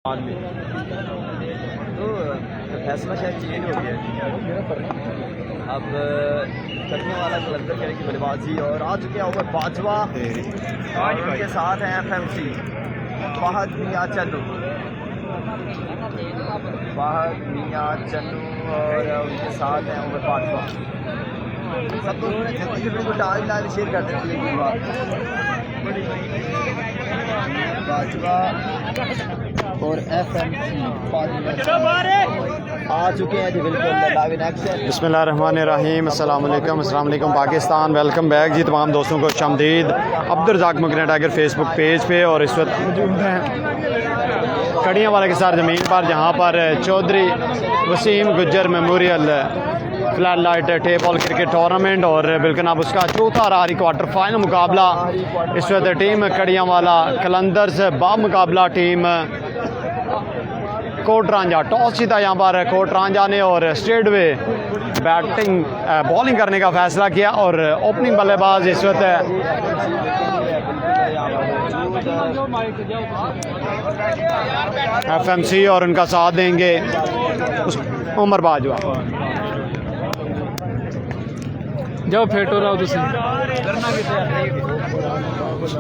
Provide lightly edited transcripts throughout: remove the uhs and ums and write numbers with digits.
बाद में तो फैसला शायद चेंज हो गया अब करने वाला कलंदर करेगी बल्लेबाजी और आ चुके हैं ओवर बाजवा और उनके साथ हैं FMC फहद मियां चन्नू और उनके साथ हैं ओवर बाजवा सब दोनों ने जल्दी से वीडियो टाइम लाइन शेयर कर देती है बाजवा और FMC आ चुके हैं जी बिल्कुल लाइव एक्शन। बिस्मिल्लाहिर्रहमानिर्रहीम अस्सलाम वालेकुम पाकिस्तान। वेलकम बैक जी तमाम दोस्तों को खुशामदीद। अब्दुर्रज़ाक मुकरन टाइगर फेसबुक पेज पे और इस वक्त मौजूद हैं कड़ियाँ वाले के साथ ज़मीन पर, जहाँ पर Chaudhary Waseem Gujjar memorial flood light tape ball cricket tournament और बिल्कुल अब उसका चौथा रारी क्वार्टर फाइनल मुकाबला इस वक्त टीम कड़ियाँ वाला कलंदर्स बामुकाबला टीम कोट रांझा टॉस जीता यहाँ पर कोट रांझा ने और स्ट्रेट वे बैटिंग बॉलिंग करने का फैसला किया और ओपनिंग बल्लेबाज इस वक्त FMC और उनका साथ देंगे उमर बाजवा। जाओ फेटो रहा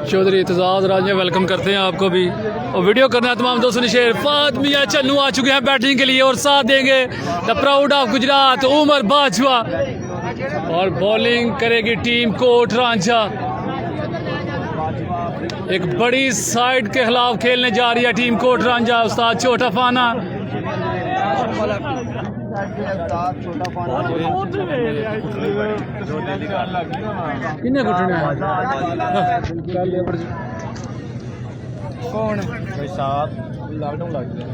चौधरी एतजाज़ राजा वेलकम करते हैं आपको भी और वीडियो करना है तमाम दोस्तों ने शेयर। फहद मियां चन्नू आ चुके हैं बैटिंग के लिए और साथ देंगे the proud of Gujarat Umar Bajwa और बॉलिंग करेगी टीम कोट रांझा। एक बड़ी साइड के खिलाफ खेलने जा रही है टीम कोट रांझा। उस्ताद छोटा फाना किन्ने कुटने कौन भाई साहब लॉकडाउन लग गया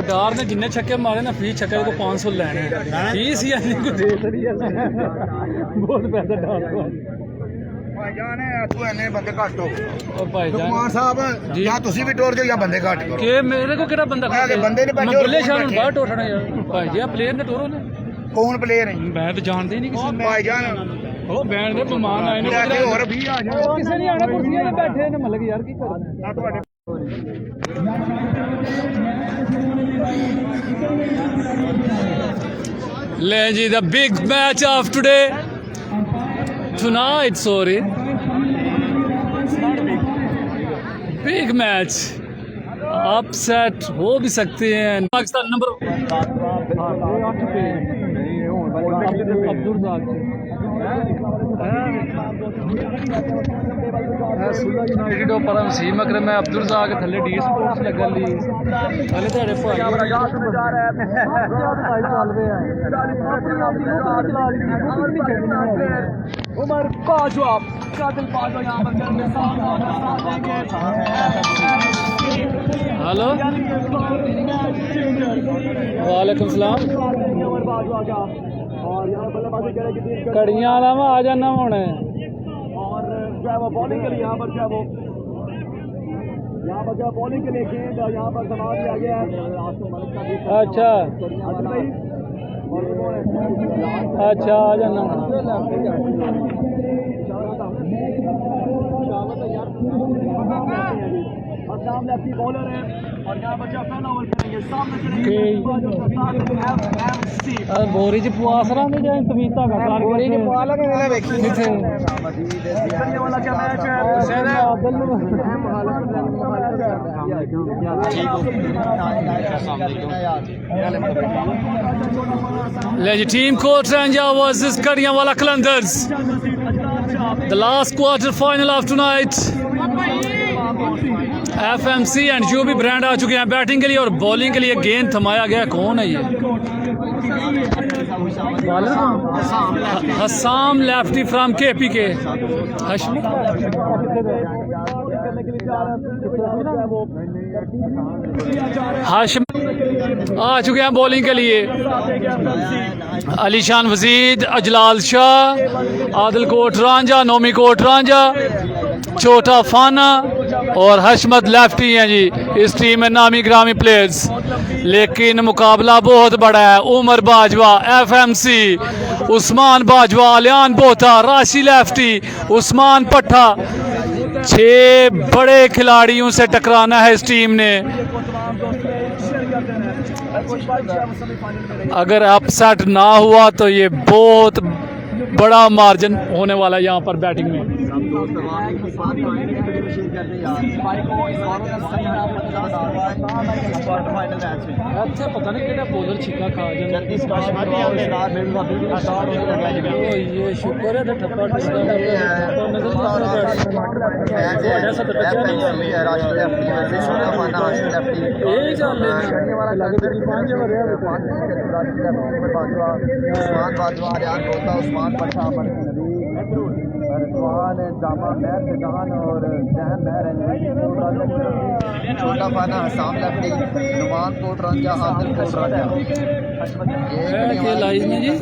डार ने जिन्ने छक्के मारे ना फीस छक्के को 500 लेने फीस ही को दे रही है बहुत पैसा डाल मेरे को केड़ा बंदा बल्ले शाह बाहर टोटना यार भाई जी प्लेयर ने टोरो ने कौन प्लेयर है मैं तो जानते ही नहीं किसी भाईजान ओ बैंड दे मेहमान आए ने और भी आ जाओ किसी ने आना कुर्सियां पे बैठे ने मतलब यार की करना ले जी the big match of today tonight sorry big match upset हो भी सकते हैं। पाकिस्तान नंबर यूनाइटेड पर वसीम अकरम है अब्दुल थले डी स्पोर्ट्स लगन ली पहले तेरे उमर बाजवा कातिल बाजवा यहां पर मेरे साथ देंगे। हेलो वालेकुम सलाम उमर बाजवा का और यहां बल्लेबाजी करेगी कड़ियां वाला में आ जाना होने और जो है वो बॉलिंग के लिए यहाँ पर जो है वो बॉलिंग के लिए गेंद यहाँ पर समा दिया गया है। अच्छा अच्छा आ जाना सामने अपनी बॉलर है और यहाँ पर जो पहला ओवर करेंगे सामने बोरी च पुआसरा में जाए कविता का बोरी च पुआ लगे ने देखी किथे ये वाला क्या मैच है ले जी team Kot Ranjha versus Kariyanwala Qalandars the last quarter final of tonight. FMC and जो भी ब्रांड आ चुके हैं बैटिंग के लिए और बॉलिंग के लिए गेंद थमाया गया। कौन है ये Hasam lefty from KPK Hashim आ चुके हैं बॉलिंग के लिए। अलीशान वजीद अजलाल शाह आदिल कोट रांझा नोमी कोट रांझा छोटा फाना और हशमत लेफ्टी हैं जी इस टीम में नामी ग्रामी प्लेयर्स। लेकिन मुकाबला बहुत बड़ा है। उमर बाजवा FMC उस्मान बाजवा अलियान बोथा राशि लेफ्टी उस्मान पट्टा 6 बड़े खिलाड़ियों से टकराना है इस टीम ने। अगर अपसेट ना हुआ तो ये बहुत बड़ा मार्जिन होने वाला है यहाँ पर बैटिंग में। अच्छा पता नहीं केड़ा बॉलर छिक्का खा जाए। ये शुक्र है ठप्पा छोटा फाना हसाम लेफ्टी, नुमान कोट रंजा, आदिल कोट रंजा। ये लाइव में जी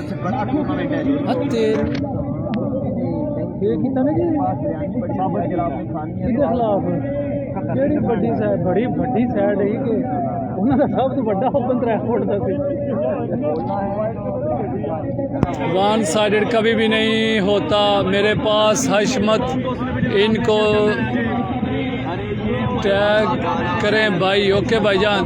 हत्ते ये कितना जी बाबर खिलाफ ਜਿਹੜੀ ਵੱਡੀ ਸਾਈਡ ਬੜੀ ਵੱਡੀ ਸਾਈਡ ਹੈ ਕਿ ਉਹਨਾਂ ਦਾ ਸਭ ਤੋਂ ਵੱਡਾ ਓਪਨ 3 ਫੁੱਟ ਦਾ ਸੀ। वन साइडेड कभी भी नहीं होता मेरे पास। हशमत इनको टैग करें भाई। ओके भाईजान।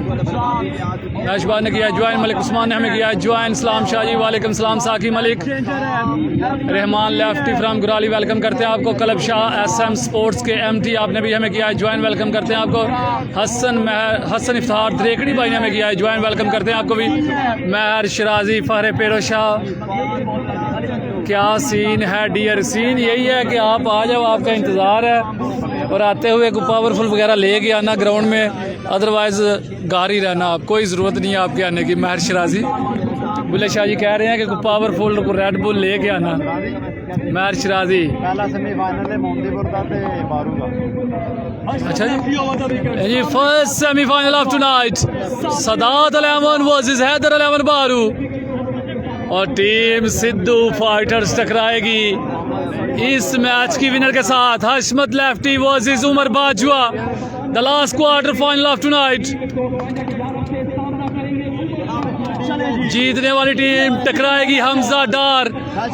मैशबाज ने किया ज्वाइन, मलिक उस्मान ने हमें किया ज्वाइन, सलाम शाह जी वालेकुम सलाम, Saqi Malik, Rehman lefty from Gurali welcome करते हैं आपको। कलब शाह SM स्पोर्ट्स के MT आपने भी हमें किया है ज्वाइन, वेलकम करते हैं आपको। हसन इफ्तार द्रेकड़ी भाई ने हमें किया है ज्वाइन, वेलकम करते हैं आपको भी। महर शराजी, फहरे पेरो शाह, क्या सीन है डियर? सीन यही है कि आप आ जाओ, आपका इंतज़ार है और आते हुए को पावरफुल वगैरह ले के आना ग्राउंड में, अदरवाइज़ घर ही रहना आप, कोई ज़रूरत नहीं है आपके आने की। महर शराजी बुल्ले शाह जी कह रहे हैं कि को पावरफुल को रेड बुल ले के आना। महर शराजी पहला सेमीफाइनल है मोमदीपुर का ते बारू का। अच्छा जी first semifinal of tonight, Sadat Al-Aman versus Haider Al-Aman Baru और टीम सिद्धू फाइटर्स टकराएगी इस मैच की विनर के साथ। Hashmat lefty versus Umar Bajwa, the last quarter final of tonight. जीतने वाली टीम टकराएगी हमजा डार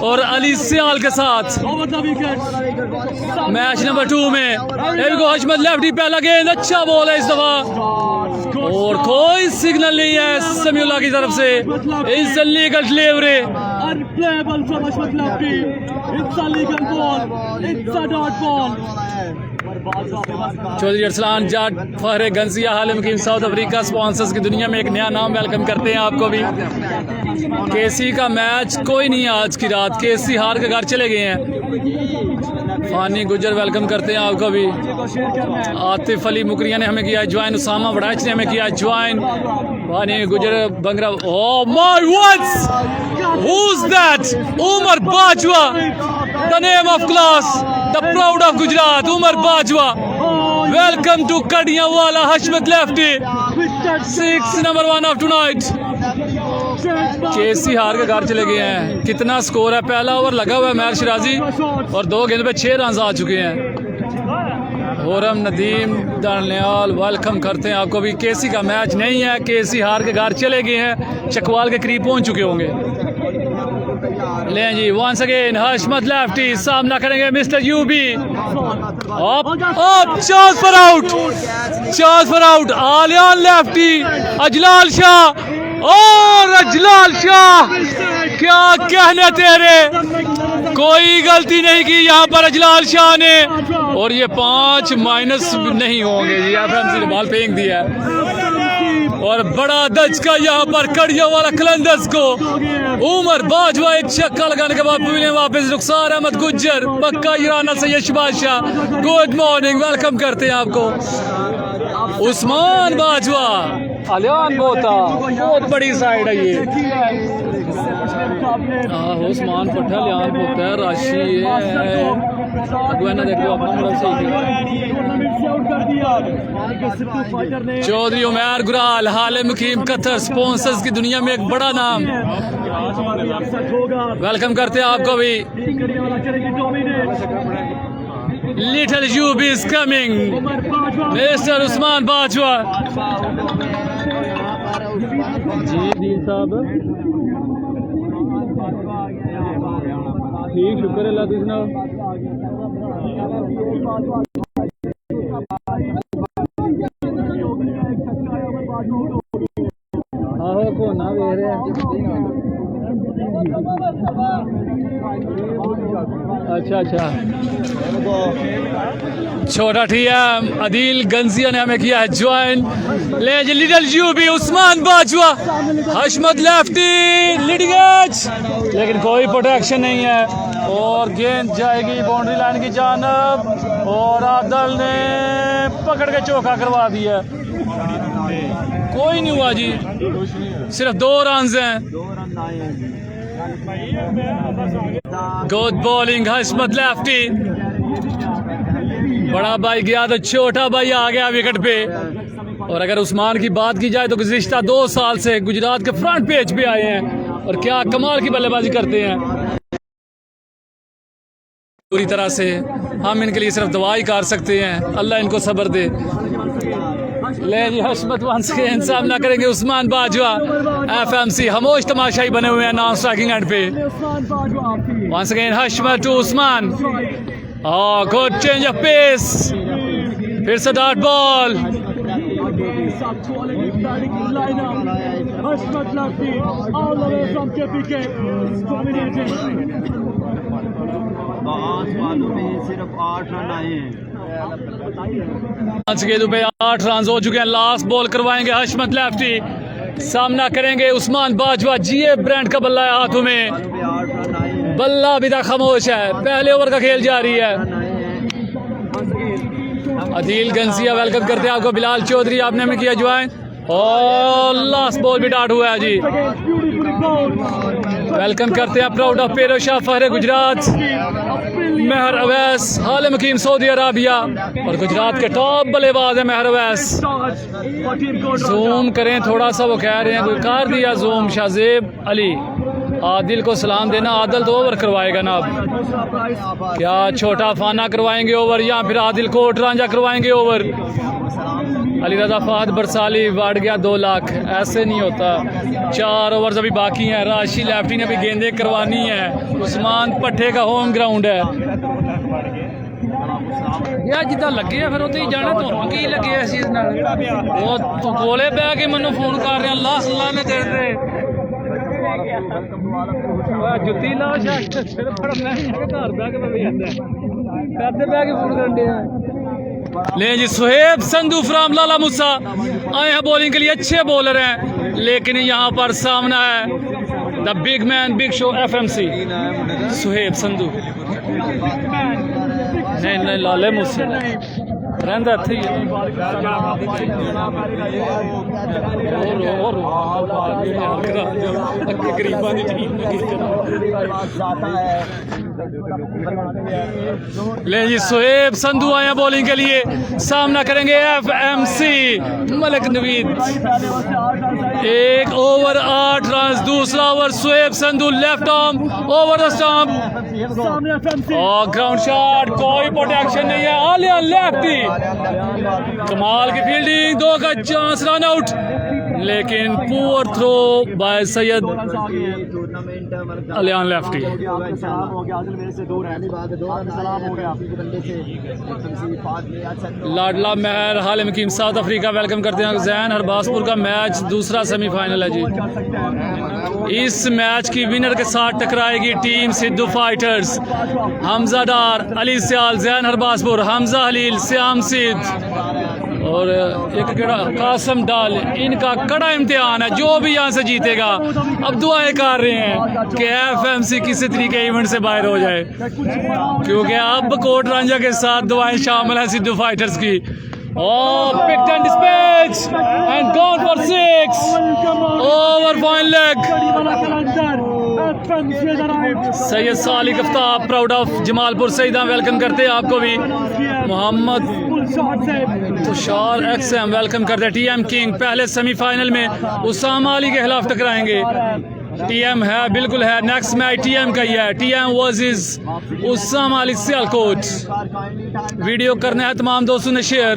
और अली सियाल के साथ मैच नंबर 2 में। हशमत लेफ्टी पहला गेंद, अच्छा बॉल है इस दफा और कोई सिग्नल नहीं है समीउल्लाह की तरफ से। It's a legal delivery, unplayable from Hashmat Lefty. It's a legal ball. It's a dot ball. Chaudhary Arsalan Jat, फहरे गंजिया, हाल मुकीम साउथ अफ्रीका स्पॉन्सर्स की दुनिया में एक नया नाम, वेलकम करते हैं आपको भी। केसी का मैच कोई नहीं है आज की रात, केसी हार के घर चले गए हैं। फानी गुजर वेलकम करते हैं आपको भी। आतिफ अली मुकरिया ने हमें किया ज्वाइन, उसामा वड़ाच ने हमें किया join. Fani Gujjar Bangra, oh my words, who's that? Umar Bajwa, the name of class, the proud of Gujarat, Umar Bajwa. Welcome to Kadiawala Hashmat Lefty, 6 number 1 of tonight. केसी हार के घर चले गए हैं। कितना स्कोर है? पहला ओवर लगा हुआ है महर शराजी और 2 गेंद पे 6 रन आ चुके हैं। होरम नदीम दानियाल वेलकम करते हैं आपको भी। केसी का मैच नहीं है, केसी हार के घर चले गए हैं, चकवाल के करीब पहुंच चुके होंगे। लें जी वंस अगेन हशमत लेफ्टी सामना करेंगे mister UB. Chance for out, chance for out. Aliyan lefty, Ajlal Shah और अजलाल शाह, क्या कहने तेरे, कोई गलती नहीं की यहाँ पर अजलाल शाह ने और ये 5 माइनस नहीं होंगे जी। FMC ने बॉल फेंक दिया और बड़ा दचका यहाँ पर कड़िया वाला कलंदर्स को। उमर बाजवा एक छक्का लगाने के बाद मिले वापस रुखसार अहमद गुज्जर, पक्का ईराना सैयद बादशाह, गुड मॉर्निंग, वेलकम करते हैं आपको। उस्मान बाजवा, अलियान बोता, बहुत बड़ी साइड है ये। उस्मान पट्टा लियान बोता है, राशि है चौधरी उमर गुराल, हाल मुकीम कतर स्पॉन्सर्स की दुनिया में एक बड़ा नाम, वेलकम करते हैं आपको भी। Little UB is coming, mister Usman Bajwa ji sahab, ठीक शुक्र अल्लाह। कोना वे रहे हैं। अच्छा छोटा टीएम अदील गंजिया ने हमें किया है ज्वाइन। ले जी little UB Usman Bajwa Hashmat lefty लिडगेज, लेकिन कोई प्रोटेक्शन नहीं है और गेंद जाएगी बाउंड्री लाइन की जानब और आदल ने पकड़ के चौका करवा दिया। कोई नहीं हुआ जी, सिर्फ 2 रन हैं। गुड बॉलिंग हशमत लेफ्टी, बड़ा भाई गया तो छोटा भाई आ गया विकेट पे। और अगर उस्मान की बात की जाए तो गुज़िश्ता 2 साल से गुजरात के फ्रंट पेज पे आए हैं और क्या कमाल की बल्लेबाजी करते हैं पूरी तरह से। हम इनके लिए सिर्फ दुआ ही कर सकते हैं, अल्लाह इनको सब्र दे। ले जी हशमत वंस के सामना करेंगे उस्मान बाजवा। एफएमसी खामोश तमाशाई बने हुए हैं नॉन स्ट्राइकिंग एंड पे। Once again Hashmat to Usman, good change of pace, फिर से डॉट बॉल। सिर्फ 8 रन आए हैं। 5 गेंदों पे 8 रन हो चुके हैं। लास्ट बॉल करवाएंगे हशमत लेफ्टी, सामना करेंगे उस्मान बाजवा। जीए ब्रांड का बल्ला है हाथों में, बल्ला अभी तक खामोश है। पहले ओवर का खेल जारी है। अदील गंसिया वेलकम करते हैं आपको। बिलाल चौधरी आपने हमें किया ज्वाइन और लास्ट बॉल भी डाट हुआ है जी। वेलकम करते हैं प्राउड ऑफ पेरोशा फहरे गुजरात महर अवैस, हालिम हकीम सऊदी अराबिया और गुजरात के टॉप बल्लेबाज है महर अवैस। जूम करें थोड़ा सा, वो कह रहे हैं कोई कर दिया जूम। शाहजेब अली आदिल को सलाम देना। आदिल तो ओवर करवाएगा ना, अब क्या छोटा फाना करवाएंगे ओवर या फिर आदिल कोट रांझा करवाएंगे ओवर। अली रजा फहद बरसाली वाड़ गया 2 लाख। ऐसे नहीं होता, 4 ओवर्स अभी बाकी हैं। राशि लेफ्टी ने भी गेंदें करवानी है। उस्मान पट्टे का होम ग्राउंड है यार, जिदा लगे है फिर उत्ते ही जाना। तो की लगे इस चीज़ नाल वो तो कोले बह के मैनू फोन कर रहे अल्लाह सल्लाह ने दे दे जुत्ती ला सिर फड़ना ही घर बह के मैं करते बह के फोन कर दिया। ले जी सुहेब संधू फ्राम लाला मूसा आए हैं बॉलिंग के लिए। अच्छे बॉलर हैं, लेकिन यहाँ पर सामना है the big man big show FMC Suhaib Sandhu. नहीं लाले मूसा रहंदा थे गरीबां दी टीम ले जी। सुहेब संधू आए बॉलिंग के लिए, सामना करेंगे FMC Malik Naveed. 1 over 8 run, दूसरा over Suhaib Sandhu left arm over the stump और ग्राउंड शॉट। कोई प्रोटेक्शन नहीं है। आलिया लेफ्टी, कमाल की फील्डिंग, 2 का चांस, रन आउट, लेकिन poor throw by Syed Aliyan lefty. लाडला Mehar Halim Hakeem South Africa welcome करते हैं। जैन हरबासपुर का मैच दूसरा सेमीफाइनल है जी। इस मैच की विनर के साथ टकराएगी टीम सिद्धू फाइटर्स। हमजा डार, अली सियाल, जैन हरबासपुर, हमजा हलील, श्याम सिद्ध और एक कासम डाल। इनका कड़ा इम्तिहान है, जो भी यहाँ से जीतेगा। अब दुआएं कर रहे हैं कि एफएमसी किसी तरीके इवेंट से बाहर हो जाए, क्योंकि अब कोट रांझा के साथ दुआएं शामिल हैं सिद्धू फाइटर्स की। और picked and dispatch and gone for 6 over fine leg. Syed Salik Aftab proud of Jamalpur Saeeda welcome करते हैं आपको भी। मोहम्मद तुषार एक्सएम वेलकम करते हैं। टीएम किंग पहले सेमीफाइनल में उसामा अली के खिलाफ टकराएंगे। टीएम है, बिल्कुल है, नेक्स्ट मैच टीएम का ही है। TM versus Usama Ali Sialkot. Video करना है तमाम दोस्तों ने शेयर।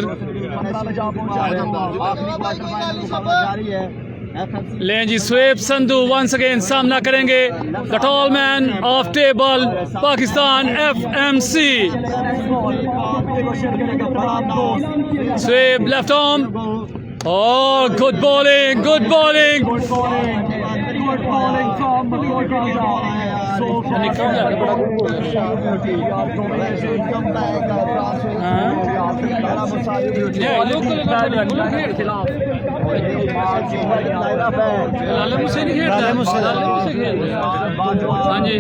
लें जी सुहेब संधू वंस अगेन सामना करेंगे the tall man of table Pakistan FMC. Suhaib left arm Oh, good bowling, good bowling. Good bowling from Makoot Raja. So हाँ जी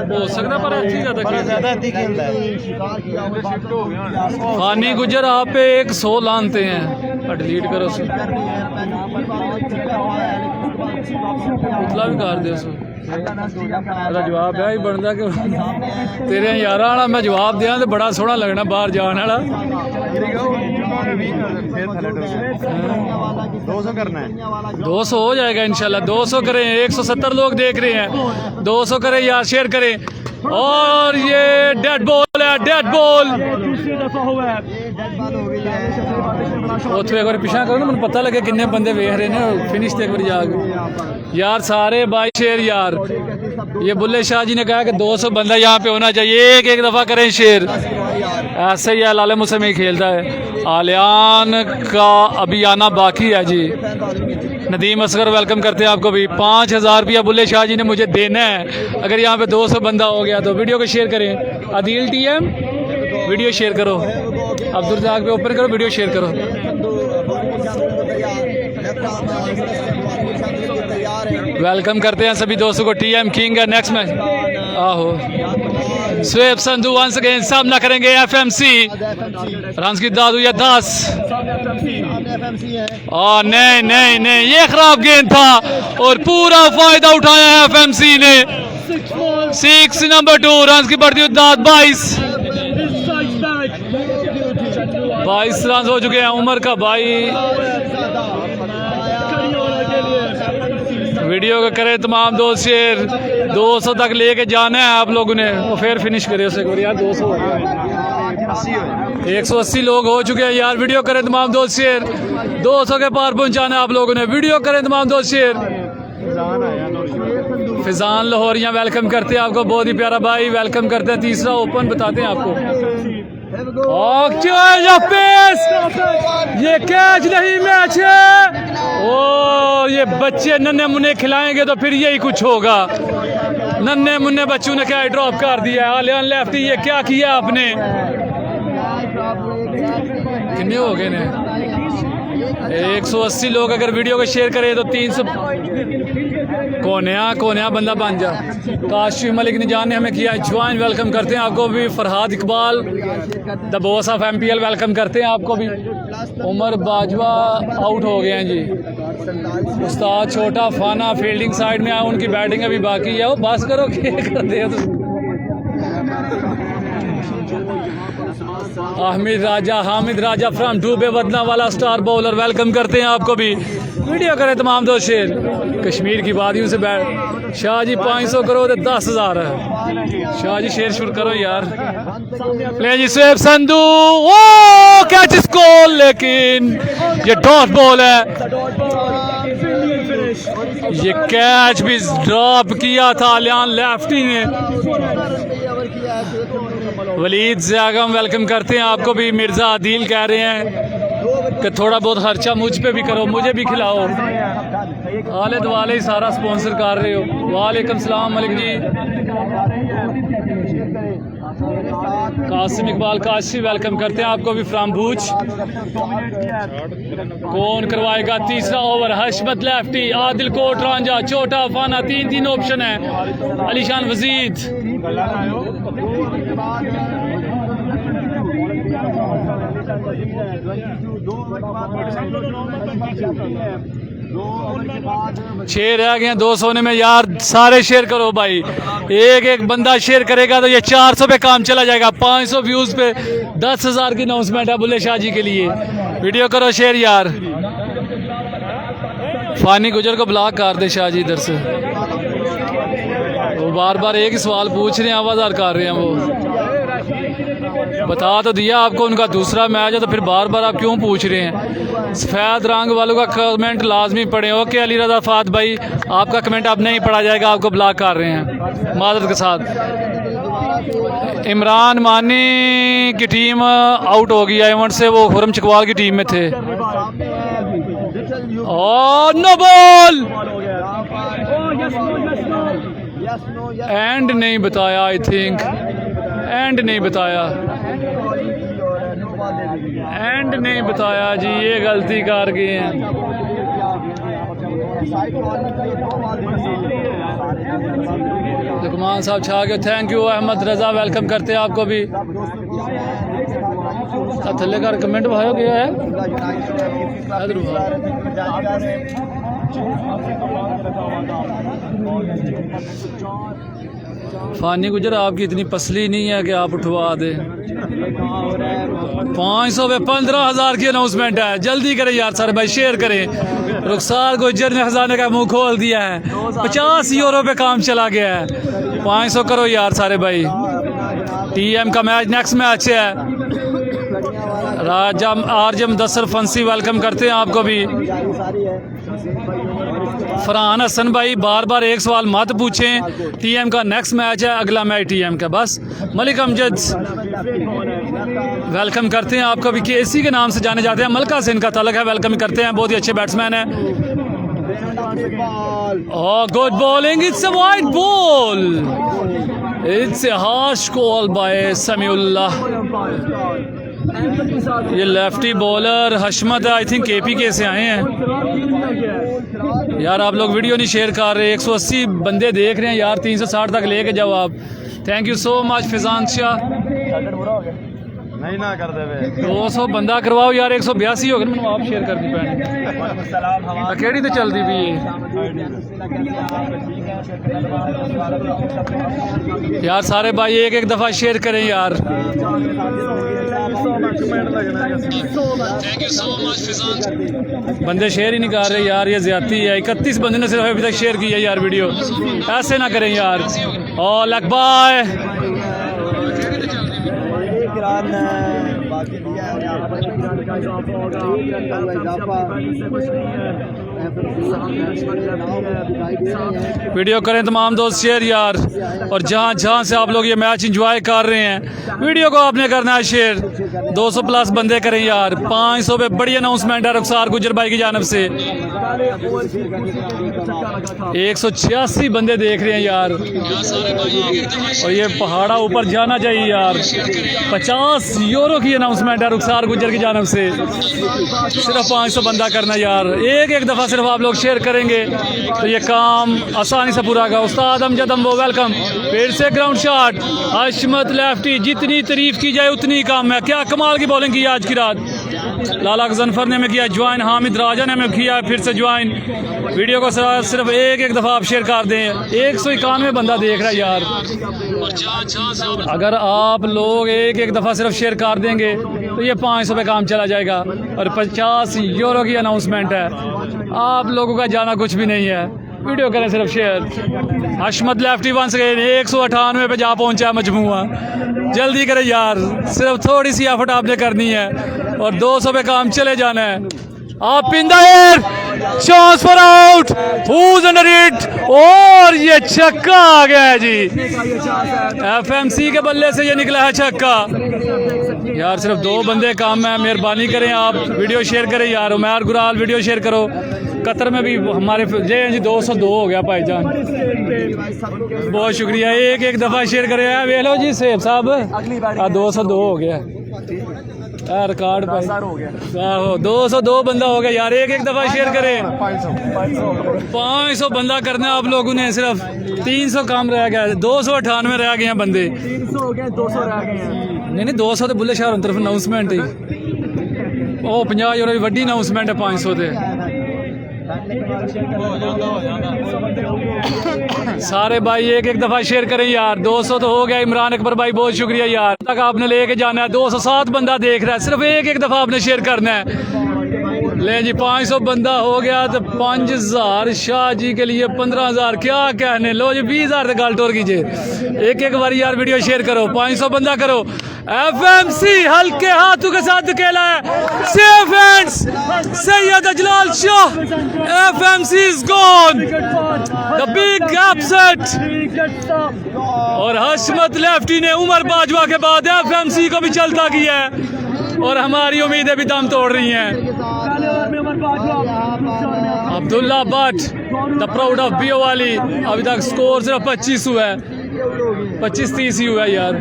हो सकता पर अच्छी ज़्यादा फानी गुजर आप पे 100 लानते हैं डिलीट करो उसे उतला भी कर दे उसे जवाब है ही बनता कि तेरे यार वाला मैं जवाब दिया तो बड़ा सोहना लगना बाहर जाने वाला 200 करना है 200 हो जाएगा इंशाल्लाह 200 करें 170 लोग देख रहे हैं 200 करें यार शेयर करें और ये डेड बॉल है डेड बॉल दूसरी दफा हुआ है ਉੱਥੇ ਇੱਕ ਵਾਰ ਪਿਛਾ ਕਰੋ ਨਾ ਮੈਨੂੰ ਪਤਾ ਲੱਗੇ ਕਿੰਨੇ ਬੰਦੇ ਵੇਖ ਰਹੇ ਨੇ फिनिश ਤੇ ਇੱਕ ਵਾਰ ਜਾ के यार सारे भाई शेर यार ये बुल्ले शाह जी ने कहा कि 200 बंदा यहाँ पे होना चाहिए एक एक दफ़ा करें शेर ऐसे ही लाले मुझसे में खेलता है आलियान का अभी आना बाकी है जी नदीम असगर वेलकम करते हैं आपको भी 5000 रुपया बुल्ले शाह जी ने मुझे देना है अगर यहाँ पे 200 बंदा हो गया तो वीडियो को शेयर करें आदिल TM वीडियो शेयर करो अब्दुल रज़ाक पे ओपन करो वीडियो शेयर करो वेलकम करते हैं सभी दोस्तों को TM किंग है नेक्स्ट मैच आहो स्वेप संधू वंस अगेन सामना करेंगे FMC रन की दादू या 10 नहीं नहीं नहीं ये खराब गेंद था और पूरा फायदा उठाया है FMC ने 6 नंबर 2 रन की बढ़ती हुई दाद 22 रन हो चुके हैं उमर का भाई वीडियो को करें तमाम दोस्त शेयर 200 तक लेके जाना है आप लोगों ने वो फिर फिनिश करें उसे यार 200 180 लोग हो चुके हैं यार वीडियो करें तमाम दोस्त शेयर 200 के पार पहुंचाना है आप लोगों ने वीडियो करें तमाम दोस्त शेयर फिजान लाहौरिया वेलकम करते हैं आपको बहुत ही प्यारा भाई वेलकम करते हैं तीसरा ओपन बताते हैं आपको ये कैच नहीं मैच है और ये बच्चे नन्हे मुन्ने खिलाएंगे तो फिर यही कुछ होगा नन्हे मुन्ने बच्चों ने क्या ड्रॉप कर दिया आलियान लेफ्टी ये क्या किया आपने कितने हो गए ने 180 लोग अगर वीडियो को शेयर करें तो 300 कोन्या बंदा बन जा काशिफ मलिक निजान ने हमें किया ज्वाइन वेलकम करते हैं आपको भी Farhad Iqbal the boss of MPL welcome करते हैं आपको भी उमर बाजवा आउट हो गए हैं जी उस्ताद छोटा फाना फील्डिंग साइड में आया उनकी बैटिंग अभी बाकी है वो बस करो क्या कर दे हामिद राजा फ्रॉम डूबे बदना वाला स्टार बॉलर वेलकम करते हैं आपको भी वीडियो करें तमाम दोस्त शेर कश्मीर की वादियों से बैठ शाह जी 500 करो तो 10,000 है शाह जी शेर शुरू करो यार प्ले जी स्वेप संधू ओ कैच स्कोर लेकिन ये डॉट बॉल है ये कैच भी ड्रॉप किया था आलियान लेफ्टी ने वलीद ज़ियागम वेलकम करते हैं आपको भी मिर्ज़ा आदिल कह रहे हैं कि थोड़ा बहुत खर्चा मुझ पे भी करो मुझे भी खिलाओ आले दुआले ही सारा स्पॉन्सर कर रहे हो वालेकुम सलाम मलिक जी कासिम इकबाल काशी वेलकम करते हैं आपको भी फ्राम भूज कौन करवाएगा तीसरा ओवर हशमत लेफ्टी आदिल कोट रांझा छोटा फाना 3 ऑप्शन है अलीशान वजीद छह रह गए 200 में यार सारे शेयर करो भाई एक बंदा शेयर करेगा तो ये 400 पे काम चला जाएगा 500 व्यूज पे 10,000 की अनाउंसमेंट है बुल्ले शाह जी के लिए वीडियो करो शेयर यार फानी गुजर को ब्लॉक कर दे शाह जी इधर से वो बार बार एक ही सवाल पूछ रहे हैं आवाज़ार कर रहे हैं वो बता तो दिया आपको उनका दूसरा मैच है तो फिर बार बार आप क्यों पूछ रहे हैं सफ़ेद रंग वालों का कमेंट लाजमी पढ़े ओके अली रज़ा फात भाई आपका कमेंट अब नहीं पढ़ा जाएगा आपको ब्लॉक कर रहे हैं मादरत के साथ इमरान मानी की टीम आउट हो गई इवेंट से, वो खुरम चकवाल की टीम में थे। और नो बॉल, एंड नहीं बताया, आई थिंक एंड नहीं बताया, एंड नहीं बताया जी, ये गलती कर गए हैं। लुकमान साहब छा गए, thank you. Ahmed Raza welcome करते हैं आपको भी। थल्ले का कमेंट भाई गया है। फानी गुजर आपकी इतनी पसली नहीं है कि आप उठवा दे। 500 पे 15,000 की अनाउंसमेंट है, जल्दी करें यार सारे भाई, शेयर करें। रुखसार गुजर ने खजाने का मुंह खोल दिया है, 50 यूरो पे काम चला गया है। 500 करो यार सारे भाई। टीएम का मैच नेक्स्ट मैच है। राजा आरजे मुदस्सर फंसी वेलकम करते हैं आपको भी। फरहान हसन भाई बार बार एक सवाल मत पूछें, टीएम का नेक्स्ट मैच है, अगला मैच टीएम का बस। मलिक अमजद वेलकम करते हैं आपको भी, केसी के नाम से जाने जाते हैं, मलका से इनका ताल्लुक है, वेलकम करते हैं, बहुत ही अच्छे बैट्समैन हैं। Oh, good bowling. It's a white ball. It's a harsh call by Samiullah. ये lefty bowler Hashmat I think KPK से आए हैं। यार आप लोग वीडियो नहीं शेयर कर रहे, 180 बंदे देख रहे हैं यार, 360 तक लेके जाओ आप। Thank you so much Fizaan Shah. नहीं ना कर दे 200 बंदा करवाओ यार, 182 हो गए, मैंने आप शेयर कर दी पैन अकेडी तो चल दी भी है यार। सारे भाई एक एक दफ़ा शेयर करें यार। बंदे शेयर ही नहीं कर रहे यार, ये ज्यादती है। 31 बंदे ने सिर्फ अभी तक शेयर किया यार वीडियो, ऐसे ना करें यार। और लक बाय वीडियो करें तमाम दोस्त शेयर यार। और जहाँ जहाँ से आप लोग ये मैच एंजॉय कर रहे हैं, वीडियो को आपने करना है शेयर। 200 प्लस बंदे करें यार। 500 पे बड़ी अनाउंसमेंट है रुखसार गुजर भाई की जानब से। 186 बंदे देख रहे हैं यार, और ये पहाड़ा ऊपर जाना चाहिए यार। 50 यूरो की अनाउंसमेंट है रुखसार गुजर की जानब से। सिर्फ 500 बंदा करना यार, एक एक दफ़ा सिर्फ आप लोग शेयर करेंगे तो ये काम आसानी से पूरा होगा। उस्ताद अमजद अम्बो वेलकम, फिर से ग्राउंड शॉट, हशमत लेफ्टी। जितनी तारीफ की जाए उतनी कम है। क्या कमाल की बॉलिंग की आज की रात। लाला गजनफर ने हमें किया ज्वाइन, हामिद राजा ने हमें किया फिर से ज्वाइन। वीडियो को सिर्फ एक एक दफ़ा आप शेयर कर दें। 191 बंदा देख रहा है यार। अगर आप लोग एक एक दफ़ा सिर्फ शेयर कर देंगे तो ये 500 पे काम चला जाएगा। और 50 यूरो की अनाउंसमेंट है, आप लोगों का जाना कुछ भी नहीं है। वीडियो करें सिर्फ शेयर। हशमत लेफ्टी वंस गए 198 पे जा पहुंचा मजमुआ। जल्दी करें यार, सिर्फ थोड़ी सी एफर्ट आपने करनी है और 200 पे काम चले जाना है। Up in the air, chance for out, who's under it, और ये छक्का आ गया है जी। FMC के बल्ले से ये निकला है छक्का यार। सिर्फ 2 बंदे काम है, मेहरबानी करें आप वीडियो शेयर करें यार। उमर गुराल वीडियो शेयर करो। कतर में भी हमारे जी 202 हो गया भाईजान, बहुत शुक्रिया। एक एक दफ़ा शेयर करें यार। वे लो जी सेब साहब, 202 हो गया रिकॉर्ड भाई, 202 बंदा हो गया यार। एक एक दफ़ा शेयर करें। 500 बंदा करना है आप लोगों ने, सिर्फ 300 काम रह गया। 298 रह गए हैं बंदे। 300 हो गए, 200 रह गए हैं। नहीं 200 तो बुल्ले शहर तरफ अनाउंसमेंट ही, ਉਹ 50 ਯੂਰੋ ਦੀ ਵੱਡੀ ਅਨਾਉਂਸਮੈਂਟ ਹੈ 500 ਤੇ। सारे भाई एक एक दफ़ा शेयर करें यार। 200 तो हो गया। इमरान अकबर भाई बहुत शुक्रिया यार, तक आपने लेके जाना है। 207 बंदा देख रहा है, सिर्फ एक एक दफ़ा आपने शेयर करना है। ले जी 500 बंदा हो गया तो 5000 शाह जी के लिए 15000 क्या कहने। लो जी 20000 से गल टोर कीजिए। एक एक बार यार वीडियो शेयर करो, 500 बंदा करो। FMC हल्के हाथों के साथ खेला है। Safe hands Sayyid Ajlal Shah, FMC is gone. The big upset. और हशमत लेफ्टी ने उमर बाजवा के बाद FMC को भी चलता किया है और हमारी उम्मीदें भी दम तोड़ रही हैं। Abdullah Bhatt, the proud of बीओ वाली, अभी तक स्कोर सिर्फ 25 हुआ है, 25-30 ही हुआ है यार।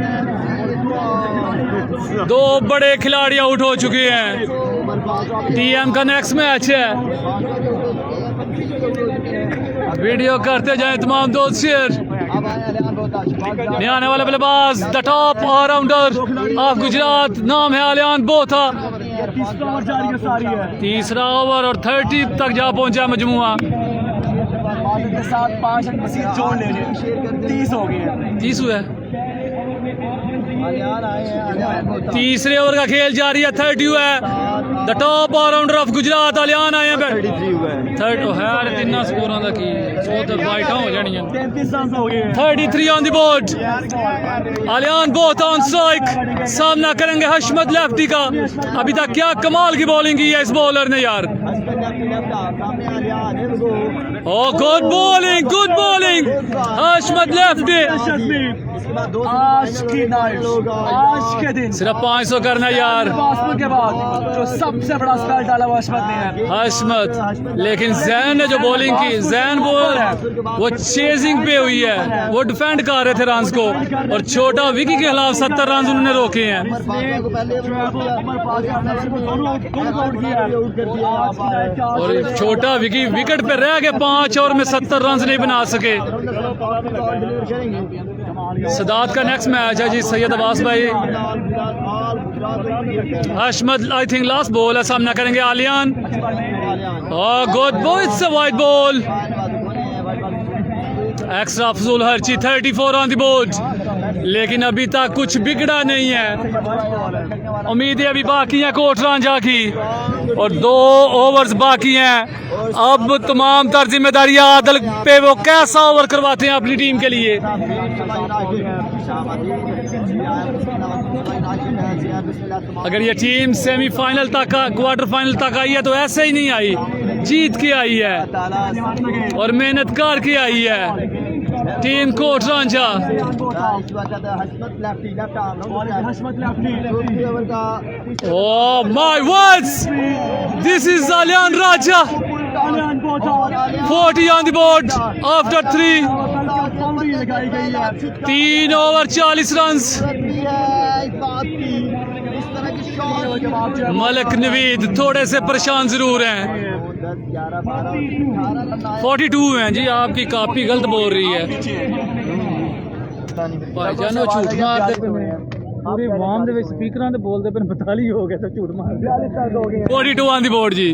दो बड़े खिलाड़ी आउट हो चुके हैं। टीएम का नेक्स्ट मैच है। वीडियो करते जाएं तमाम दोस्त शेयर। आने वाला बल्लेबाज the top allrounder of Gujarat, नाम है आलियान बोथा। तीसरा ओवर और 30 तक जा पहुंचा मजमुआ। के साथ 5 अंक मसीह जोड़ ले लें, 30 हो गए, 30 हुआ है। तीसरे ओवर का खेल जारी है, 30 हुआ है। The top allrounder of Gujarat Aliyan आए हैं। 33 हुआ है, 30 है, तिना स्कोरां दा की चौथा बाइटा हो जानी है। 33 रन हो गए, 33 on the board. Aliyan both on strike, सामना करेंगे हशमत लेफ्टी का। अभी तक क्या कमाल की बॉलिंग की है इस बॉलर ने यार। Oh, good bowling, हशमत लेफ्टी। आज की नाइट, आज के दिन सिर्फ 500 करना यार पासपोर्ट के बाद जो सबसे बड़ा स्पेल डाला वो हशमत ने है। हशमत, लेकिन जैन ने जो बॉलिंग की, जैन बॉलर है वो चेजिंग पे हुई है, वो डिफेंड कर रहे थे रन को और छोटा विकी के खिलाफ 70 रन उन्होंने रोके हैं। और छोटा विकी विकेट पे रह गए, 5 ओवर में 70 रन नहीं बना सके। सदात का नेक्स्ट मैच है जी, सैयद अब्बास भाई। हशमत आई थिंक लास्ट बॉल है, सामना करेंगे Aliyan. Good ball, it's a wide ball. Extra फजूल हर्ची, 34 ऑन द बोर्ड, लेकिन अभी तक कुछ बिगड़ा नहीं है। उम्मीदें अभी बाकी हैं कोटरांझा की और 2 ओवर्स बाकी हैं। अब तमाम तर जिम्मेदारियां आदल पे, वो कैसा ओवर करवाते हैं अपनी टीम के लिए। अगर ये टीम सेमीफाइनल तक, क्वार्टर फाइनल तक आई है तो ऐसे ही नहीं आई, जीत के आई है और मेहनत करके आई है team Kotranjha. Oh my words, this is Aliyan Raja. 40 on the board after 3 over 40 run. Malik Naveed थोड़े से परेशान जरूर हैं। 42 हैं जी, आपकी काफी गलत बोल रही है भाईजान। वो झूठ मारते पूरी वाम दे स्पीकरां ते बोलदे पे 42 हो गए तो झूठ मारदे। 42 ऑन दी बोर्ड जी।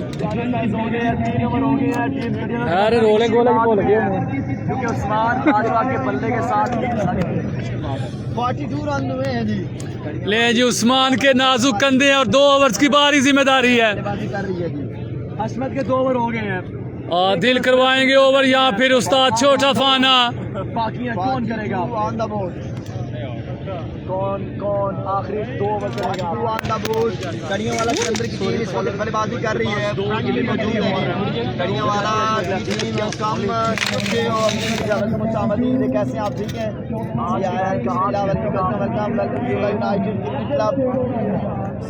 अरे रोले गोले भी भूल गए क्योंकि उस्मान बाजवा के बल्ले के साथ 42 रन हुए हैं जी। ले जी, उस्मान के नाजुक कंधे और 2 ओवर्स की बारी जिम्मेदारी है। हशमत के 2 ओवर हो गए हैं, दिल करवाएंगे ओवर या फिर उस्ताद छोटा फाना। बाकी है कौन करेगा? ऑन द बोर्ड, कौन आखिरी 2 ओवर करेगा? On the board. कड़ियों वाला के अंदर की टीम इस वक्त बल्लेबाजी कर रही है। कड़ियों वाला टीम कम अच्छे और कैसे आप ठीक हैं?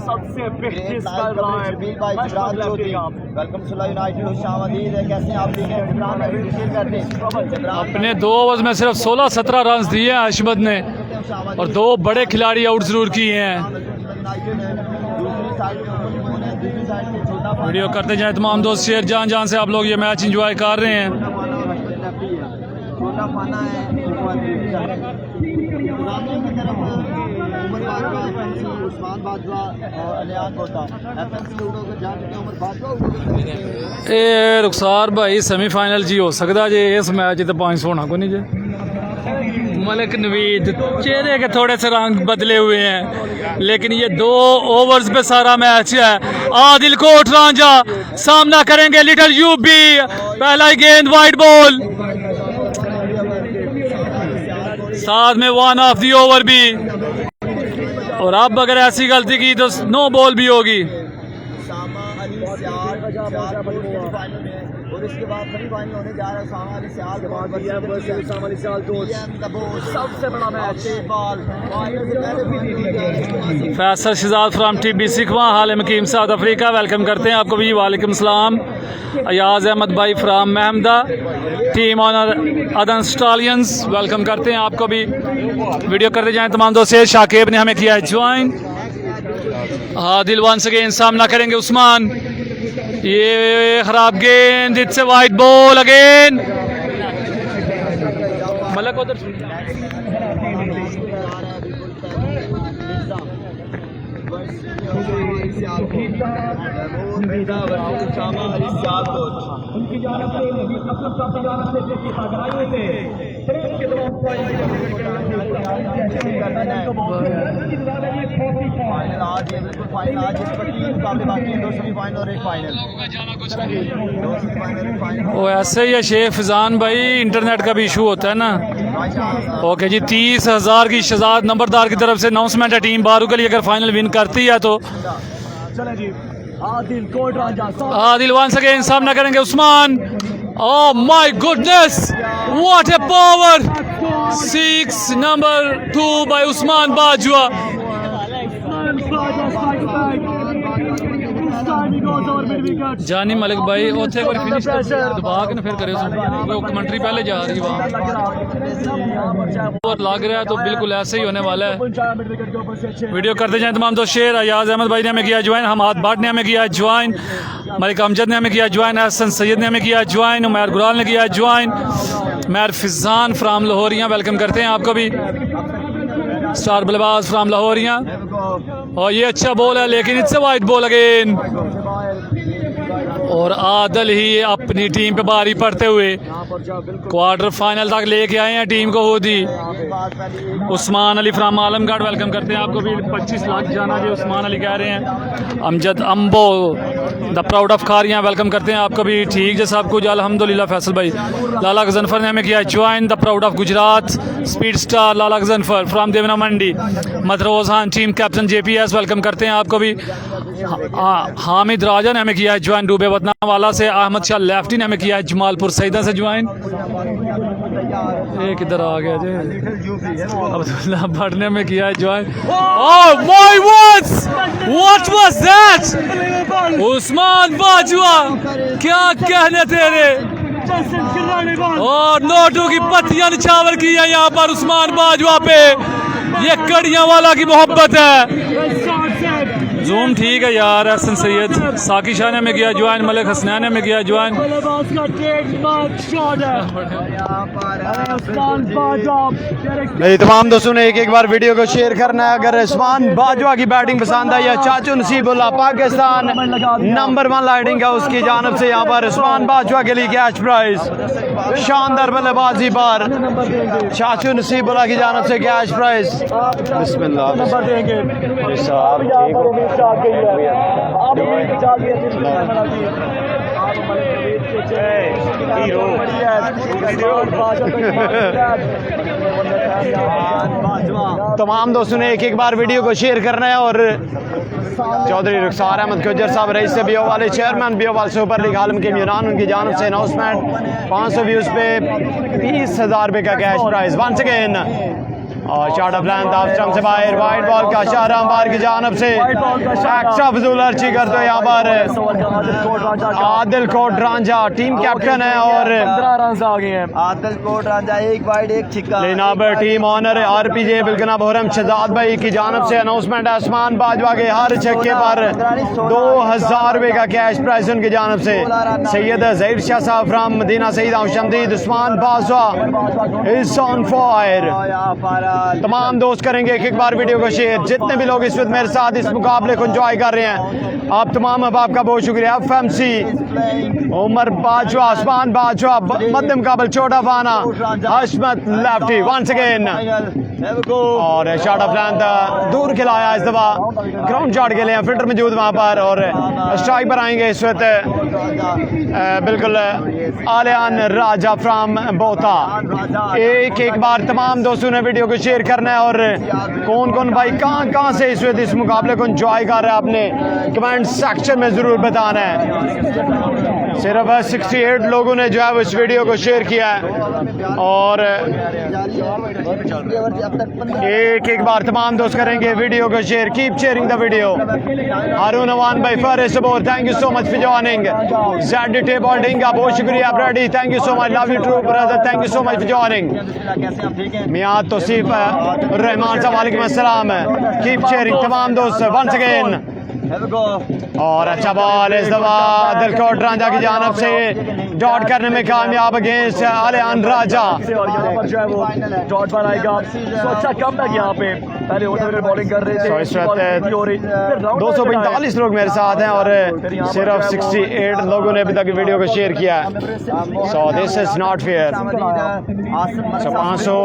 सबसे अपने 2 ओवर्स में सिर्फ 16-17 रन दिए हैं हशमत ने और 2 बड़े खिलाड़ी आउट जरूर किए हैं। वीडियो करते जाएं तमाम दोस्त शेयर, जान से आप लोग ये मैच एंजॉय कर रहे हैं। ए रुखसार भाई सेमीफाइनल जी हो सकता जे इस मैच तो 500 होना को नहीं जे। मलिक नवीद चेहरे के थोड़े से रंग बदले हुए हैं, लेकिन ये 2 ओवर्स पे सारा मैच है। आदिल कोटरांझा सामना करेंगे लिटिल यूबी। पहला ही गेंद वाइड बॉल, साथ में 1 ऑफ दी ओवर भी। और अब अगर ऐसी गलती की तो नो बॉल भी होगी। उसामा अली सियाल फाइनल में, और इसके बाद सेमीफाइनल होने जा रहा है उसामा अली सियाल सबसे बड़ा match. Faisal Shahzad from TB सिखवा हाल मकीम साउथ अफ्रीका, वेलकम करते हैं आपको भी। वालेकुम सलाम। अयाज अहमद भाई from Mahmada, team owner Adan Stallions, welcome करते हैं आपको भी। वीडियो करते जाएं तमाम दोस्त। शाकिब ने हमें किया है ज्वाइन। आदिल वंस अगेन सामना करेंगे उस्मान, ये खराब गेंद, it's a wide ball again. मलक उधर वो ऐसे ही है शेख फैजान भाई, इंटरनेट का भी इशू होता है ना। ओके जी, 30,000 की शहजाद नंबरदार की तरफ से अनाउंसमेंट है टीम बारू के लिए, अगर फाइनल विन करती है तो। आदिल वंस अगेन सामना करेंगे Usman. Oh my goodness, what a power. 6 number 2 by Usman Bajwa. Jani Malik भाई उथे कोई फिनिश दबा के ना फिर करे, कमेंट्री पहले जा रही वहाँ और लग रहा है तो बिल्कुल ऐसे ही होने वाला है। वीडियो करते जाएं तमाम दोस्त शेयर। अयाज अहमद भाई ने हमें किया ज्वाइन, हमाद भट्ट ने हमें किया ज्वाइन, मलिक अमजद ने हमें किया ज्वाइन, हसन सैयद ने हमें किया ज्वाइन, उमैर गुलाल ने किया join, Mair Fizan from Lahoria, welcome करते हैं आपको भी। स्टार बल्लेबाज फ्राम लाहौरिया, और ये अच्छा बॉल है लेकिन it's a wide ball again. और आदल ही अपनी टीम पे बारी पड़ते हुए क्वार्टर फाइनल तक लेके आए हैं टीम को खुद ही। उस्मान अली फ्राम आलमगढ़, वेलकम करते हैं आपको भी। 25 लाख जाना जी उस्मान अली कह रहे हैं। Amjad Ambo the proud of Kharian, welcome करते हैं आपको भी। ठीक है सब कुछ अल्हम्दुलिल्लाह। फैसल भाई, लाला गजनफर ने हमें किया join, the proud of Gujrat speed star Lala Ghazanfar from Deona Mandi. Madroz Khan team captain JPS, welcome करते हैं आपको भी। हामिद राजा ने हमें किया है ज्वाइन डूबे वतना वाला से। अहमद शाह लेफ्टी ने हमें किया है जमालपुर सईदा से ज्वाइन। एक इधर आ गया जी, अब्दुल्ला भट्ट ने हमें किया है join. Oh my words, what was that. Usman Bajwa, क्या कहने तेरे। और नोटों की पत्तियां निछावर की है यहाँ पर उस्मान बाजवा पे। ये कड़ियां वाला की मोहब्बत है। जूम ठीक है यार। हसन सैयद, साकी शाह ने हमें किया ज्वाइन, मलिक हसनैन ने हमें किया ज्वाइन। नहीं, तमाम दोस्तों ने एक बार वीडियो को शेयर करना है। अगर उस्मान बाजवा की बैटिंग पसंद आई है, चाचू नसीबुल्लाह पाकिस्तान नंबर 1 लाइटिंग है उसकी जानब से यहाँ पर उस्मान बाजवा के लिए कैश प्राइज, शानदार बल्लेबाजी पर चाचू नसीबुल्लाह की जानब से कैश प्राइज। बिस्मिल्लाह तमाम दोस्तों ने एक बार वीडियो को शेयर करना है। और चौधरी रुखसार अहमद गुज्जर साहब रईस से बीओ वाले चेयरमैन बीओ वाले सुपर लीग आलम के यूनान, उनकी जानब से अनाउंसमेंट 500 व्यूज़ पे 20,000 रुपये का कैश प्राइज। वंस अगेन और shot of length off stump से बाहर, वाइड बॉल का इशारा अंपायर की जानब से। एक्स्ट्रा फजूल अर्ची करते हुए यहाँ पर आदिल कोट रांझा टीम कैप्टन है और 15 रन आ गए हैं। आदिल कोट रांझा, एक वाइड एक छिक्का। लेनाब टीम ऑनर RPJ बिल्कुना बोहरम शहजाद भाई की जानब से अनाउंसमेंट है। उस्मान बाजवा के हर छक्के पर 2,000 रुपये का कैश प्राइज उनकी जानब से। सैयद जहीर शाह साहब फ्राम मदीना सईद शमदीद, Usman Bajwa is on fire. तमाम दोस्त करेंगे एक बार वीडियो को शेयर। जितने भी लोग इस वक्त मेरे साथ इस मुकाबले को एंजॉय कर रहे हैं, आप तमाम अहबाब का बहुत शुक्रिया। FMC उमर बाजवा, उस्मान बाजवा, मध्य मुकाबल छोटा फाना हशमत लेफ्टी वंस अगेन। और शॉट ऑफ लेंथ दूर खिलाया इस दफा, ग्राउंड शॉट के लिए फिल्टर मौजूद वहाँ पर। और स्ट्राइक पर आएंगे इस वक्त बिल्कुल आलियान राजा फ्राम बोता। एक बार तमाम दोस्तों ने वीडियो को शेयर शेयर करना है और कौन कौन भाई कहाँ कहाँ से इस मुकाबले को एंजॉय कर रहा है आपने कमेंट सेक्शन में ज़रूर बताना है। सिर्फ 68 लोगों ने जो है वो इस वीडियो को शेयर किया है और एक बार तमाम दोस्त करेंगे वीडियो को share. Keep sharing the video. Haroon Awan भाई फॉरेस्ट बोर thank you so much for joining. Z table Dinga बहुत शुक्रिया ब्रेडी thank you so much love you true brother thank you so much for joining. मियां तौसीफ रहमान साहब वालेकुम अस्सलाम। कीप शेयरिंग तमाम दोस्त वंस अगेन। और अच्छा बॉल इस दफा दिलकोट रांझा की जानब से डॉट करने में कामयाब अगेंस्ट अलियान राजा। डॉट पर आएगा तो अच्छा कम बैक यहाँ पे पहले ओवर बॉलिंग कर रहे थे। इस वक्त 245 लोग मेरे साथ हैं और सिर्फ 68 लोगों ने अभी तक वीडियो को शेयर किया है। So this is not fair. 500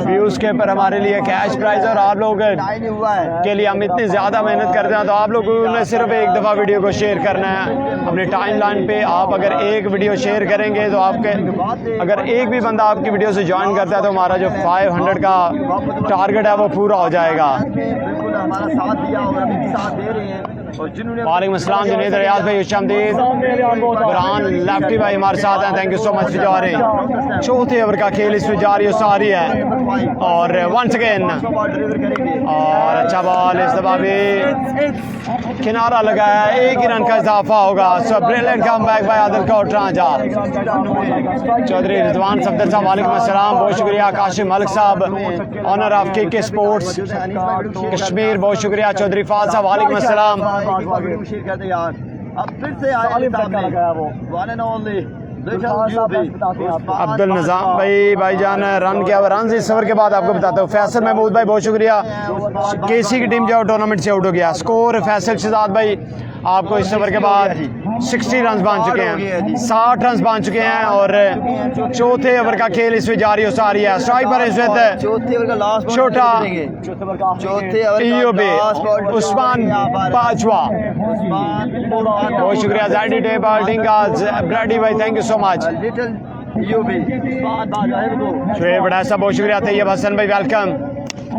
views के ऊपर हमारे लिए कैश प्राइज और आप लोग के लिए हम इतनी ज़्यादा मेहनत करते हैं तो आप लोगों ने सिर्फ एक दफ़ा वीडियो को शेयर करना है अपने टाइम लाइन पे। आप अगर एक वीडियो शेयर करेंगे तो आपके अगर एक भी बंदा आपकी वीडियो से ज्वाइन करता है तो हमारा जो 500 का टारगेट है वो पूरा हो जाएगा। हमारा साथ दिया और अभी भी साथ दे रहे हैं और जिन्होंने वालेकुम अस्सलाम जुनैद रियाज भाई खुशामदीद। बुरहान लेफ्टी भाई हमारे साथ हैं थैंक यू सो मच जा रहे हैं। चौथे ओवर का खेल इसमें जारी हो सारी है और वंस अगेन और अच्छा बॉल इस दफा भी किनारा लगाया है। एक ही रन का इजाफा होगा। So brilliant come back by Adilkot Ranjha. Chaudhry Rizwan Safdar साहब वालेकुम अस्सलाम बहुत शुक्रिया। काशिम मलिक साहब owner of K sports Kashmir बहुत शुक्रिया। चौधरी फाज साहब वालेकुम अस्सलाम। अब फिर से अब्दुल निज़ाम भाईजान रन क्या रन इस ओवर के बाद आपको बताता हूँ। फैसल महमूद भाई बहुत शुक्रिया। केसी की टीम जो टूर्नामेंट से आउट हो गया। स्कोर फैसल शहजाद भाई आपको इस ओवर के बाद 60 रन बन चुके हैं 60 रन बन चुके हैं और चौथे ओवर का खेल इसमें जारी हो सारी है। स्ट्राइक पर इस वक्त छोटा उस्मान बाजवा बहुत शुक्रिया। ज़ेड टेबल डिंगा ब्रेडी भाई thank you so much. Shoaib बड़ा बहुत शुक्रिया। तैयब हसन भाई वेलकम।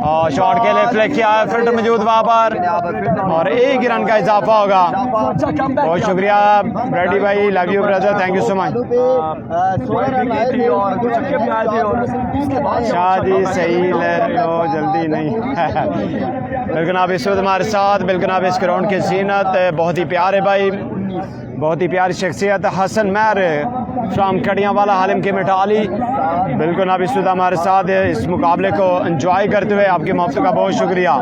और शॉट के लिए फ्लिक किया है फिल्टर मौजूद वहाँ पर और एक ही रन का इजाफा होगा। बहुत शुक्रिया ब्रेडी भाई love you brother thank you so much. शादी सही लो जल्दी नहीं बिल्कुल आप इस वक्त हमारे साथ बिल्कुल आप इस ग्राउंड की जीनत बहुत ही प्यारे भाई बहुत ही प्यारी शख्सियत हसन मैर फ्राम कड़ियाँवाला हालिम के मिठाली बिल्कुल आप इस वक्त हमारे साथ इस मुकाबले को एंजॉय करते हुए आपकी मोहब्बत का बहुत शुक्रिया।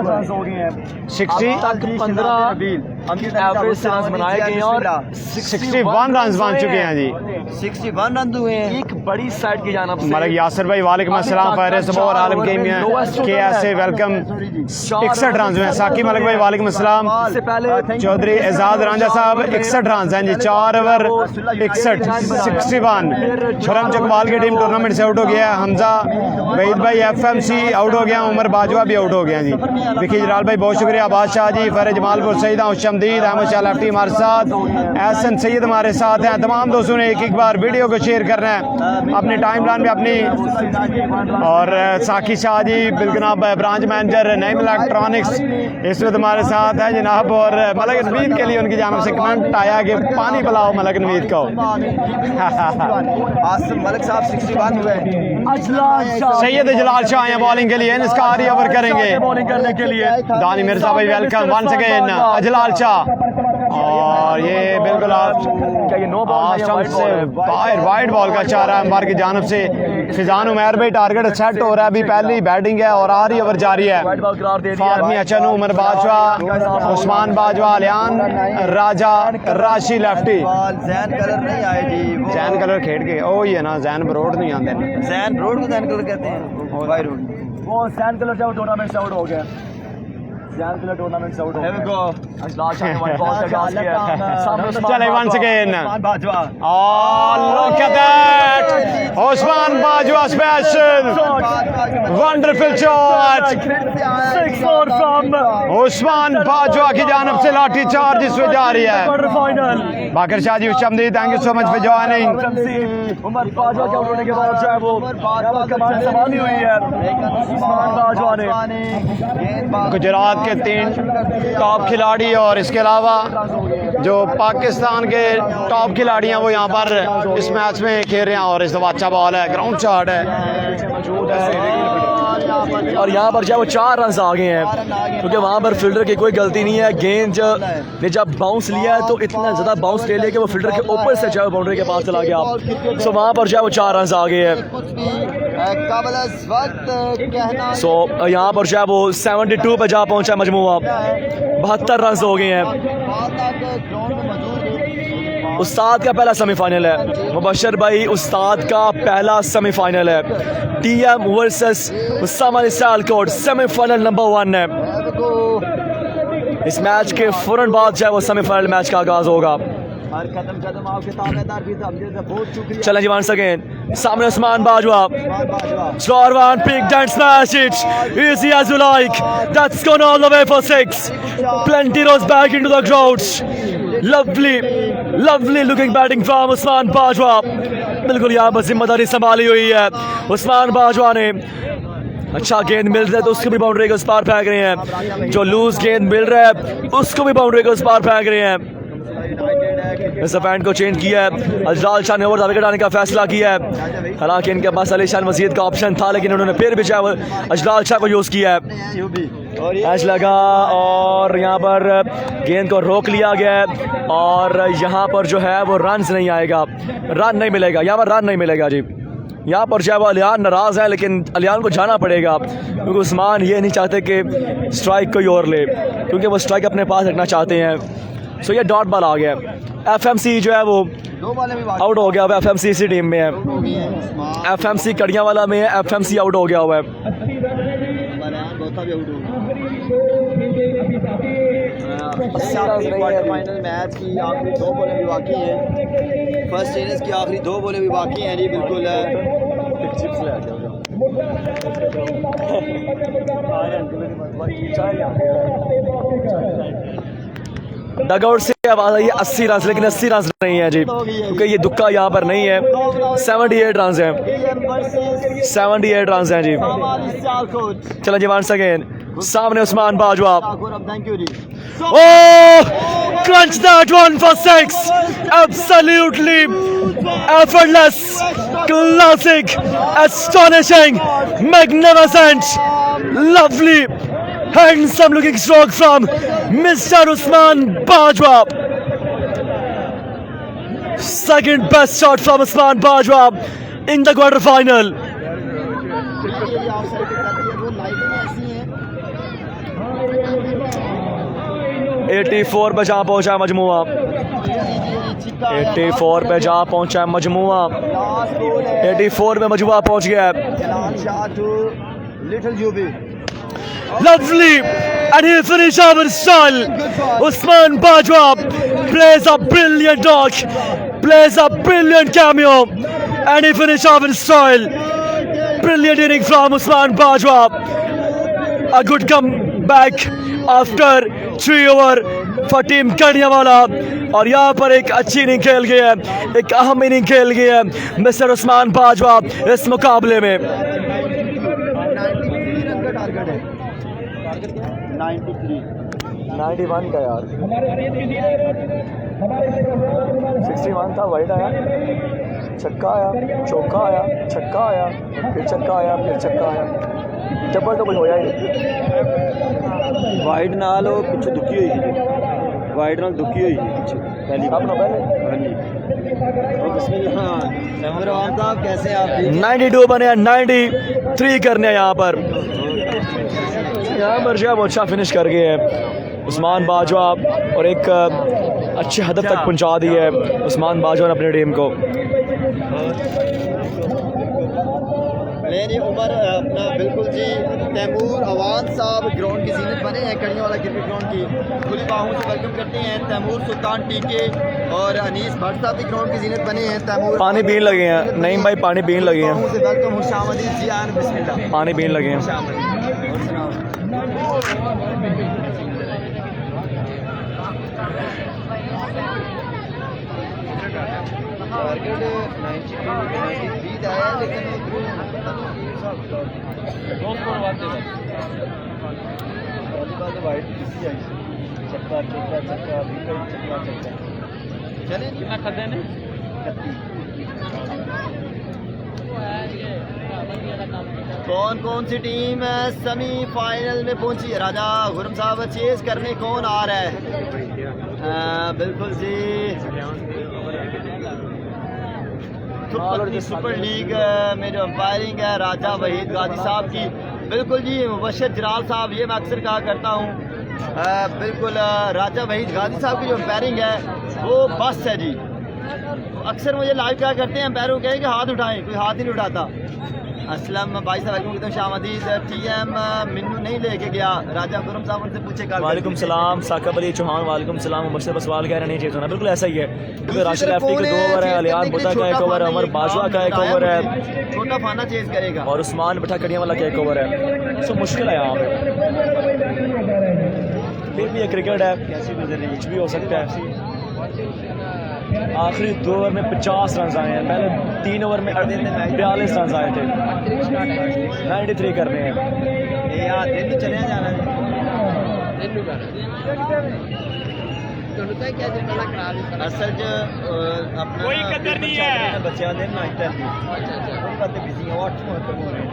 15 बनाए गए हैं और 61 रन बन चुके हैं जी। 61 रन हुए हैं एक बड़ी साइड की जानब से। मलिक यासर भाई वालेकुम अस्सलाम फैरेस और आलम के ऐसे वेलकम 61 रन हुए हैं। साकी मलिक भाई वालेकुम अस्सलाम। चौधरी एजाज रांझा साहब 61 रन हैं जी 4 ओवर 61 खुरम चकवाल की टीम टूर्नामेंट से आउट हो गया है। हमजा वहीद भाई FMC आउट हो गया। उमर बाजवा भी आउट हो गया जी। विकी जलाल भाई बहुत शुक्रिया। बादशाह जी फर जमालपुर सईदा खुशामदीद। अहमद शाह लेफ्टी हमारे साथ। एहसन सैयद हमारे साथ हैं। तमाम दोस्तों ने एक बार वीडियो को शेयर करना है अपनी टाइम लाइन में अपनी। और साकी शाह जी बिल्कुल ब्रांच मैनेजर नईम इलेक्ट्रॉनिक्स इस वक्त हमारे साथ हैं जनाब। और मलक नवीद के लिए उनकी जानब से कमेंट आया कि पानी पिलाओ मलक नवीद को। मलिक साहब 61 हुए। सैयद जलाल शाह हैं बॉलिंग के लिए इसका आरी ओवर करेंगे बॉलिंग करने के लिए। दानी मिर्जा भाई वेलकम वंस अगेन अजलाल शाह। और ये बिल्कुल आश्रम से बाहर वाइड बॉल का चारा अंबार की जानब से फिजान उमैर भाई टारगेट सेट हो रहा है। अभी पहली बैटिंग है और आरी ओवर जारी है। फातमी अचन उमर बाजवा उस्मान बाजवा अलियान राजा राशि लेफ्टी। जैन कलर नहीं आए जी। जैन कलर खेड़ के ओ ही है ना जैन ब्रोड नहीं आते जैन रोड को जैन कलर कहते हैं। वो सैन कलर से टूर्नामेंट से आउट हो गया। टूर्नामेंट से आउट हो गए। अजलाल शाह ने व्हाइट बॉल का डांस किया। सामने उस्मान चले once again. Usman Bajwa. Oh, look at that! Osman Bajwa special! Wonderful shot! 6-4 from Usman Bajwa की जानब से लाठी चार्ज इस पे जारी है। Quarter final. बाकर शाह जी उशमदीद, thank you so much for joining. Umar Bajwa के आउट होने के बाद जो है वो कमान संभाली हुई है उस्मान बाजवा ने। गुजरात के 3 टॉप खिलाड़ी और इसके अलावा जो पाकिस्तान के टॉप खिलाड़ी हैं वो यहाँ पर इस मैच में खेल रहे हैं। और इस दफा अच्छा बॉल है, ग्राउंड शॉट है और यहाँ पर जो है वो 4 रन आ गए हैं क्योंकि वहाँ पर फील्डर की कोई गलती नहीं है। गेंद ने जब बाउंस लिया है तो इतना ज़्यादा बाउंस ले लिया कि वो फील्डर के ऊपर से जो है बाउंड्री के पास चला गया। सो वहाँ पर जो है वो 4 रन आ गए हैं। सो यहाँ पर जो है वो 72 पे जा पहुँचा मजमूआ, 72 रन हो गए हैं। उस्ताद का पहला सेमीफाइनल है, मुबशर भाई उस्ताद का पहला सेमीफाइनल है। TM versus Usman Sialkot semifinal number 1 है। इस मैच के फौरन बाद जो है वो सेमीफाइनल मैच का आगाज होगा। चलें जी वंस अगेन, सामने Usman Bajwa, score one, pick and smash it, easy as you like, that's gone all the way for 6, plenty rolls back into the crowds, lovely looking batting from Usman Bajwa. बिल्कुल यहाँ पर जिम्मेदारी संभाली हुई है उस्मान बाजवा ने। अच्छा गेंद मिल रहा है तो उसको भी बाउंड्री के उस पार फेंक रहे हैं, जो लूज गेंद मिल रहा है उसको भी बाउंड्री के उस पार फेंक रहे हैं। इस पैंट को चेंज किया है, अजलाल शाह ने ओवर दावे कटाने का फैसला किया है। हालांकि इनके पास अलीशान मजीद का ऑप्शन था लेकिन उन्होंने फिर भी अजलाल शाह को यूज़ किया है। मैच लगा और यहाँ पर गेंद को रोक लिया गया है और यहाँ पर जो है वो रन नहीं आएगा, रन नहीं मिलेगा, यहाँ पर रन नहीं मिलेगा जी। यहाँ पर जो है वो अलियान नाराज़ है लेकिन अलियान को जाना पड़ेगा क्योंकि उस्मान ये नहीं चाहते कि स्ट्राइक कोई और ले, क्योंकि वो स्ट्राइक अपने पास रखना चाहते हैं। सो ये डॉट बॉल आ गया। एफएमसी जो है वो आउट हो गया हुआ, एफएमसी इसी टीम में है, एफएमसी कड़ियाँ वाला में है, एफएमसी आउट हो गया हुआ है। क्वार्टर फाइनल मैच की आखिरी 2 बॉलें भी बाकी हैं, फर्स्ट इनिंग्स की आखिरी 2 बॉलें भी बाकी हैं जी। बिल्कुल डगआउट से आवाज आई है 80 रन, लेकिन 80 रन नहीं है जी क्योंकि ये दुक्का यहाँ पर नहीं है। 78 रन हैं, 78 रन हैं जी। चलो जी वंस अगेन, सामने Usman Bajwa, oh crunch that one for 6, absolutely effortless, classic, astonishing, magnificent, lovely, handsome looking stroke from Mr. Usman Bajwa. Second best shot from Usman Bajwa in the quarter final. 84 पे जहाँ पहुँचा मजमुआ, 84 पे जहाँ पहुँचा मजमुआ, 84 में मजमुआ पहुँच गया। Lovely, and he'll finish off in style. Usman Bajwa plays a brilliant dodge, plays a brilliant cameo, and he finishes off in style. Brilliant inning from Usman Bajwa. A good comeback after 3 over for team Kaniyawala. और यहाँ पर एक अच्छी inning खेल गए हैं, एक अहम इनिंग खेल गए हैं मिस्टर उस्मान बाजवा इस मुकाबले में। 91 का यार, 61 था, वाइड आया, छक्का आया, चौका आया, छक्का आया, फिर छक्का आया, फिर छक्का आया, डबल डबल होया ही। वाइड ना लो पिछे दुखी हुई थी, वाइड ना दुखी हुई थी पहली अपना पहले। कैसे आप 92 बने, 93 करने यहाँ पर जो है वो अच्छा फिनिश कर गए हैं उस्मान बाजवा और एक अच्छे हदफ तक पहुंचा दी है उस्मान बाजवा ने अपनी टीम को। लेनी उमर अपना बिल्कुल जी तैमूर अवान साहब ग्राउंड की जीनत बने हैं कड़ियों वाला क्रिकेट ग्राउंड की खुली बाहों से वेलकम करते हैं। तैमूर सुल्तान टीके और अनीस भट्ट साहब भी ग्राउंड की जीनत बने हैं। तैमूर पानी पीने लगे हैं, नहीं भाई पानी पीने लगे हैं, बाहों से वेलकम खुशामदी जी आन बिस्मिल्लाह पानी पीने लगे हैं। खुशामदी और सुनाओ। टारगेट 93 आया लेकिन कौन कौन सी टीम सेमीफाइनल में पहुंची? राजा गुरम साहब चेज करने कौन आ रहा है? बिल्कुल जी सुपर लीग में जो अंपायरिंग है राजा वहीद गाजी साहब की, बिल्कुल जी मुबशर जलाल साहब, ये मैं अक्सर कहा करता हूँ बिल्कुल राजा वहीद गाजी साहब की जो अंपायरिंग है वो बस है जी। अक्सर मुझे लाइव क्या करते हैं अंपायर को कहें कि हाथ उठाएं, कोई हाथ ही नहीं उठाता। असलम भाई साहब तो शामदीद टीएम मिन्नू नहीं लेके गया, राजा गुरम साहब उनसे पूछे कल। वालेकुम सलाम साकिब अली चौहान, वालेकुम सलाम मुबशर बसवाल कह रहे नहीं चाहिए होना, बिल्कुल ऐसा ही है क्योंकि राशिद लेफ्टी के 2 ओवर है, अलियान बुद्धा का 1 ओवर है, अमर बाजवा का 1 ओवर है, छोटा फाना चेज करेगा और उस्मान बिठा कड़िया वाला का 1 ओवर है। सो मुश्किल है यहाँ पे, फिर भी ये क्रिकेट है, कैसी गुजर रही कुछ भी हो सकता है। आखिरी 2 ओवर में 50 रन आए हैं, पहले 3 ओवर में 42 रन आए थे, 93 कर रहे हैं। दिल्ली चले जाना असल च अपना कोई कदर नहीं है बच्चों के 9-10 बिजी 8 खत्म हो रहे हैं।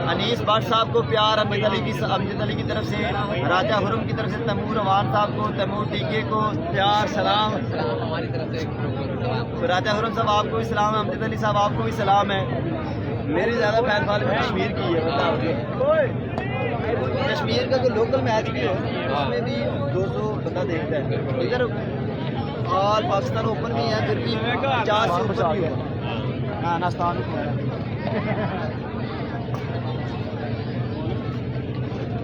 अनीस भट्ट साहब को प्यार, अमजद अली की तरफ से, राजा हुरम की तरफ से तैमूर अवान साहब को, तैमूर टीके को प्यार सलाम, राजा हुरम साहब आपको भी सलाम है, अमजद अली साहब आपको भी सलाम है। मेरी ज़्यादा फैन फॉलोइंग कश्मीर की है, कश्मीर का जो लोकल मैच भी है उसमें भी 200 बंदा देखता है। इधर ऑल पाकिस्तान ओपन भी है फिर भी 400 बचा भी है। हाँ नास्तान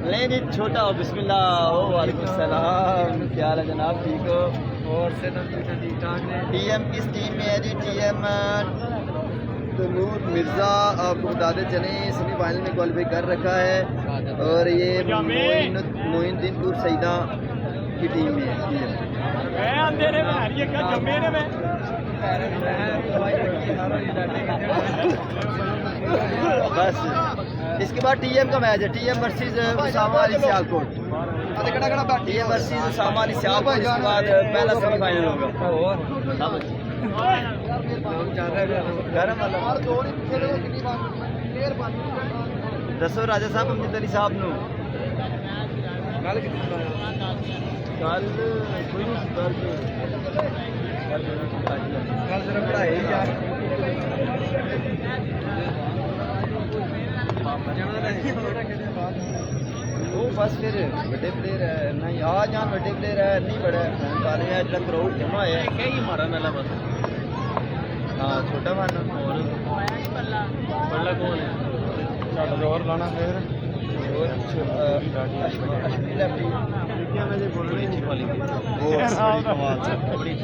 नहीं जी छोटा हो बिस्मिल्लाह हो वालेकुम सलाम, क्या हाल है जनाब, ठीक हो? और से ठीक ठाक है। टीएम किस टीम में है जी? टीएम तैमूर मिर्ज़ा आपको बताते चलें सेमीफाइनल में क्वालिफाई कर रखा है और ये मोइनुद्दीनपुर सईदा की टीम में है। बस इसके बाद टीएम का मैच है, TM versus Usama Ali Sialkot, TM versus Usama Ali Sialkot, इसके बाद पहला सेमीफाइनल होगा। दसो राजा साहब अमजद अली साहब नो कल कोई वो बस फिर बड़े प्लेयर है नहीं आ जान बड़े प्लेयर है नहीं बड़ा सारे है जब क्राउड जमा है कई मारा नाला बस। हाँ छोटा मारना और बल्ला कौन है साਡਾ और लाना फिर अश्विनी लेफ्टी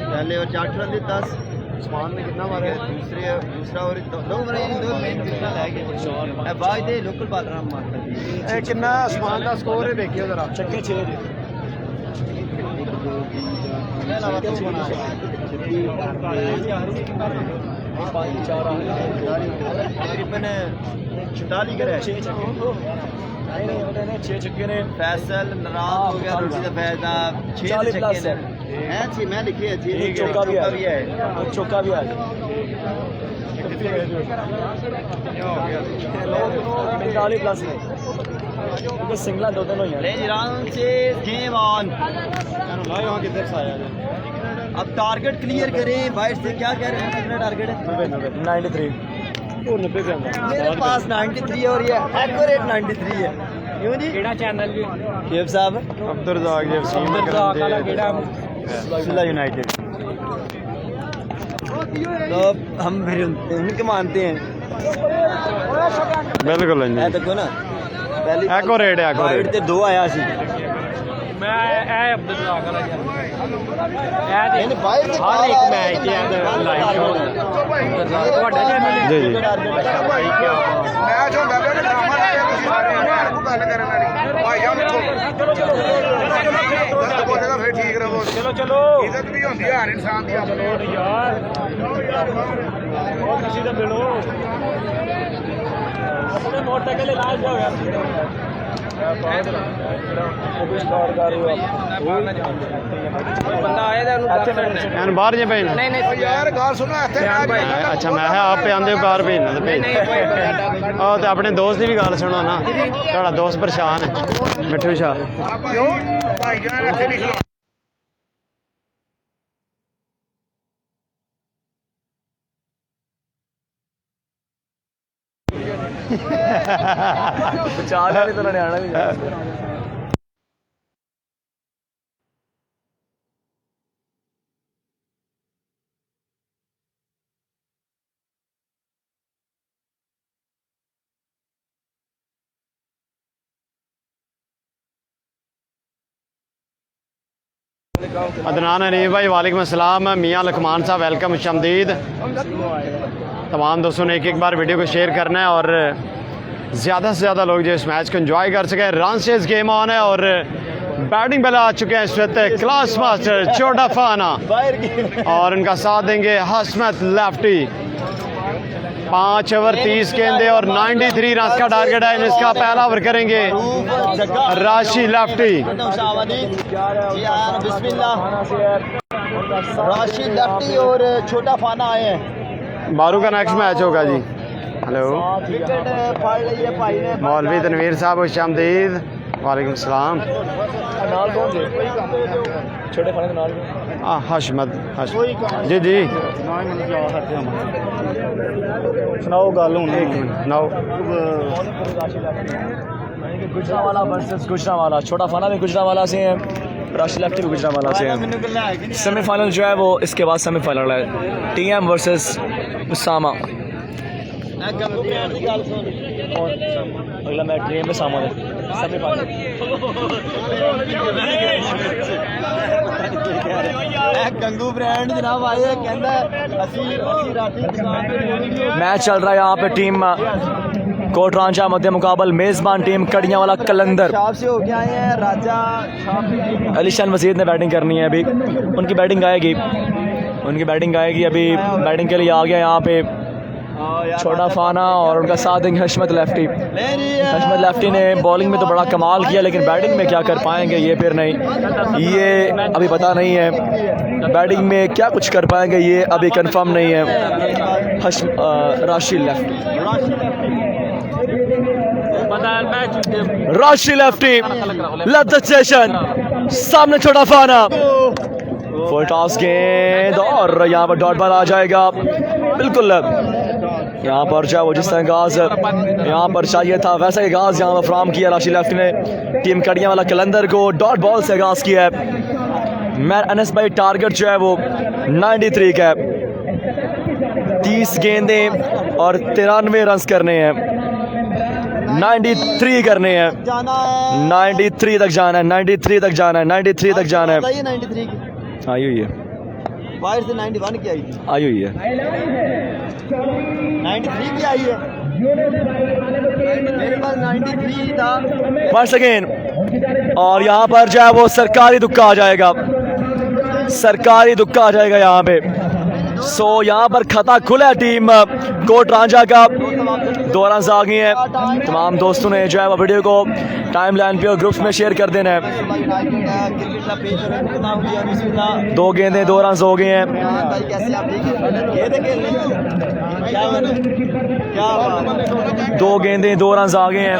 पहले और 4 रन 10 उस्मान ने कितना मारा है? दूसरा और 2 मेन कितना लग गया बाद दे लोकल बॉलर मारता है कितना उस्मान का स्कोर है देखिए जरा छक्के 6 तकरीबन 46 कर है 6 छक्के ने। फैसल नाराज हो गया रोटी का फैसला 6 छक्के ने हैं 6 मैं लिखे 6 चौका भी है चौका भी है 45 प्लस है सिंगला 2-3 हो गया राउंड से गेम ऑन। किधर से आया अब टारगेट क्लियर करें बाइट से क्या कह रहे हैं कितना टारगेट है? 93 मेरे पास 93 और ये एक्यूरेट 93 है क्यों जी? केड़ा चैनल जी शेफ साहब अब्दुल रज़ाक जी यूनाइटेड तो हम फिर उनके मानते हैं। बिल्कुल मैं जी देखो ना पहली एक्यूरेट है वाइड एक्यूरेट ते 2 आया सी हर एक मैच लाइव शो जी जी ਮੈਚ ਹੁੰਦਾ ਪਿਆ ਤੇ ਡਰਾਮਾ ਲੱਗਿਆ ਤੁਸੀਂ ਸਾਰੇ ਯਾਰ ਕੋ ਗੱਲ ਕਰਨ ਵਾਲੀ ਭਾਈ ਜਾਨ ਉੱਠੋ ਗੱਲ ਬੋਲੇਗਾ ਫਿਰ ਠੀਕ ਰਹੋ ਚਲੋ ਚਲੋ ਇੱਜ਼ਤ ਵੀ ਹੁੰਦੀ ਹੈ ਹਰ ਇਨਸਾਨ ਦੀ ਆਪਣੀ ਯਾਰ ਉਹ ਕਿਸੇ ਦਾ ਮਿਲੋ ਆਪਣੇ ਮੋਟਰਸਾਈਕਲ ਲਾਲ ਹੋ ਗਿਆ ਐਨ ਬਾਹਰ ਜੇ ਭੇਜਣਾ ਯਾਰ ਗੱਲ ਸੁਣੋ ਇੱਥੇ ਮੈਚ ਅੱਛਾ ਮੈਂ ਕਿਹਾ ਆਪ ਆਂਦੇ ਹੋ ਬਾਹਰ ਭੇਜਣਾ ਤੇ ਭੇਜ ਆਹ ਤੇ ਆਪਣੇ ਦੋਸਤ ਦੀ ਵੀ ਗੱਲ ਸੁਣੋ ਨਾ ਤੁਹਾਡਾ ਦੋਸਤ ਪਰੇਸ਼ਾਨ ਹੈ ਮਿੱਠੂ ਸ਼ਾਹ ਕਿਉਂ ਭਾਈ ਜਾਨ ਇੱਥੇ ਨਹੀਂ चार वाले तो हरियाणा भी अदनान हनीफ भाई वालेकुम अस्सलाम मियाँ लकमान साहब वेलकम खुशामदीद तमाम दोस्तों ने एक बार वीडियो को शेयर करना है और ज़्यादा से ज़्यादा लोग जो इस मैच को एंजॉय कर सकें। रन से गेम ऑन है और बैटिंग पहले आ चुके हैं इस वक्त क्लास मास्टर छोटा फाना और उनका साथ देंगे हसमत लेफ्टी। 5 ओवर 30 गेंदे और 93 रन का टारगेट है। इसका पहला ओवर करेंगे राशि लेफ्टी। राशि लेफ्टी और छोटा फाना आए हैं। बारू का नेक्स्ट मैच होगा जी। हेलो विकेट फाड़ ली है भाई ने। मौलवी तनवीर साहब खुशामदीद वालेकुम सलाम। छोटे फाने नाल हशमत जी जी ਸੁਣਾਓ ਗੱਲ ਹੁਣ एक मिनट सुनाओ। गुजरावाला वर्सेस गुजरावाला। छोटा फाना भी गुजरावाला से है, राशि लेफ्टी भी गुजरावाला से है। सेमीफाइनल जो है वो इसके बाद सेमीफाइनल है टीएम वर्सेस उसामा। अगला मैच टीएम में सामा है गंगू ब्रांड जनाब आए कहता मैच चल रहा है यहाँ पे। टीम कोटरांझा मध्य मुकाबल मेजबान टीम कड़ियाँ वाला कलंदर से हो गया है। राजा अलीशान मजीद ने बैटिंग करनी है। अभी उनकी बैटिंग आएगी अभी बैटिंग के लिए आ गया यहाँ पे छोटा फाना और उनका साथ देंगे हशमत लेफ्टी। हशमत लेफ्टी ने बॉलिंग में तो बड़ा कमाल किया लेकिन बैटिंग में क्या कर पाएंगे ये फिर नहीं, ये अभी पता नहीं है। बैटिंग में क्या कुछ कर पाएंगे ये अभी कंफर्म नहीं है। राशि लेफ्टी लेफ्ट द सेशन सामने छोटा फाना फुल टॉस गेंद और यहाँ पर डॉट बॉल आ जाएगा। बिल्कुल यहाँ पर चाहे वो जिस तरह गाज यहाँ पर चाहिए था वैसा ही गाज यहाँ पर फ्राहम किया राशि लेफ्ट ने। टीम कड़ियाँ वाला कलंदर को डॉट बॉल से गाज किया है। मैं अनस भाई टारगेट जो है वो 93 का है। 30 गेंदे और 93 रन करने हैं। 93 करने हैं। 93 तक जाना है। 93 तक जाना है। 93 तक जाना है। आई हुई है बाहर से 91 की आई थी। आई हुई है 93 की आई है मेरे पास 93 था। वंस अगेन और यहाँ पर जो है वो सरकारी दुक्का आ जाएगा। यहाँ पे। सो यहाँ पर खता खुला है टीम कोटरांझा का। 2 रन आ गए हैं। तमाम दोस्तों ने जो है वो वीडियो को टाइम लाइन पे और ग्रुप्स में शेयर कर देना है। 2 गेंदे 2 रन हो गए हैं। 2 गेंदे 2 रन आ गए हैं।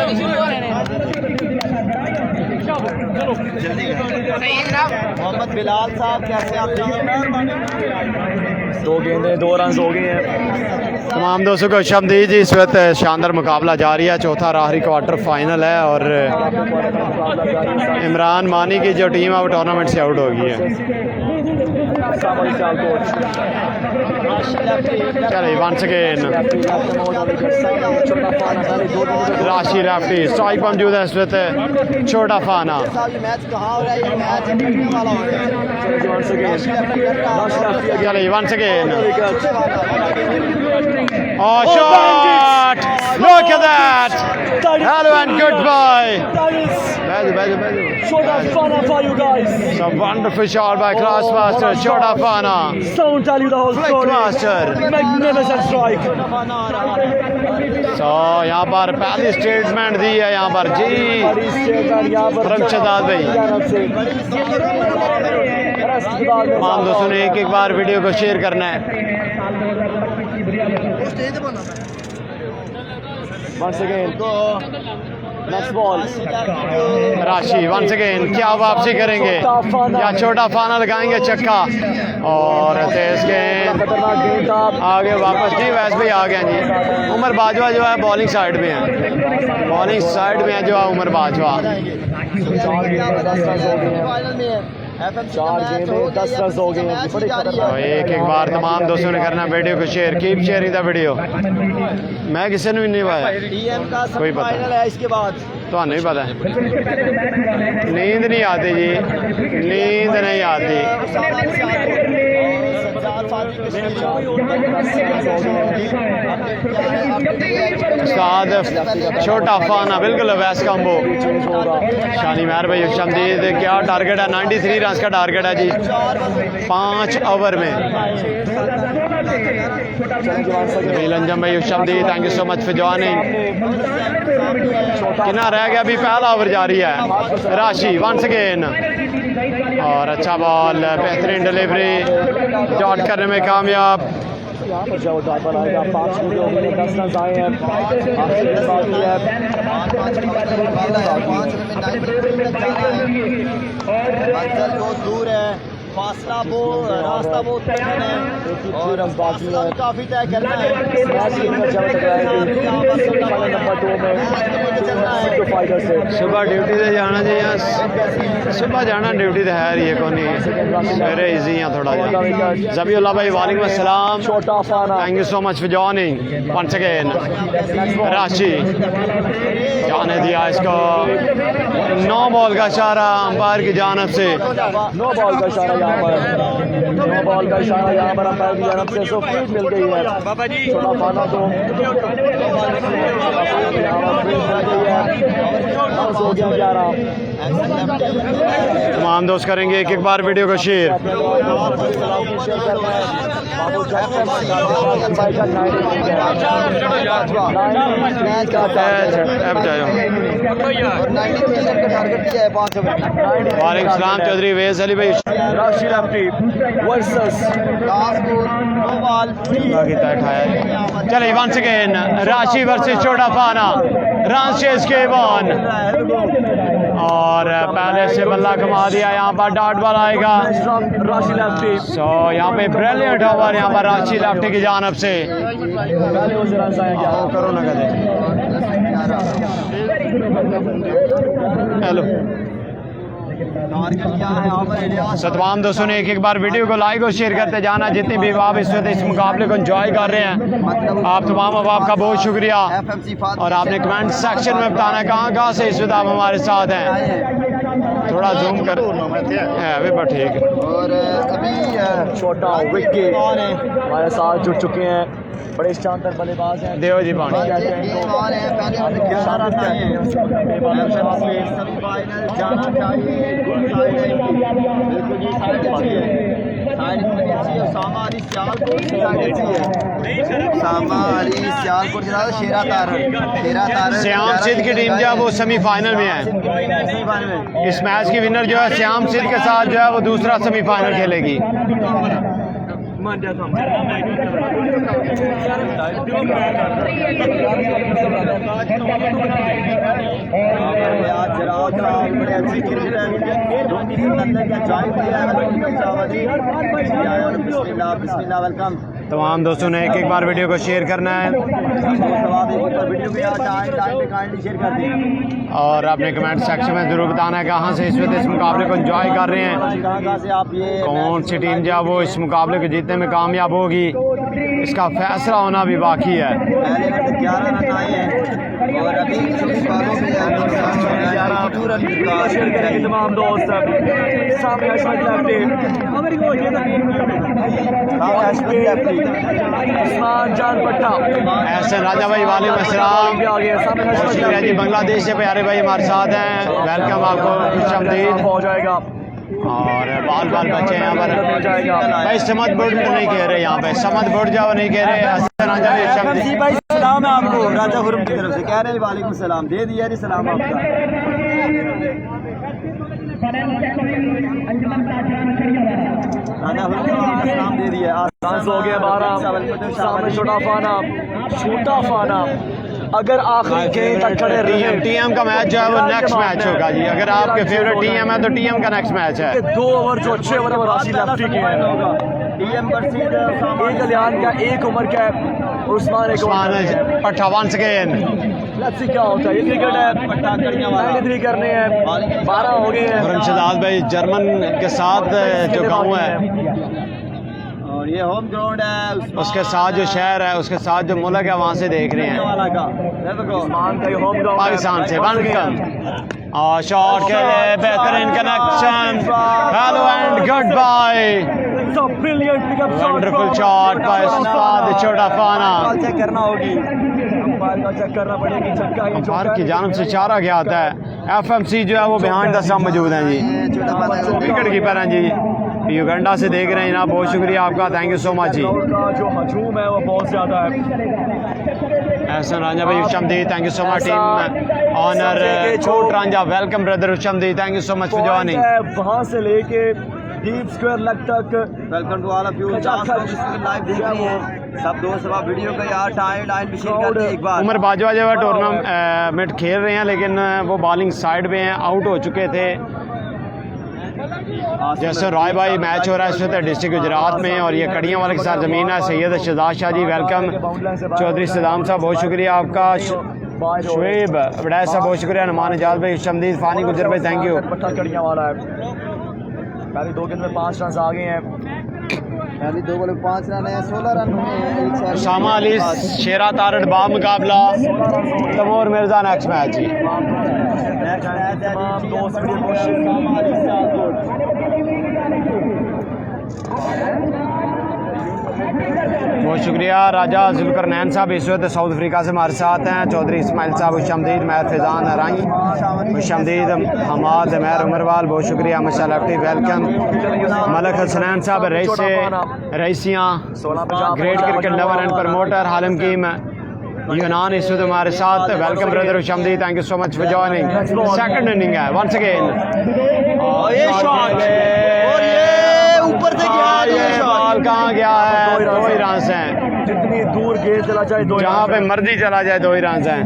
मोहम्मद बिलाल साहब कैसे आप? 2 गेंदें 2 रन हो गए हैं। तमाम दोस्तों को खुशामदीद जी। इस वक्त शानदार मुकाबला जारी है, चौथा और आखिरी क्वार्टर फाइनल है और इमरान मानी की जो टीम है वो टूर्नामेंट से आउट हो गई है। चलिए वंस अगेन राशि लेफ्टी स्ट्राइक मौजूद है इस वक्त छोटा फाना। मैच कहाँ हो रहा है? ये मैच जीतने वाला हो रहा है। चलिए once again oh shot look at that hello and goodbye Shota Fana for you guys. some wonderful shot by Crossmaster Chota Fana Sound tell you the whole story. Master Magnificent strike. so यहाँ पर पहली statement दी है यहाँ पर जी रमशदाद भाई। तमाम दोस्तों ने एक बार वीडियो को शेयर करना है। Once again, next ball. राशि वंस अगेन क्या वापसी करेंगे या छोटा फाना लगाएंगे छक्का और तेज गेंद खतरनाक गेंद था। आगे वापस जी वैसे भी आ गए जी। उमर बाजवा जो है बॉलिंग साइड में है, बॉलिंग साइड में है जो है उमर बाजवा। 4 गेंदें 10 रन हो गए हैं। 4 गेंदें 10 रन हो गए हैं। बड़ी खतरनाक। तो एक बार तमाम दोस्तों ने करना वीडियो को share, keep sharing the video. मैं किसी ने भी नहीं पाया, डीएम का कोई पता फाइनल है इसके बाद। तो नहीं पता। नींद नहीं आती जी, नींद नहीं आती। उस्ताद छोटा फाना बिल्कुल वैस कम्बो। शानी महर भाई खुशामदीद। क्या टारगेट है? 93 रन का टारगेट है जी 5 ओवर में। अंजम भाई खुशामदीद, thank you so much for joining. कितना रह गया? अभी पहला ओवर जारी है। राशि वंस अगेन और अच्छा बॉल, बेहतरीन डिलीवरी, डॉट करने में कामयाब। यहाँ पर जाओ डॉट पर आएगा। 5 गेंदें हो गई, 10 रन आए हैं। बाकी है 5 बहुत दूर है, फासला वो रास्ता बहुत तय है और फासला भी काफ़ी तय करना है। सुबह ड्यूटी से जाना जी, यहाँ सुबह जाना ड्यूटी तो है ही को नहीं, सवेरे इजी है थोड़ा जा। ज़बीउल्लाह भाई वालेकुम अस्सलाम, Chhota Fana. Thank you so much for joining once again. राशि जाने दिया इसको, 9 बॉल का इशारा अंपायर की जानब से। 9 बॉल का इशारा यहाँ पर, 9 बॉल का इशारा यहाँ पर अंपायर की जानब से। सो फ्रीज मिल गई है छोटा फाना को। हो गया 11। तमाम दोस्त करेंगे एक बार वीडियो को शेयर। वालेकुम सलाम चौधरी वेज अली भाई। राशि लेफ्टी वर्सेस चले वंस अगेन राशि वर्सेस छोटा फाना। रन चेस के वन और पहले से बल्ला कमा दिया। यहाँ पर डॉट बॉल आएगा राशि लेफ्टी। सो यहाँ पे ब्रिलियंट ओवर यहाँ पर राशि लेफ्टी की जानब से। करो ना कदे हेलो। तो तमाम दोस्तों ने एक बार वीडियो को लाइक और शेयर करते जाना। जितने भी आप इस वक्त इस मुकाबले को एंजॉय कर रहे हैं, आप तमाम आपका बहुत शुक्रिया। और आपने कमेंट सेक्शन में बताना कहाँ से इस वक्त आप हमारे साथ हैं। थोड़ा जूम कर अभी बट ठीक है। और अभी छोटा विक्की हमारे साथ जुड़ चुके हैं, बड़े शानदार बल्लेबाज हैं। देव जी पानी श्याम सिद्ध की टीम जो है वो सेमीफाइनल में है। इस मैच की विनर जो है श्याम सिद्ध के साथ जो है वो दूसरा सेमीफाइनल खेलेगी। वेलकम। तमाम दोस्तों ने एक बार वीडियो को शेयर करना है और अपने कमेंट सेक्शन में ज़रूर बताना है कहाँ से इस वक्त इस मुकाबले को एंजॉय कर रहे हैं, कौन सी टीम जो है वो इस मुकाबले को जीतने में कामयाब होगी, इसका फैसला होना भी बाकी है। और अभी शेयर करेंगे तमाम दोस्त सामने उस्मान जान पट्टा एहसन राजा भाई वालेकुम अस्सलाम, बहुत शुक्रिया जी। बांग्लादेश से प्यारे भाई हमारे साथ हैं, वेलकम आपको, खुशामदीद। हो जाएगा और बाल बाल बच्चे यहाँ पर भाई समझ बोर्ड नहीं कह रहे, यहाँ पे समझ बोर्ड जाओ नहीं कह रहे। राजा भाई सलाम है आपको राजा हुरम की तरफ से कह रहे हैं वालेकुम सलाम, दे दिया नहीं सलाम आपका। राजा हुरम को सलाम दे दिया। डांस हो गया 12 सामने छोटा फाना अगर आखिरी गेंद तक खड़े रहे। टीएम का मैच जो है वो नेक्स्ट मैच होगा जी, अगर आपके फेवरेट टीएम है तो टीएम का नेक्स्ट मैच है। 2 ओवर जो 6 ओवर राशि लेफ्टी के हैं, टीएम एक कल्याण का, एक उम्र का है, उस्मान पट्टा वंस अगेन। लेट्स सी क्या होता है। ये क्रिकेट है, 93 करने हैं, 12 हो गए हैं। शहजाद भाई जर्मन के साथ जो गाँव है और ये होम ग्राउंड है, उसके साथ जो शहर है, उसके साथ जो मुल्क है, वहाँ से देख रहे हैं पाकिस्तान से। वेलकम और शॉट के लिए बेहतरीन connection, hello and goodbye, wonderful shot by उस्ताद छोटा फाना। चेक करना होगी, चेक करना पड़ेगी। अंपायर की जानब से इशारा किया आता है। एफएमसी जो है वो बिहाइंड द स्टंप मौजूद हैं जी, विकेट कीपर हैं जी, युगांडा से देख रहे हैं जनाब, बहुत शुक्रिया आपका, थैंक यू सो मच जी। जो हजूम है वो बहुत ज्यादा है। एहसन रांझा भाई उशमदीद, thank you so much team owner Kot Ranjha, welcome brother उशमदीद, thank you so much for joining. वहाँ से लेके डीप स्क्वायर लग तक welcome to all of you. Live देख रही हैं सब दोस्त, अब वीडियो का यार टाइम भी शेयर कर दें एक बार। उमर बाजवा जो है टूर्नामेंट खेल रहे हैं, लेकिन वो बॉलिंग साइड पे हैं, आउट हो चुके थे। जैसे रॉय भाई मैच हो रहा है इस वक्त डिस्ट्रिक्ट गुजरात में, और ये कड़ियाँ वाले के साथ ज़मीन है। सैयद शहजाद शाह जी वेलकम, चौधरी सदाम साहब बहुत शुक्रिया आपका, शुएब बड़ा साहब बहुत शुक्रिया, नुमान एजाज भाई, शमदीद फानी गुजर भाई थैंक यू। कड़ियाँ वाला है, पहले 2 गेंद में 5 रन आ गए हैं, पहली 2 बॉल में 5 रन है, 16 रन हुए हैं। शामा अली शेरा तारड़ बा मुकाबला, तमोर मिर्जा नेक्स्ट मैच जी। तमाम दोस्त वीडियो को शेयर बहुत शुक्रिया। राजा जुल्करनैन साहब इस वक्त साउथ अफ्रीका से हमारे साथ हैं, चौधरी इस्माइल साहब उशमदीद, महर फैज़ान राई उशमदीद, हमाद महर उमरवाल बहुत शुक्रिया, मशा लेफ्टी वेलकम, मलक हसनैन साहब रईसियाँ great cricket lover and promoter, हालिम कीम यूनान इस वक्त हमारे साथ, वेलकम ब्रदर उशमदीद, thank you so much for joining. Second inning है वंस अगेन, ऊपर से गया, बॉल कहाँ गया है, 2 ही रन हैं, जितनी दूर गेंद चला जाए 2 जहाँ पे मर्जी चला जाए 2 ही रन हैं।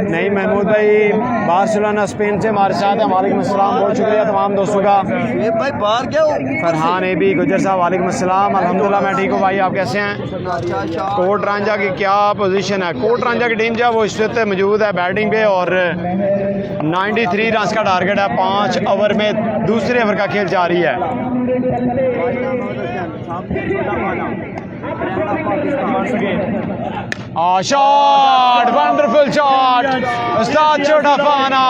नहीं महमूद भाई बार्सिलोना स्पेन से हमारे साथ हैं, वालेकुम अस्सलाम, बहुत शुक्रिया तमाम दोस्तों का। ये भाई बाहर क्या हो? फरहान ए बी गुजर साहब वालेकुम अस्सलाम, अल्हम्दुलिल्लाह मैं ठीक हूँ भाई, आप कैसे हैं? कोट रांझा की क्या पोजीशन है? कोट रांझा की टीम जो है वो इस वक्त मौजूद है बैटिंग पे, और 93 रन का टारगेट है, 5 ओवर में दूसरे ओवर का खेल जारी है। शॉट, वंडरफुल शॉट, उस्ताद छोटा फाना,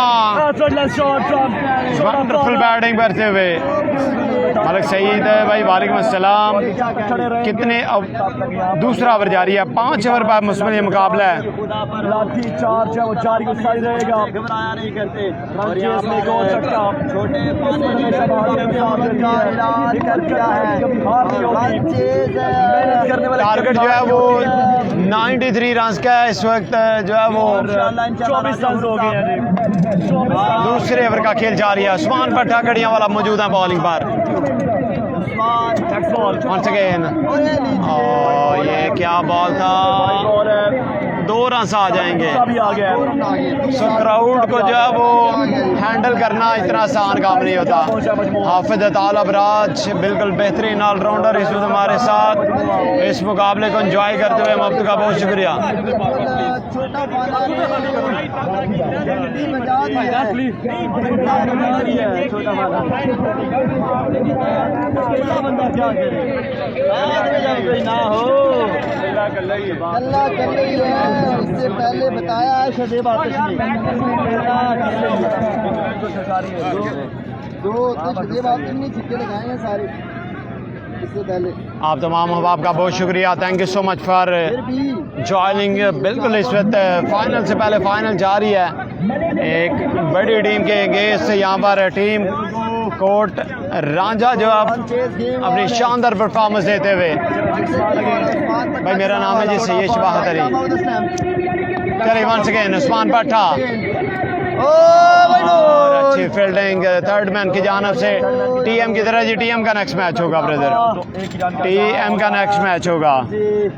वंडरफुल बैटिंग करते हुए मलिक सईद भाई वालेकुम अस्सलाम। कितने दूसरा ओवर जारी है, 5 ओवर पर मुश्किल मुकाबला है। लाठी चार्ज है वो जारी रहेगा, घबराया नहीं करते, छोटे का ऐलान कर दिया है। टारगेट जो है वो 93 रन का है इस वक्त जो है वो 24 रन हो गए हैं। दूसरे ओवर का खेल जारी है। उस्मान भट्टा गड़ियां वाला मौजूद है बॉलिंग पर। Once again, ये क्या बॉल था, 2 रन आ जाएंगे। सो क्राउड को जो है वो हैंडल करना इतना आसान काम नहीं होता। हाफिज अताल अबराज बिल्कुल बेहतरीन ऑलराउंडर इस वक्त हमारे साथ इस मुकाबले को एंजॉय करते हुए मुफ्त का बहुत शुक्रिया। ना हो अल्लाह कर रही है, इससे पहले बताया है शदेब आतिश ने। दो तो शदेब आतिश ने छिक्के लगाए हैं सारे इससे पहले। आप तमाम अहबाब का बहुत शुक्रिया। Thank you so much for joining. बिल्कुल इस वक्त फाइनल से पहले फाइनल जारी है। एक बड़ी टीम के अगेंस्ट यहाँ पर टीम कोट रांझा जो आप अपनी शानदार परफॉर्मेंस देते हुए। भाई मेरा नाम है जी सैयद शबाहत अली। चलिए वंस अगेन उस्मान भट्टा और अच्छी फील्डिंग थर्ड मैन की जानब से टीएम की तरह जी। टीएम का नेक्स्ट मैच होगा ब्रदर, टीएम का नेक्स्ट मैच होगा।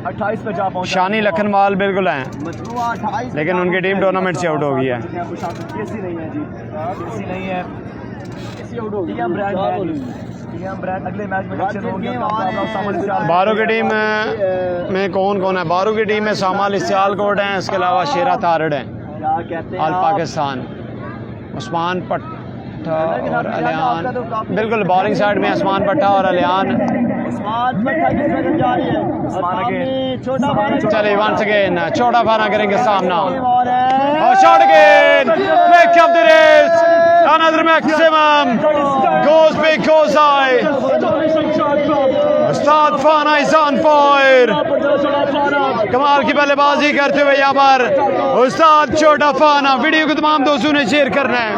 28 पे जा पहुंचा। शानी लखनवाल बिल्कुल हैं लेकिन उनकी टीम टूर्नामेंट से आउट हो गई है। केसी नहीं है जी, केसी नहीं है। टीएम ब्रांड है, टीएम ब्रांड अगले मैच में एक्शन होंगे। बारो की टीम में कौन कौन है? बारो की टीम में सामाल सियालकोट हैं, इसके अलावा शेरा तारड़ हैं ऑल पाकिस्तान। उस्मान भट्टा और अलियान बिल्कुल बॉलिंग साइड में उस्मान भट्टा और अलियान। चलिए वंस अगेन छोटा फाना करेंगे सामना और shot again make up the race another maximum goes big goes high। उस्ताद फाना is on fire। कमाल की बल्लेबाजी करते हुए यहाँ पर उस्ताद छोटा फाना। वीडियो को तमाम दोस्तों ने शेयर करना है।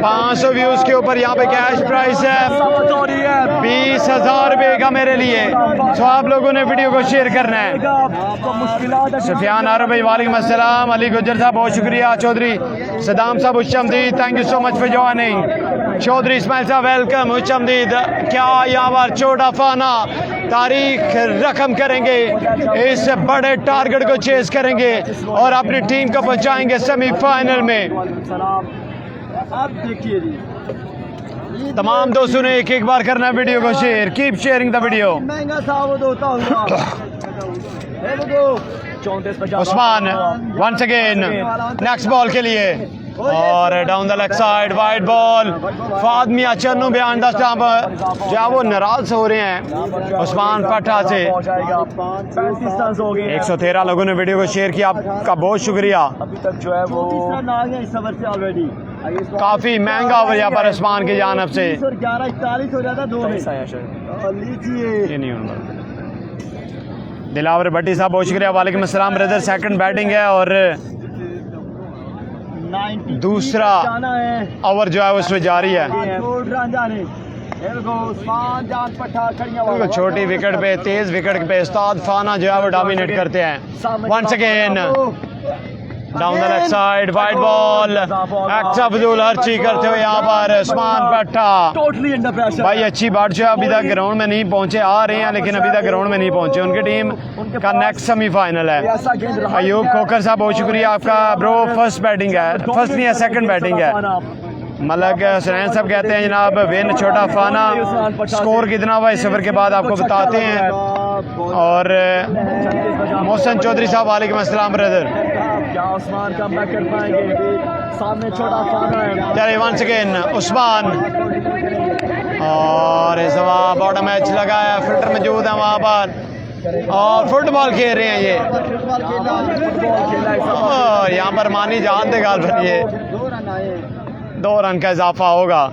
500 व्यूज के ऊपर यहाँ पे कैश प्राइस है 20,000 रुपये का मेरे लिए। तो आप लोगों ने वीडियो को शेयर करना है। सुफियान आरब भाई वालेकुम अस्सलाम। अली गुजर साहब बहुत शुक्रिया। चौधरी सदाम साहब उच्चमदीद thank you so much for joining. Chaudhry Ismail साहब वेलकम उच्चमदीद। क्या यहाँ पर छोटा फाना तारीख रकम करेंगे, इस बड़े टारगेट को चेस करेंगे और अपनी टीम को पहुंचाएंगे सेमीफाइनल में। अब देखिए जी तमाम दोस्तों ने एक बार करना वीडियो को share. Keep sharing the video. महंगा साबुत होता हुआ Usman once again next ball के लिए और down the leg side wide ball. फाद Mian Channu beyond the stump जो वो नाराज हो रहे हैं उस्मान भट्टा से। 113 लोगों ने वीडियो को शेयर किया, आपका बहुत शुक्रिया। अभी तक जो है वो ऑलरेडी काफी महंगा ओवर यहाँ पर उस्मान की जानब से। 11-41 हो जाता 2 में। लीजिए ये नहीं होना। दिलावर भट्टी साहब बहुत शुक्रिया। वालेकुम अस्सलाम ब्रदर। सेकंड बैटिंग है और दूसरा ओवर जो है उसमें जारी है। छोटी विकेट पे तेज विकेट पे उस्ताद फाना जो है वो डोमिनेट करते हैं। Once again down the left side wide ball extra फजूल हर्ची करते हुए यहाँ पर उस्मान भट्टा। टोटली अंडर प्रेशर भाई अच्छी बात जो है अभी तक ग्राउंड में नहीं पहुंचे, आ रहे हैं लेकिन अभी तक ग्राउंड में नहीं पहुंचे। उनकी टीम का नेक्स्ट सेमीफाइनल है। अयूब खोकर साहब बहुत शुक्रिया आपका ब्रो। फर्स्ट बैटिंग है, फर्स्ट नहीं है सेकंड बैटिंग है। मलक हुसैन साहब कहते हैं जनाब विन छोटा फाना। स्कोर कितना हुआ इस ओवर के बाद आपको बताते हैं। और मोहसिन चौधरी साहब वालेकुम अस्सलाम ब्रदर। क्या उस्मान कम बैक कर पाएंगे? सामने छोटा फाना है। चलिए वंस अगेन उस्मान और इस दफा बॉटम मैच लगा है। फिल्टर मौजूद है वहाँ पर और फुटबॉल खेल रहे हैं ये। और यहाँ पर मानी जान दे गाल बनिए 2 रन का इजाफा होगा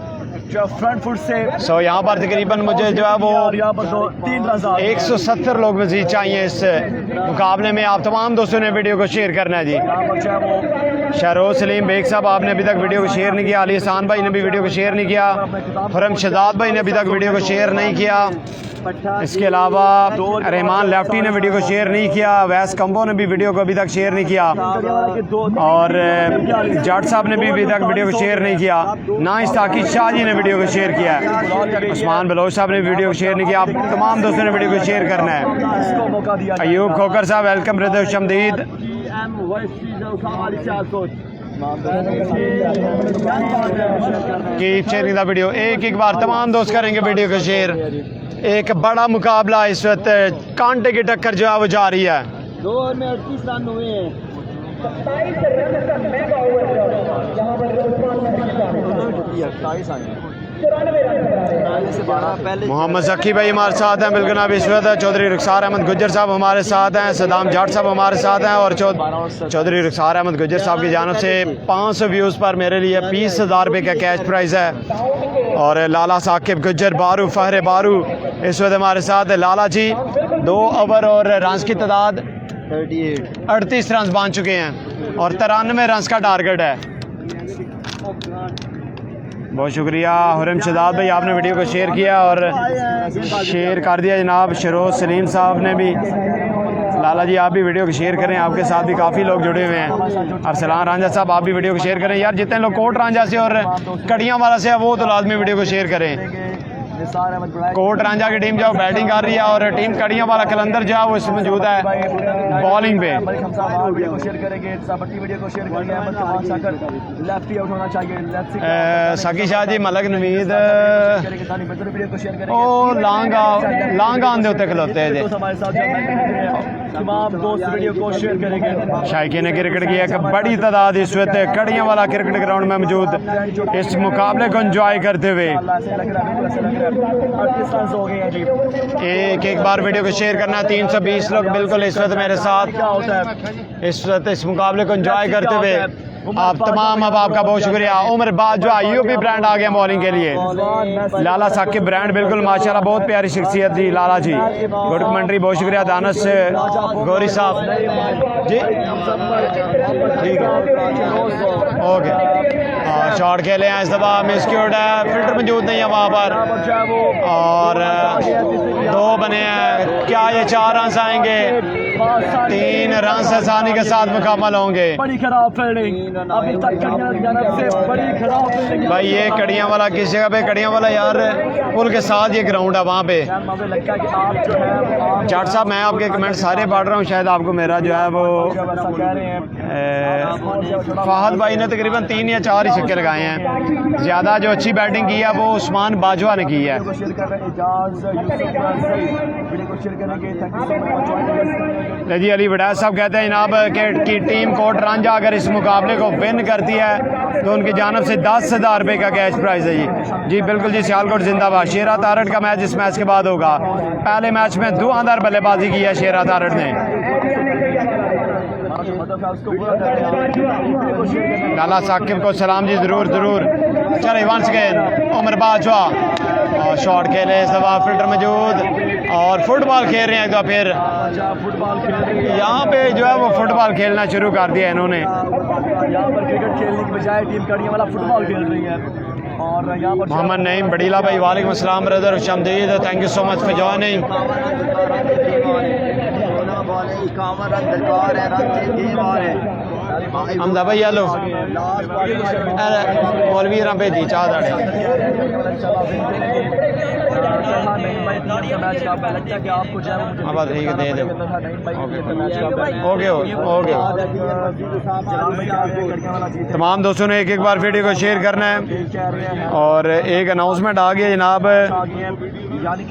जो फ्रंट फुट से। सो यहाँ पर तकरीबन मुझे जो है वो यहाँ पर 3 रन 170 लोग मजीद चाहिए इस मुकाबले में। आप तमाम दोस्तों ने वीडियो को शेयर करना है जी। यहाँ पर जो है वो शहरोज सलीम बेग साहब आपने अभी तक वीडियो को शेयर नहीं किया। अली हसान भाई ने भी वीडियो को शेयर नहीं किया। खुरम शहजाद भाई ने अभी तक वीडियो को शेयर नहीं किया। इसके अलावा रहमान लेफ्टी ने वीडियो को शेयर नहीं किया। वैस कम्बो ने भी वीडियो को अभी तक शेयर नहीं किया। और जाट साहब ने भी अभी तक वीडियो को शेयर नहीं किया। ना इस्ताकी शाह जी ने वीडियो को शेयर किया है। उस्मान बलोच साहब ने वीडियो को शेयर नहीं किया। आप तमाम दोस्तों ने वीडियो को शेयर करना है। अयूब खोकर साहब वेलकम ब्रदर शमदीद। Keep sharing the video. एक बार तमाम दोस्त करेंगे वीडियो को शेयर। एक बड़ा मुकाबला इस वक्त कांटे की टक्कर जो है वो जा रही है। 2 ओवर में 38 रन हुए हैं। मोहम्मद जकी भाई हमारे साथ हैं, बिल्कुल अब इस वक्त चौधरी रुखसार अहमद गुज्जर साहब हमारे साथ हैं, सदाम जाट साहब हमारे साथ हैं और चौधरी रुखसार अहमद गुज्जर साहब की जानब से 500 व्यूज़ पर मेरे लिए 20,000 रुपये का कैश प्राइज़ है। और लाला साकिब गुज्जर बारू फहरे बारू इस वक्त हमारे साथ है। लाला जी 2 ओवर और रन्स की तादाद 38 रन बांध चुके हैं और 93 रन का टारगेट है। बहुत शुक्रिया हुरम शहजाद भाई, आपने वीडियो को शेयर किया और शेयर कर दिया जनाब। शरोज सलीम साहब ने भी। लाला जी आप भी वीडियो को शेयर करें, आपके साथ भी काफ़ी लोग जुड़े हुए हैं। अरसलान रांझा साहब आप भी वीडियो को शेयर करें। यार जितने लोग कोट रांझा से और कड़ियाँ वाला से है वो तो लाजमी वीडियो को शेयर करें। कोट रांझा की टीम जो बैटिंग कर रही है और टीम कड़ियाँ वाला कलंदर जो है वो इसमें मौजूद है बॉलिंग पे। साकी शाह जी मलक नवीद ओ लांग आंदे होते खलोते हैं शायकीन क्रिकेट की एक बड़ी तादाद इस वक्त कड़ियाँ वाला क्रिकेट ग्राउंड में मौजूद इस मुकाबले को एंजॉय करते हुए। एक बार वीडियो को शेयर करना। 320 लोग बिल्कुल इस वक्त मेरे साथ इस वक्त इस मुकाबले को एंजॉय करते हुए। आप तमाम अब आपका बहुत शुक्रिया। उमर बाजवा यूपी ब्रांड आ गया बॉलिंग के लिए। लाला साकिब ब्रांड बिल्कुल माशाल्लाह बहुत प्यारी शख्सियत थी लाला जी। गुड कमेंट्री बहुत शुक्रिया। दानस गौरी साहब जी ठीक है ओके। शॉट खेले हैं इस दफ़ा मिसक्यूट है, फिल्टर मौजूद नहीं है वहाँ पर और 2 बने हैं। क्या ये 4 रन आएंगे? 3 रन आसानी के साथ मुकम्मल होंगे। बड़ी खराब फील्डिंग अभी तक बड़ी खराब फील्डिंग भाई ये कड़ियाँ वाला किस जगह पे? कड़ियाँ वाला यार पुल के साथ ये ग्राउंड है वहाँ पे। जाट साहब मैं आपके कमेंट सारे पढ़ रहा हूँ, शायद आपको मेरा जो है वो फाहद भाई ने तकरीबन 3 या 4 ही छक्के लगाए हैं। ज़्यादा जो अच्छी बैटिंग की है वो उस्मान बाजवा ने की है। जी अली वडाज साहब कहते हैं जनाब की टीम कोट रांझा अगर इस मुकाबले को विन करती है तो उनकी जानब से 10,000 रुपये का कैश प्राइज़ है जी बिल्कुल जी। सियालकोट जिंदाबाद। शेरा तारड़ का मैच इस मैच के बाद होगा। पहले मैच में धुआंधार बल्लेबाजी की है शेरा तारड़ ने। लाला साकिब को सलाम जी ज़रूर चले वंस अगेन उमर बाजवा और शॉट खेले इस दफ़ा फिल्टर मौजूद और फुटबॉल खेल रहे हैं। तो फिर यहाँ पे जो है वो फुटबॉल खेलना शुरू कर दिया इन्होंने। यहाँ पर क्रिकेट खेलने की बजाय टीम कड़ियाँ वाला फुटबॉल खेल रही है। और यहाँ पर मोहम्मद नईम बड़ीला भाई वालेकुम अस्सलाम ब्रदर शमदीद, thank you so much for joining. Hamda भाई हेलो मौलवी भेजी चाह दाड़े अब ठीक है दे दो ओके। तमाम दोस्तों ने एक बार वीडियो को शेयर करना है और एक अनाउंसमेंट आ गया जनाब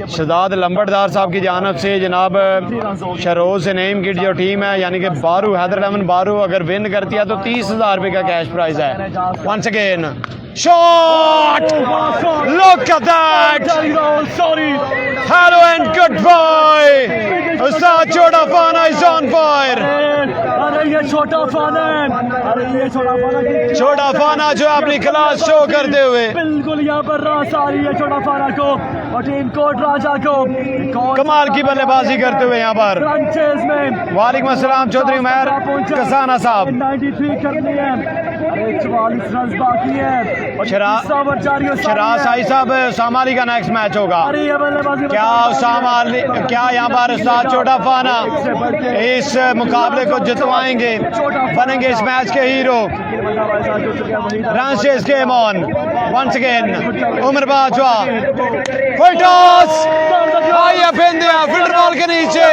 शहजाद लंबड़दार साहब की जानब से। जनाब शरोज नईम की जो टीम है यानी कि बारू हैदर अमन बारू अगर विन करती है तो 30,000 रुपये का कैश प्राइज है। Once again shot, look at that, hello and goodbye. उस्ताद छोटा फाना इज ऑन फायर। अरे ये छोटा फाना छोटा फाना जो अपनी क्लास शो करते हुए बिल्कुल यहाँ पर रास आ रही है छोटा फाना को और टीम को कोट राजा को कमाल की बल्लेबाजी करते हुए यहाँ पर फ्रंचेज में वालेकुम अस्सलाम चौधरी उमर कसाना साहब 93 करनी है, अरे 44 रन बाकी है। शराज साई साहब उसामा अली का नेक्स्ट मैच होगा। अरे ये बल्लेबाजी क्या उसामा अली, क्या यहाँ पर उस्ताद छोटा फाना इस मुकाबले को जितवाएंगे, बनेंगे इस मैच के हीरो। रंशेस game on once again Umar Bajwa full toss आया फेंदिया फील्डर बॉल के नीचे,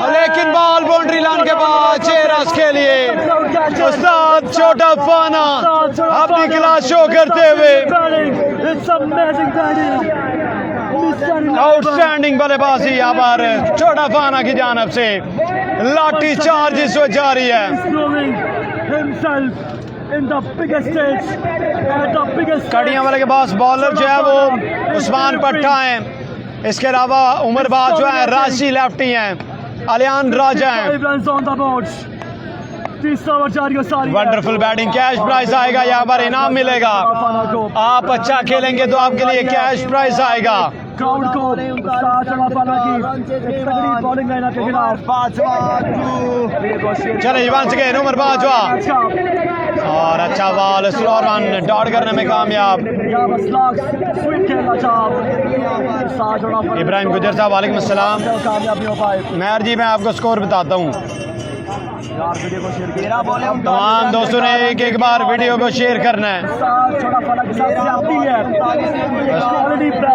लेकिन बॉल बाउंड्री लाइन के बाद 6 रन के लिए उस्ताद छोटा फाना अपनी क्लास शो करते हुए आउटस्टैंडिंग बल्लेबाजी यहाँ पर छोटा फाना की जानब से लाठी चार्ज इस वक्त जारी है। कड़ियां वाले के पास बॉलर जो है वो उस्मान पट्टा हैं, इसके अलावा उमर बाजवा है, राशि लेफ्टी हैं, अलियान राजा हैं। वंडरफुल बैटिंग, कैश प्राइस आएगा, यहाँ पर इनाम मिलेगा। आप अच्छा खेलेंगे तो आपके लिए कैश प्राइस आएगा। क्राउड को बॉलिंग लाइनअप के खिलाफ चले वंस अगेन उमर बाजवा और अच्छा बॉल स्लो रन डॉट करने में कामयाब। इब्राहिम गुजर साहब वालेकुम अस्सलाम। मेहर जी मैं आपको स्कोर बताता हूँ। तमाम दोस्तों ने एक बार वीडियो को शेयर करना है।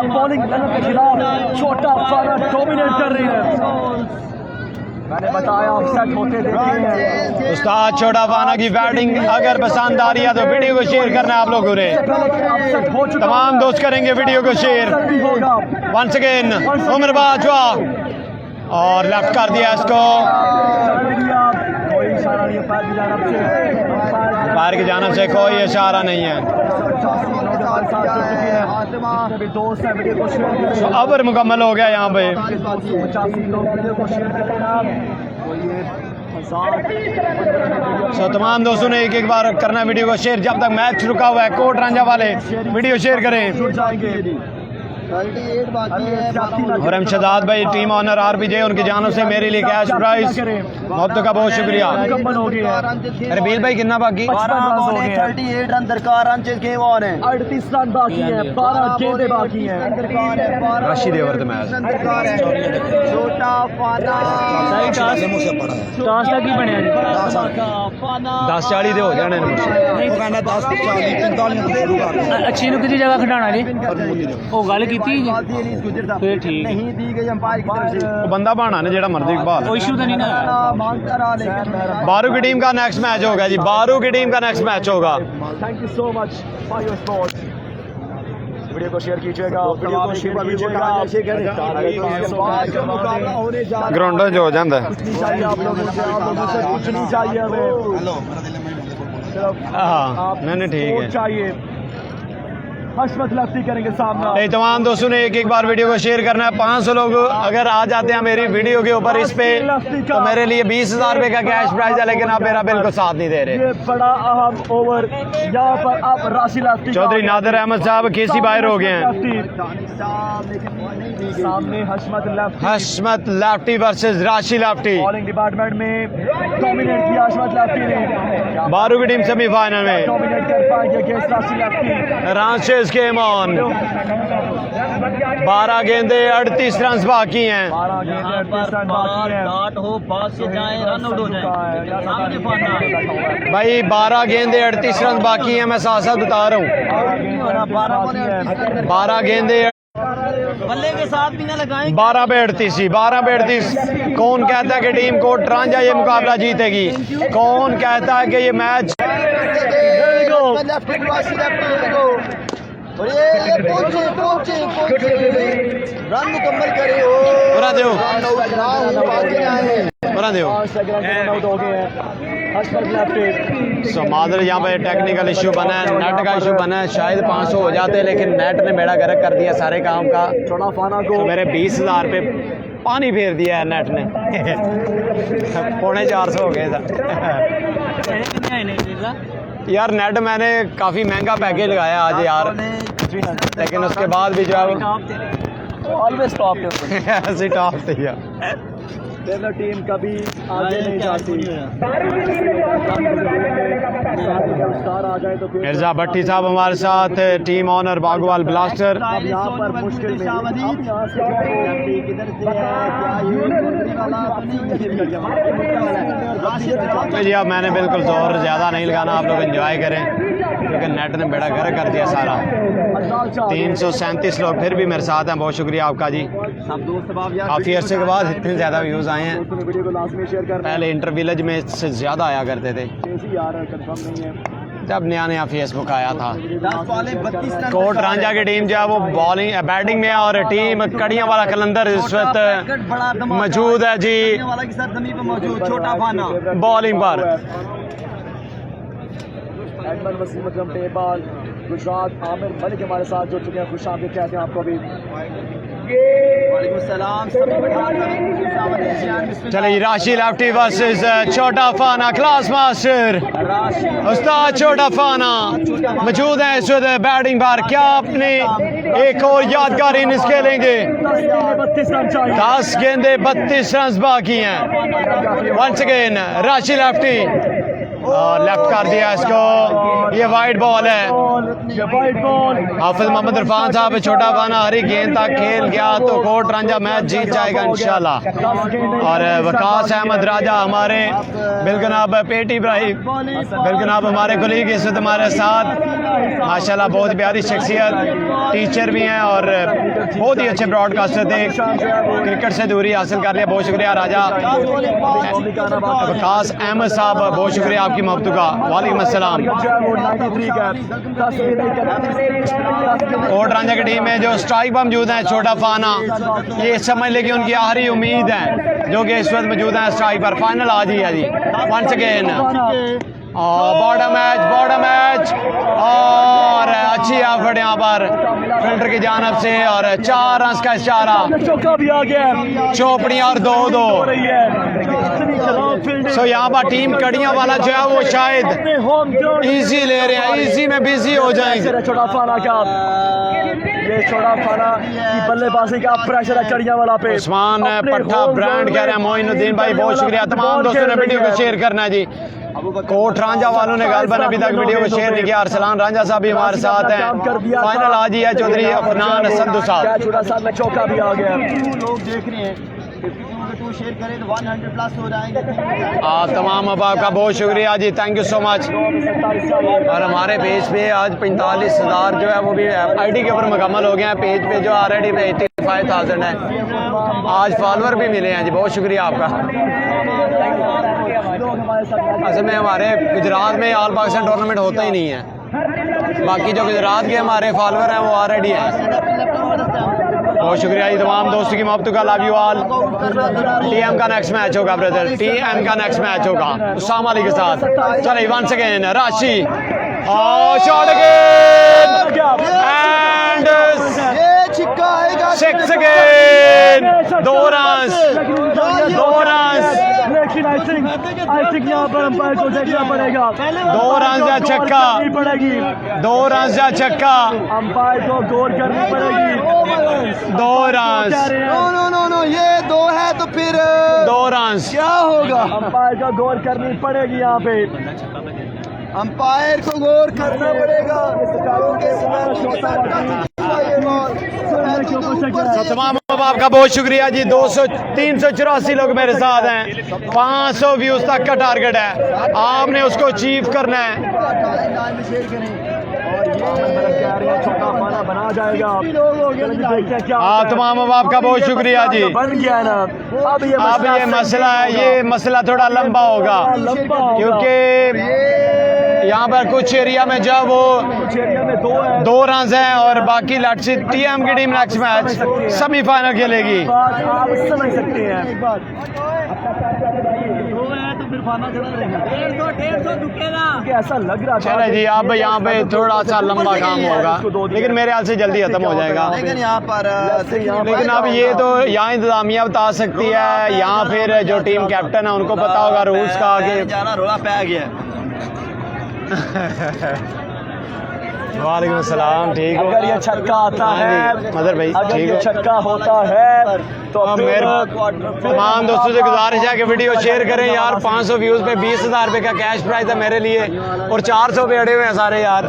बॉलिंग के खिलाफ छोटा फाना डोमिनेट कर रही है, मैंने बताया अपसेट होते देखे हैं। उस्ताद छोटा फाना की बैटिंग अगर पसंद आ रही है तो वीडियो को शेयर करना है आप लोगों ने। तमाम दोस्त करेंगे वीडियो को share. Once again Umar Bajwa और लेफ्ट कर दिया इसको, पैर की जानब से कोई इशारा नहीं है। ओवर मुकम्मल हो गया यहाँ पे। तमाम दोस्तों ने एक बार करना वीडियो को शेयर। जब तक मैच रुका हुआ है कोट रांझा वाले वीडियो शेयर करें। और हम शहजाद भाई टीम ऑनर आरपीजे उनकी जानब से मेरे लिए कैश प्राइज मोहब्बत का बहुत शुक्रिया। अरे बील भाई कितना बाकी? 38 रन दरकार, रन गेम ऑन है, 38 रन बाकी है, 12 गेंदें बाकी हैं। राशिद ओवर द मैच छोटा फाना टॉस की बने 10-40 हो जाने अच्छी नु किसी जगह खिडाना जी वो गल की फिर ठीक नहीं दी गई अंपायर की तरफ से। वो बंदा बहाना ने जेड़ा मर्जी बाल कोई इशू तो नहीं ना। बारू की टीम का नेक्स्ट मैच होगा जी, बारू की टीम का नेक्स्ट मैच होगा। Thank you so much for your support. Video को शेयर कीजिएगा, वीडियो को शेयर कीजिएगा। ग्राउंड जो हो जाता है कुछ नहीं चाहिए आप लोगों से, आप लोगों से कुछ नहीं चाहिए हमें। हाँ नहीं ठीक है। चाहिए हशमत लफ्ती करेंगे सामना। नहीं तमाम दोस्तों ने एक बार वीडियो को शेयर करना है। 500 लोग अगर आ जाते हैं मेरी वीडियो के ऊपर इस पे तो मेरे लिए 20,000 रुपए का कैश प्राइज है, लेकिन आप मेरा बिल्कुल साथ नहीं दे रहे। ये बड़ा अहम ओवर यहाँ पर आप राशि लफ्ती चौधरी नादिर अहमद साहब केसी बाहर हो गए हैं। सामने हशमत लाफ्टी वर्सेस राशि लाफ्टी। बॉलिंग डिपार्टमेंट में डोमिनेट किया हशमत लाफ्टी ने, बारू की टीम सेमीफाइनल में डोमिनेट कर पाएंगे अगेंस्ट राशि लाफ्टी। रांचेस गेम ऑन 12 गेंदे 38 रन बाकी हैं। 12 गेंदें 38 रन बाकी हैं। भाई 12 गेंदे 38 रन बाकी हैं, मैं साथ साथ बता रहा हूँ। 12 गेंदे बल्ले के साथ भी ना लगाएं। 12 पे 38 ही 12 पे 38। कौन कहता है कि टीम कोट रांझा ये मुकाबला जीतेगी? कौन कहता है कि ये मैच रन मुकम्मल करे हो बना दो मादर यहाँ पे टेक्निकल इशू बना है, नेट का इशू बना है। शायद 500 हो जाते हैं लेकिन नेट ने बेड़ा गर्क कर दिया सारे काम का। छोटा फाना को तो मेरे 20,000 पे पानी फेर दिया है नेट ने। 450 हो गए था यार। नेट मैंने काफ़ी महंगा पैकेज लगाया आज यार, लेकिन उसके बाद भी जो है ऑलवेज टॉप है ऐसे टॉप थी यार। दोनों टीम कभी आगे नहीं जाती। स्टार आ जाए तो फिर मिर्जा भट्टी साहब हमारे साथ, टीम ऑनर बागवाल ब्लास्टर। अब यहाँ पर मुश्किल में अब यहाँ से जी अब मैंने बिल्कुल जोर ज़्यादा नहीं लगाना, आप लोग एंजॉय करें क्योंकि नेट ने बेड़ा गर्क कर दिया सारा। 337 लोग फिर भी मेरे साथ हैं, बहुत शुक्रिया आपका जी। काफ़ी अरसे के बाद इतने ज़्यादा व्यूज़ आए हैं। वीडियो को लास्ट में शेयर कर पहले इंटर विलेज में इससे ज़्यादा आया करते थे यार, कंफर्म नहीं है। जब नया नया फेसबुक आया था। कोट रांझा की टीम जो है वो बॉलिंग बैटिंग में है और टीम कड़ियाँ वाला कलंदर इस वक्त मौजूद है जी छोटा फाना बॉलिंग पर। एडमंड वसीम अकरम टेबल गुजरात आमिर मलिक हमारे साथ जुड़ चुके हैं, खुश आमदीद कहते हैं आपको भी। चले जी राशि लेफ्टी वर्सेस छोटा फाना क्लास मास्टर उस्ताद छोटा फाना मौजूद है इस वक्त बैटिंग पर। क्या अपने एक और यादगार इनिंग्स खेलेंगे? 10 गेंदे 32 रन बाकी हैं। वंस अगेन राशि लेफ्टी लेफ्ट कर दिया इसको, ये वाइड बॉल है। हाफिज मोहम्मद इरफान साहब छोटा फाना हरी गेंद तक खेल गया तो कोट रांझा मैच जीत जाएगा इंशाल्लाह। और वकास अहमद राजा हमारे बिलगनाब पेटी इब्राहिम बिलगनाब हमारे कुलीग इस वक्त हमारे साथ माशाल्लाह, बहुत प्यारी शख्सियत, टीचर भी हैं और बहुत ही अच्छे ब्रॉडकास्टर थे। क्रिकेट से दूरी हासिल कर लिया, बहुत शुक्रिया राजा। वकास अहमद साहब बहुत शुक्रिया आपकी मोहब्बत का। वालेकुम अस्सलाम। कोट रांझा की टीम में जो स्ट्राइक पर मौजूद है छोटा फाना, ये समझ ले कि उनकी आखिरी उम्मीद है जो कि इस वक्त मौजूद है स्ट्राइक पर। फाइनल आज ही है जी। वंस अगेन बॉर्डर मैच और अच्छी एफर्ट यहाँ पर फिल्टर की जानब से और 4 रन का इशारा, चौपड़ियाँ और 2-2। सो यहाँ पर टीम कड़ियाँ वाला जो है वो शायद इजी ले रहे हैं, इजी में बिजी हो जाएंगे। छोटा फाना का ये छोटा फाना की बल्लेबाजी का प्रेशर है कड़ियाँ वाला पे। उस्मान पट्टा ब्रांड कह रहे हैं मोइनुद्दीन भाई बहुत शुक्रिया। तमाम दोस्तों ने वीडियो को शेयर करना है जी। कोट रांझा वालों ने गालबन अभी तक वीडियो को शेयर नहीं किया। अरसलान रांझा साहब भी हमारे साथ हैं। फाइनल आज ही है चौधरी अफनान संधू साहब। चौका भी आ गया। लोग देख रहे हैं, शेयर करें तो 100+ हो जाएंगे। आप तमाम अहबाब का बहुत शुक्रिया जी, थैंक यू सो मच। और हमारे पेज पे आज 45,000 जो है वो भी आईडी के ऊपर मुकम्मल हो गए हैं। पेज पे जो ऑलरेडी 85,000 है। आज फॉलोअर भी मिले हैं जी, बहुत शुक्रिया आपका। असल में हमारे गुजरात में ऑल पाकिस्तान टूर्नामेंट होता ही नहीं है, बाकी जो गुजरात के हमारे फॉलोअर हैं वो ऑलरेडी हैं। बहुत शुक्रिया जी तमाम दोस्तों की मोहब्बत का। Love you all. टीएम का नेक्स्ट मैच होगा ब्रदर, टीएम का नेक्स्ट मैच होगा उस्मान अली के साथ। चलिए वंस अगेन राशि और shot again and 6 again 2 run. लेकिन आई थिंक यहाँ पर अंपायर को देखना पड़ेगा। 2 रन या छक्का, 2 रन या छक्का, अंपायर को गौर करनी पड़ेगी। 2 रन। नो ये 2 है तो फिर 2 रन क्या होगा? अंपायर को गौर करनी पड़ेगी, यहाँ पे अंपायर को गौर करना पड़ेगा। तमाम आपका बहुत शुक्रिया जी। 384 लोग मेरे साथ हैं। 500 व्यूज तक का टारगेट है, आपने उसको अचीव करना है। बना जाएगा। आप तमाम आपका बहुत शुक्रिया जी। बन गया ना। अब ये मसला है, ये मसला थोड़ा लंबा होगा क्योंकि यहाँ पर कुछ एरिया में जो वो 2 रन हैं और बाकी लट्सी टीएम की टीम नेक्स्ट मैच सेमीफाइनल खेलेगी। आप समझ सकते हैं। ऐसा लग रहा था। चले जी अब यहाँ पे थोड़ा सा लंबा काम होगा लेकिन मेरे ख्याल से जल्दी खत्म हो जाएगा। लेकिन यहाँ पर लेकिन अब ये तो यहाँ इंतजामिया बता सकती है, यहाँ फिर जो टीम कैप्टन है उनको पता होगा रूल्स का कि जाना रोला पै गया। वालेकुम अस्सलाम, ठीक हो? अगर ये छक्का आता हाँ है, जी, मदर भाई अगर ठीक ये हो? छक्का होता है तो हाँ, फिर मेरे तमाम दोस्तों से गुजारिश है कि वीडियो शेयर करें यार। 500 व्यूज़ पे 20,000 रुपये का कैश प्राइज है मेरे लिए और 400 पे अड़े हुए हैं सारे यार।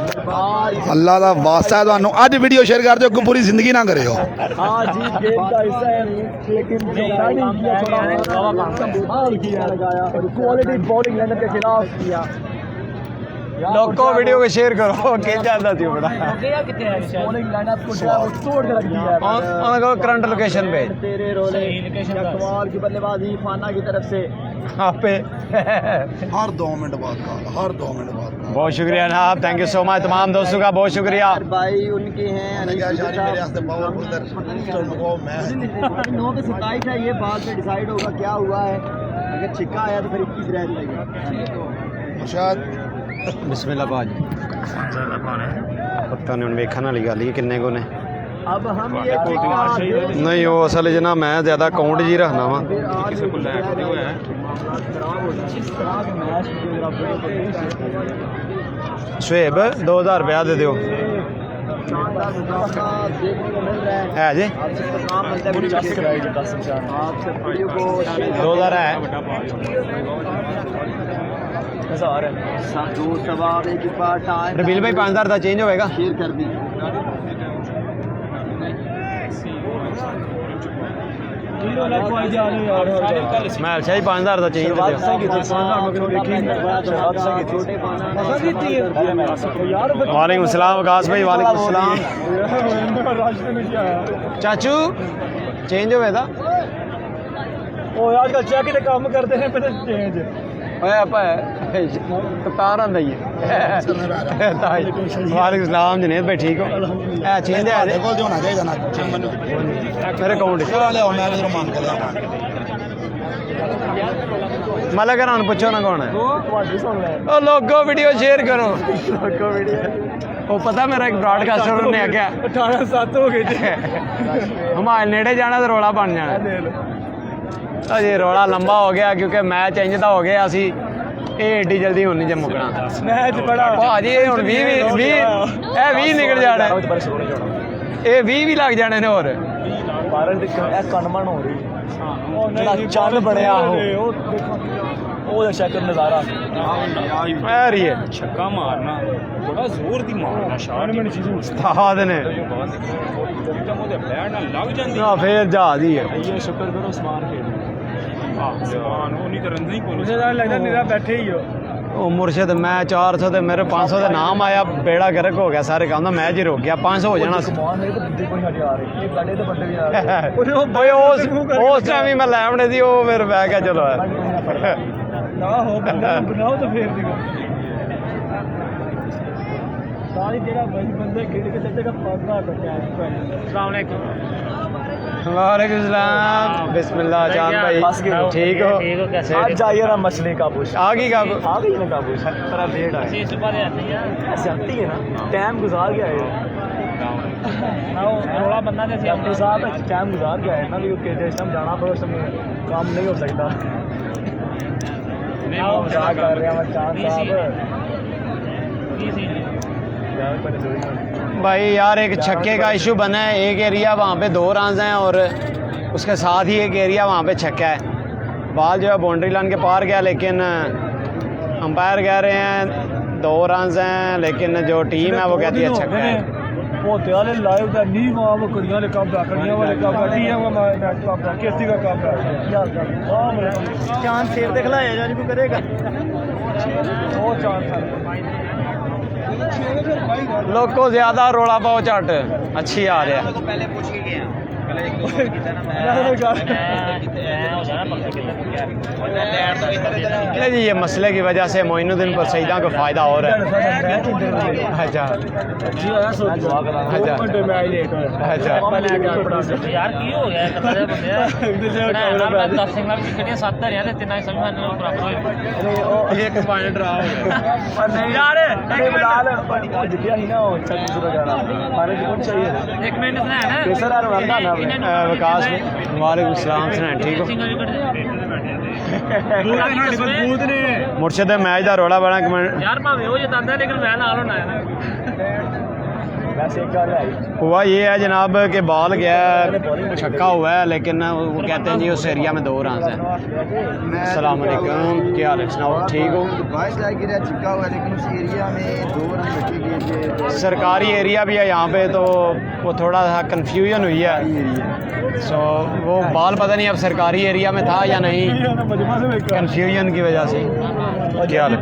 ਅੱਲਾ ਦਾ ਵਾਸਤਾ ਹੈ ਤੁਹਾਨੂੰ ਅੱਜ ਵੀਡੀਓ ਸ਼ੇਅਰ ਕਰ ਦਿਓ ਕਿ ਪੂਰੀ ਜ਼ਿੰਦਗੀ ਨਾ ਕਰਿਓ हाँ जी गेम का हिस्सा है, लेकिन बैटिंग किया थोड़ा संभाल किया लगाया और क्वालिटी बॉलिंग लाइनअप के खिलाफ किया। लोगों वीडियो को शेयर करो के जाता थी बड़ा बॉलिंग लाइनअप को जो है वो तोड़ के रख दिया है। उनको करंट लोकेशन पे तेरे रोले कमाल की बल्लेबाजी फाना की तरफ से। आप पे ਹਰ 2 ਮਿੰਟ ਬਾਅਦ ਕਾਲ ਹਰ 2 मिनट बाद बहुत शुक्रिया जनाब, थैंक यू सो मच। तमाम दोस्तों का बहुत शुक्रिया। भाई उनके हैं मेरे वास्ते बहुत उधर वो मैं 9 पे 27 है, ये बाद में डिसाइड होगा क्या हुआ है। अगर छिक्का आया तो फिर 21 रह जाएगा। शायद बिस्मिल्लाह भाजी पता नहीं ਹੁਣ ਵੇਖਣ वाली गल ही किन्ने को ने अब हम ये छिक्का नहीं वो असल च ना मैं ज़्यादा काउंट जी रखना वा। शुएब 2000 रुपया दे दो है जी 2000 है रबील भाई 5000 का चेंज होएगा। शेयर कर दी। मैं अच्छा ही 5000 का चेंज दे वालेकुम सलाम आकाश भाई। वालेकुम सलाम चाचू चेंज होएगा ओ यार कल चेक के काम करते हैं पहले चेंज कप्तान आंदा ही वालेकुम सलाम जनेद भाई ठीक हो? चेंज है देखो जो होना चाहिए ना मेरे अकाउंट वाले और मैं इधर मान कर मतलब घर पूछो ना कौन है ओ लोगो वीडियो शेयर करो। वो पता मेरा एक ब्रॉडकास्टर ने आख्या 18-7 हो गए थे। हमारे नेड़े जाना तो रौला बन जाना। अजे रौला लंबा हो गया क्योंकि मैच इंज दा हो गया असी एडी जल्दी हुन नहीं मुकना मैच बड़ा भाजी हुन 20 निकल जाना ये 20 भी लग जाने ने और भारत ਦੀ ਕਨਮਨ ਹੋ ਰਹੀ ਜਿਹੜਾ ਚੰਨ ਬਣਿਆ ਉਹ ਸ਼ਕਲ ਨਜ਼ਾਰਾ आ रही है छक्का मारना बड़ा जोर दी मारना शाट उस्ताद ने जब ਉਹਦੇ ਪੈਰ ਨਾਲ ਲੱਗ ਜਾਂਦੀ ना फिर जहाज ही है ਇਹ ਸ਼ੁਕਰ ਕਰੋ ਉਸਮਾਨ ਖੇਡ ਆਸਮਾਨ ਉਹ ਨਹੀਂ ਕਰਨ ਨਹੀਂ ਕੋਲ मुझे लगता निरा बैठे ही हो। ਉਹ ਮੁਰਸ਼ਦ ਮੈਂ 400 ਤੇ ਮੇਰੇ 500 ਦਾ ਨਾਮ ਆਇਆ ਬੇੜਾ ਗਰਕ ਹੋ ਗਿਆ ਸਾਰੇ ਕੰਮ ਦਾ ਮੈਚ ਹੀ ਰੁਕ ਗਿਆ 500 ਹੋ ਜਾਣਾ ਸੀ। ਕਮਾਨ ਮੇਰੇ ਕੋਲ ਦੂਜੇ ਕੋਈ ਸਾਡੇ ਆ ਰਹੇ ਇਹ ਸਾਡੇ ਤੇ ਬੰਦੇ ਵੀ ਆ ਰਹੇ ਓਏ ਉਸ ਟਾਈਮ ਹੀ ਮੈਂ ਲੈ ਆਉਣੇ ਸੀ ਉਹ ਫਿਰ ਮੈਂ ਕਿਹਾ ਚਲੋ ਨਾ ਹੋ ਬੰਦਾ ਬਣਾਓ ਤਾਂ ਫੇਰ ਦਿਓ ਸਾਰੀ ਜਿਹੜਾ ਬੰਦੇ ਖੇਡ ਕੇ ਚੱਲੇਗਾ ਪਾਗਾ ਕੱਟਿਆ अस्सलाम वालेकुम। वालेकुम सलाम बिस्मिल्लाह जान भाई ठीक हो? आज जाइए ना मछली का पूछ आ गई काबू आ गई ना काबू तेरा लेट आया ऐसे आती है ना टाइम गुजार गया है थोड़ा बंदा जैसे अपने साथ टाइम गुजार गया है ना भी जिस टाइम जाना पड़े उस समय काम नहीं हो सकता क्या कर रहे हैं चांद भाई यार एक छक्के का इशू बना है। एक एरिया वहाँ पे 2 रन हैं और उसके साथ ही एक एरिया वहाँ पे छक्का है। बॉल जो है बाउंड्री लाइन के पार गया लेकिन अंपायर कह रहे हैं 2 रन हैं लेकिन जो टीम है वो कहती है छक्का है। पोते वाले लाइव का नहीं वहाँ वो कुड़ियाँ वाले काम कड़ियाँ वाले काम केसी का काम चांद शेर देख लाया जानी को करेगा वो चांद लोगों ज़्यादा रोला पाओ चट अच्छी आ रहा है। जी ये मसले की वजह से मोइनुद्दीन पर सईदा को फ़ायदा हो रहा है। अच्छा अच्छा यार की हो गया एक पॉइंट ड्रा हो गया। यार जितिया ही ना हो हमारे को चाहिए एक मिनट है ना बेसर यार रंगा ना विकास वालेकुम सलाम सुनाए ठीक हो? मुर्शद मैच का रोला बड़ा कमेंट यार भावे हो जाता लेकिन मैं नाल होना है वैसे एक गल है हुआ ये है जनाब कि बॉल गया छक्का हुआ है, लेकिन वो कहते हैं जी उस एरिया में 2 रन हैं। अस्सलाम वालेकुम, क्या हाल है, सुनाओ ठीक हो? बाईस लाख गिरा छिका हुआ, लेकिन उस एरिया में 2 रन बचे गए। सरकारी एरिया भी है यहाँ पे, तो वो थोड़ा सा कन्फ्यूजन हुई है। सो वो बॉल पता नहीं अब सरकारी एरिया में था या नहीं, कन्फ्यूजन की वजह से। क्या हाल है?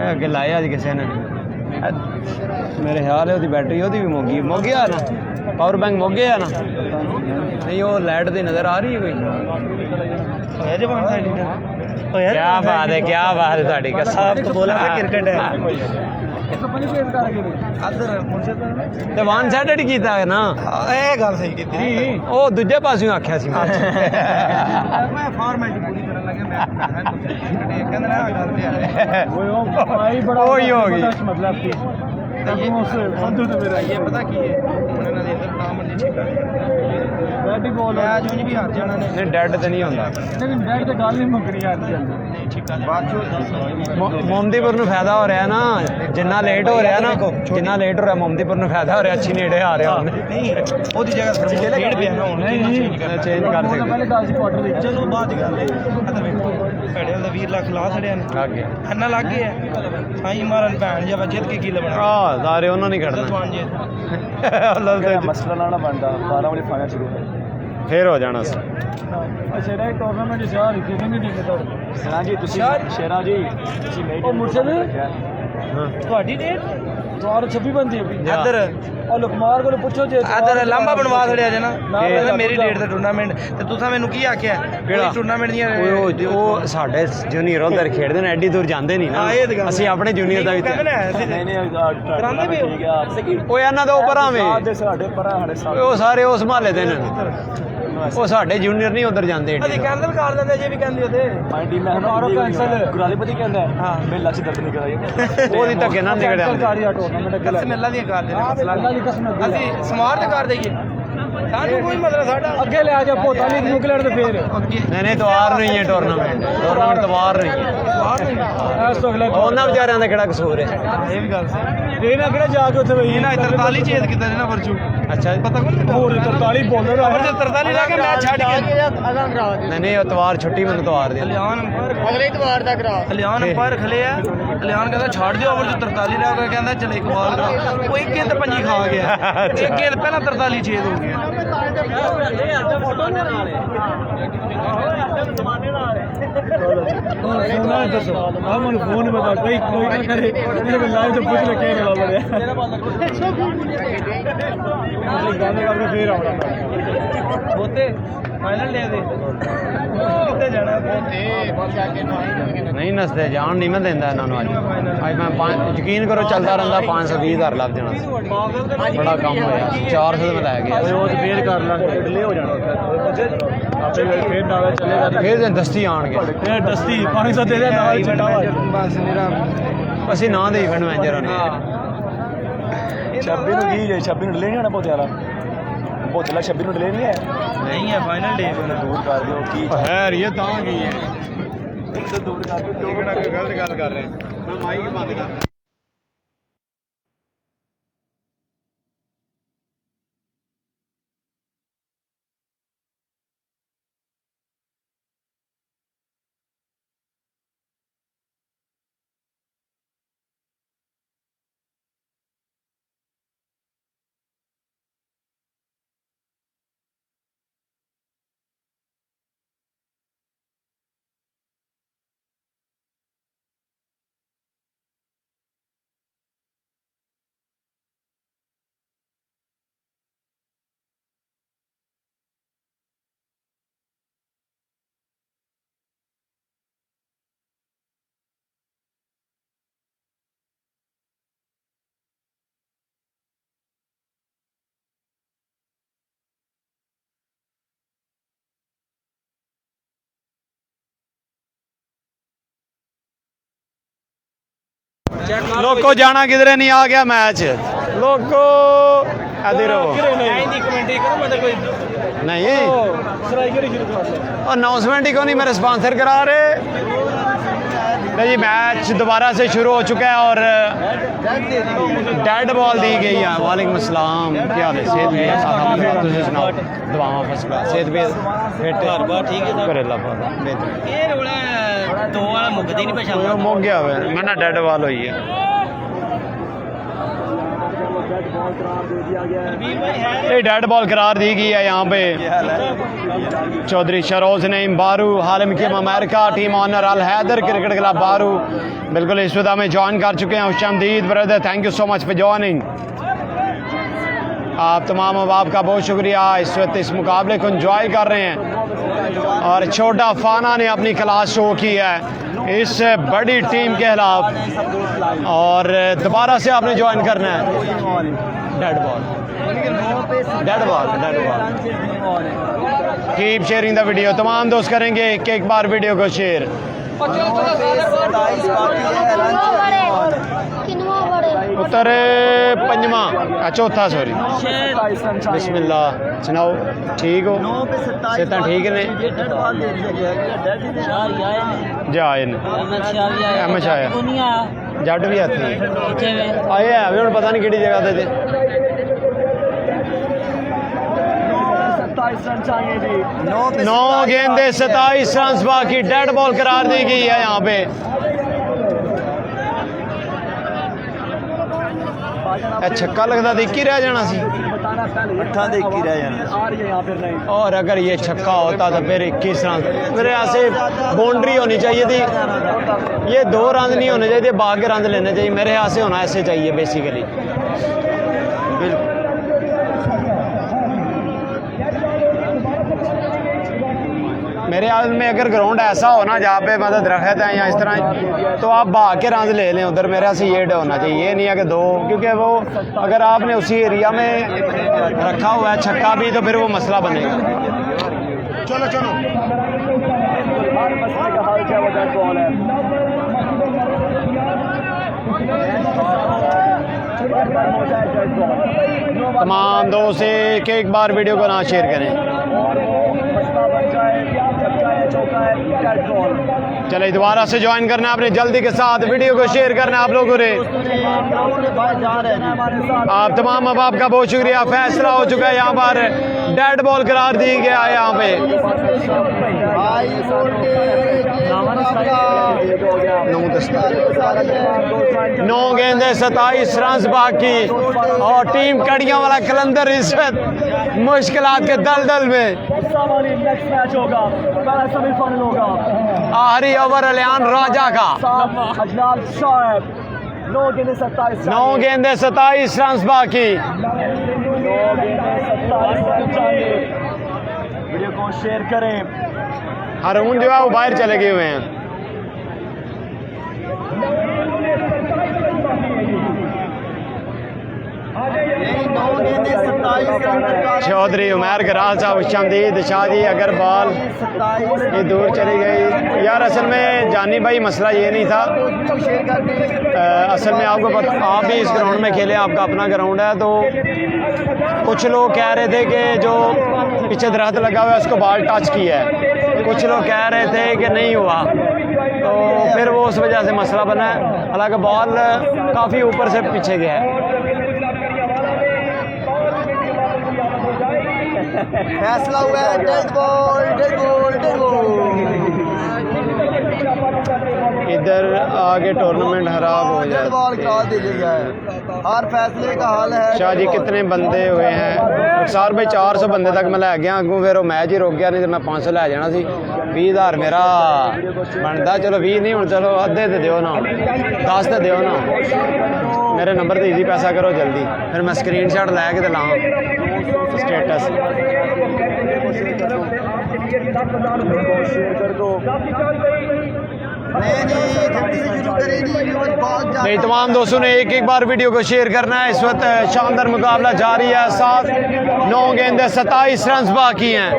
अगे लाया अज किसी ने, मेरे ख्याल है उसकी बैटरी भी मुक गया ना, पावर बैंक मुक गया ना, नहीं वो लाइट दी नज़र आ रही है कोई? क्या बात है, क्या बात है साड़ी का, आपको बोला था क्रिकेट है ਤੇ ਵਨ ਸਾਈਡਡ ਕੀਤਾ ਹੈ ਨਾ, ਇਹ ਗੱਲ ਸਹੀ ਕੀਤੀ ਉਹ ਦੂਜੇ ਪਾਸਿਓਂ ਆਖਿਆ ਸੀ ਮੈਂ। ਮੈਂ ਫਾਰਮੈਲਿਟੀ ਪੂਰੀ ਕਰਨ ਲੱਗਿਆ, ਮੈਂ ਕਹਿੰਦਾ ਨਾ ਗੱਲ ਤੇ ਆ ਉਹੀ ਹੋ ਗਈ। मतलब कि फंदू तो मेरा ये पता की है उन्होंने ने इधर नाम नहीं छिका बैटिंग बॉल मैच उन्हें भी हार जाना ने नहीं डेड तो नहीं होता, लेकिन बैट ते गल नहीं मुकनी यार नहीं छिका बात मोमदीपुर ਨੂੰ ਫਾਇਦਾ ਹੋ ਰਿਹਾ ਨਾ, ਜਿੰਨਾ ਲੇਟ ਹੋ ਰਿਹਾ ਨਾ, ਜਿੰਨਾ ਲੇਟ ਹੋ ਰਿਹਾ मोमदीपुर ਨੂੰ ਫਾਇਦਾ ਹੋ ਰਿਹਾ, ਅੱਛੀ ਨੇੜੇ ਆ ਰਿਹਾ ਹੁਣ। नहीं ओदी जगह खेड पे ना हुन नहीं ਚੇਂਜ ਕਰ ਸਕਦੇ पहले 10 क्वार्टर दे चलो बाद गल है खत्म भैड़े दा 20 लाख ला छड़िया ने ਲੱਗ ਗਿਆ। अन्ना लग गया साईं मारन भैन जब जित के की लबना ਆ ਸਾਰੇ ਉਹਨਾਂ ਨੇ ਖੜਨਾ जवान जी मसला ना बनता 12 बजे फाइनल शुरू है। ਫੇਰ ਹੋ ਜਾਣਾ ਸੀ। अच्छा रे टूर्नामेंट शहर किसी नहीं टीम दा शेरा जी शेरा जी ओ मुर्शद ਹਾਂ ਤੁਹਾਡੀ ਡੇਟ 26 ਬੰਦੀ ਹੈ ਇੱਧਰ ਉਹ ਲੁਕਮਾਰ ਕੋਲ ਪੁੱਛੋ ਜੇ ਇੱਧਰ ਲਾਂਬਾ ਬਣਵਾ ਛੜਿਆ ਜੇ ਨਾ ਕਹਿੰਦਾ ਮੇਰੀ ਡੇਟ ਦਾ ਟੂਰਨਾਮੈਂਟ ਤੇ ਤੁਸੀਂ ਮੈਨੂੰ ਕੀ ਆਖਿਆ ਕਿਹੜਾ ਟੂਰਨਾਮੈਂਟ ਦੀਆਂ ਉਹ ਸਾਡੇ ਜੂਨੀਅਰ ਉਧਰ ਖੇਡਦੇ ਨੇ, ਐਡੀ ਦੂਰ ਜਾਂਦੇ ਨਹੀਂ ਨਾ, ਅਸੀਂ ਆਪਣੇ ਜੂਨੀਅਰ ਦਾ ਵੀ ਕਹਿੰਦੇ ਨੇ नहीं नहीं करांदे भी हो? ठीक है आपसे की ਉਹ ਇਹਨਾਂ ਦੇ ਉੱਪਰ ਆਵੇਂ साथ साढ़े पर साढ़े साथ ਉਹ ਸਾਰੇ ਉਸ ਮਹੱਲੇ ਦੇ ਨੇ, ਉਹ ਸਾਡੇ ਜੂਨੀਅਰ ਨਹੀਂ ਉਧਰ ਜਾਂਦੇ ਐਡੀ ਅਸੀਂ ਦੂਰ। ਕੈਂਸਲ ਕਰ ਦਿੰਦੇ ਜੇ ਵੀ ਕਹਿੰਦੇ ਉਹਦੇ हमारी टीम में है ना और कैंसिल। गुराली पति कहता है हाँ। मेरे लक्ष्य दर्द नहीं कराइए ਉਹਦੀ ਧੱਕੇ ਨਾਲ ਨਿਕਲ ਜਾਂਦੇ। ਟੂਰਨਾਮੈਂਟ ਕਸਮ ਅੱਲਾ ਦੀ ਕਰ ਦੇ ਅਸੀਂ ਸਮਾਰਟ ਕਰ ਦਈਏ ਸਾਨੂੰ ਕੋਈ ਮਤਲਬ ਸਾਡਾ ਅੱਗੇ ਲੈ ਜਾ ਪੋਤਾ ਨਹੀਂ ਨਿਊਕਲੀਅਰ ਤੇ ਫੇਰ ਅੱਗੇ ਨਹੀਂ ਨਹੀਂ ਤਵਾਰ ਨਹੀਂ ਹੈ ਟੂਰਨਾਮੈਂਟ ਤਵਾਰ ਨਹੀਂ ਹੈ। ਐਸ ਤੋਂ ਅਗਲਾ ਉਹਨਾਂ ਵਿਚਾਰਿਆਂ ਦਾ ਕਿਹੜਾ ਕਸੂਰ ਹੈ? ਇਹ ਵੀ ਗੱਲ ਸਹੀ ਇਹ ਨਾ ਕਿਹੜਾ ਜਾ ਕੇ ਉੱਥੇ ਬਈ ਇਹਨਾਂ 43 ਚੇਤ ਕੀਤਾ ਨੇ ਨਾ ਵਰਚੂ ਅੱਛਾ ਪਤਾ ਕੋਈ ਹੋਰ 43 ਬੋਲਰ ਆ ਫਿਰ 43 ਲਾ ਕੇ ਮੈਚ ਛੱਡ ਕੇ ਨਹੀਂ ਨਹੀਂ ਉਹ ਤਵਾਰ ਛੁੱਟੀ ਮੈਨੂੰ ਤਵਾਰ ਦੇ ਕਲਿਆਣ ਅੰਪਾਇਰ ਅਗਲੇ ਇਤਵਾਰ ਦਾ ਕਰਾ ਕਲਿਆਣ ਅੰਪਾਇਰ ਖਲੇ ਆ ਕਲਿਆਣ ਕਹਿੰਦਾ ਛੱਡ ਦਿਓ ਓਵਰ 43 ਲਾ ਕੇ ਕਹਿੰਦਾ ਚਲ ਇੱਕ ਬਾਲ ਕਰਾ ਉਹ ਇੱਕ ਗੇਂਦ ਪੰਜੀ ਖਾ ਗਿਆ ਇੱਕ ਗੇਂਦ ਪਹਿਲਾਂ 43 ਛੇਦ ਹੋ ਗਿਆ ਮੈਨੂੰ ਫੋਨ ਬਤਾ ਕੋਈ ਨਾ ਕਰੇ ਮੇਰੇ ਕੋਲ ਲਾਈਵ ਤੇ ਪੁੱਛ ਲੈ ਕੇ ਰਲਾ ਬੜਿਆ ਗੱਲ ਕਰਕੇ ਫੇਰ ਆਉਣਾ ਬੋਤੇ ਫਾਈਨਲ ਲੈ ਦੇ ਕਿੱਥੇ ਜਾਣਾ ਨਹੀਂ ਨਸਦੇ ਜਾਣ ਨਹੀਂ ਮੈਂ ਦਿੰਦਾ ਇਹਨਾਂ ਨੂੰ। ਅੱਜ ਮੈਂ ਯਕੀਨ ਕਰੋ ਚੱਲਦਾ ਰਹਿੰਦਾ 520,000 ਲੱਭ ਜਾਣਾ ਸੀ। ਬੜਾ ਕੰਮ ਹੋਇਆ 400 ਮੈਂ ਲੈ ਗਿਆ। ਉਹ ਫੇਰ ਕਰ ਲਾਂਗੇ ਡਿਲੇ ਹੋ ਜਾਣਾ ਆਪੇ ਫੇਰ ਨਾਲ ਚੱਲੇਗਾ ਫੇਰ ਦਿਨ ਦਸਤੀ ਆਣਗੇ, ਫੇਰ ਦਸਤੀ 500 ਦੇ ਦੇ ਨਾਲ ਚਟਾ ਬਸ ਮੇਰਾ ਅਸੀਂ ਨਾ ਦੇ ਇਵੈਂਟ ਮੈਨੇਜਰ ਨੇ 26 ਨੂੰ ਕੀ ਜੇ 26 ਨੂੰ ਡਿਲੇ ਨਹੀਂ ਹੋਣਾ ਪੋਤੇ ਵਾਲਾ ਪੋਤੇ ਵਾਲਾ 26 ਨੂੰ ਡਿਲੇ ਨਹੀਂ ਹੈ ਨਹੀਂ ਹੈ ਫਾਈਨਲ ਡੇ ਦੂਰ ਕਰ ਦਿਓ ਕੀ ਹੈ ਇਹ ਤਾਂ ਕੀ ਹੈ ਦੂਰ ਕਰ ਦਿਓ ਕਿਹੜਾ ਗਲਤ ਗੱਲ ਕਰ ਰਹੇ ਮੈਂ ਮਾਈਕ ਬੰਦ ਕਰ। लोको जाना किधरे नहीं, आ गया मैच लोको इधर हो नहीं अनाउंसमेंट ही को नहीं मेरे स्पॉन्सर करा रहे जी मैच दोबारा से शुरू हो चुका है और डेड बॉल दी गई है। वालेकुम अस्सलाम, क्या हाल है? सेहत भी है? तुझे सुनाओ, दुआवां फर्स्ट क्लास, सेहत भी फिट ठीक है? कर अल्लाह पाक बेहतर। ये रोड़ा दो वाला मुकदे नहीं पछाना मुक गया हुआ है, मैं डेड बॉल हुई है। ये डेड बॉल करार दी गई है यहाँ पे। चौधरी शरोज नईम बारू, हालिम किम America, team owner Al Haider cricket club Baru बिल्कुल इस वक्त में ज्वाइन कर चुके हैं। खुशामदीद brother, thank you so much for joining. आप तमाम अहबाब का बहुत शुक्रिया, इस वक्त इस मुकाबले को इंजॉय कर रहे हैं और छोटा फाना ने अपनी क्लास शो की है इस बड़ी टीम के खिलाफ और दोबारा से आपने ज्वाइन करना है। Dead ball, dead ball, dead ball. Keep sharing the video, तमाम दोस्त करेंगे एक बार वीडियो को शेयर। उत्तर पंजवा चौथा सॉरी, बिस्मिल्लाह। सुनाओ, ठीक हो? सेहत ठीक ने? जाए एम आया जट भी हथ आए है भी, हम पता नहीं कि जगह ते 9 गेंदे 27 रन बाकी, डेड बॉल करार दी गई है यहाँ पे। छक्का लगता तो 21 रह जाना सी, और अगर ये छक्का होता तो फिर 21 रन। मेरे ऐसे बाउंड्री होनी चाहिए थी, ये 2 रन नहीं होने चाहिए, बाकी रन लेने चाहिए। मेरे यहाँ से होना ऐसे चाहिए बेसिकली। बिल्कुल मेरे हाल में अगर ग्राउंड ऐसा हो ना जहाँ पे मतलब दरख्त है या इस तरह, तो आप भाग के रन ले लें उधर। मेरे यहाँ से ये होना चाहिए, ये नहीं है कि 2, क्योंकि वो अगर आपने उसी एरिया में रखा हुआ है छक्का भी तो फिर वो मसला बनेगा। चलो चलो, तमाम दोस्त एक बार वीडियो को ना शेयर करें। चले दोबारा से ज्वाइन करना है आपने जल्दी के साथ, वीडियो को शेयर करना है आप लोगों ने। आप तमाम अहबाब का बहुत शुक्रिया। फैसला हो चुका है, यहाँ पर डेड बॉल करार दी गया है। यहाँ पे 9 गेंदे 27 रन बाकी और टीम कड़ियां वाला कलंदर इस वक्त मुश्किलात के दलदल में। आखिरी ओवर अलियान राजा का, 9 गेंदे 27 रन बाकी। वीडियो को शेयर करें। हारून जो है वो बाहर चले गए हुए हैं। चौधरी उमैर कराल साहब, खुशामदीद शाह जी अग्रवाल, ये दूर चली गई यार। असल में जानी भाई मसला ये नहीं था, असल में आपको पता, आप भी इस ग्राउंड में खेले, आपका अपना ग्राउंड है। तो कुछ लोग कह रहे थे कि जो पीछे दरख्त लगा हुआ है उसको बॉल टच किया है, कुछ लोग कह रहे थे कि नहीं हुआ, तो फिर वो उस वजह से मसला बना है। हालांकि बॉल काफ़ी ऊपर से पीछे गया है। फैसला हुआ है dead ball, dead ball, dead ball. इधर आगे टूर्नामेंट खराब हो जाए, डेड बॉल करा दी गई है। हर फैसले का हाल है। शाह जी कितने बंदे हुए हैं? सार भाई 400 बंदे तक मैं लै गया अगों, फिर वो मैच ही रुक गया, नहीं तो मैं 500 लै जाना सी। 20,000 मेरा बनता, चलो 20 नहीं, हूँ चलो अद्धे तो दो ना, 10 तो दो ना। मेरे नंबर तो ईजी पैसा करो जल्दी, फिर मैं स्क्रीन शॉट लैके तो लाऊँ स्टेटस। नहीं, तमाम दोस्तों ने एक बार वीडियो को शेयर करना है। इस वक्त शानदार मुकाबला जारी है, 9 गेंदे 27 रन बाकी हैं।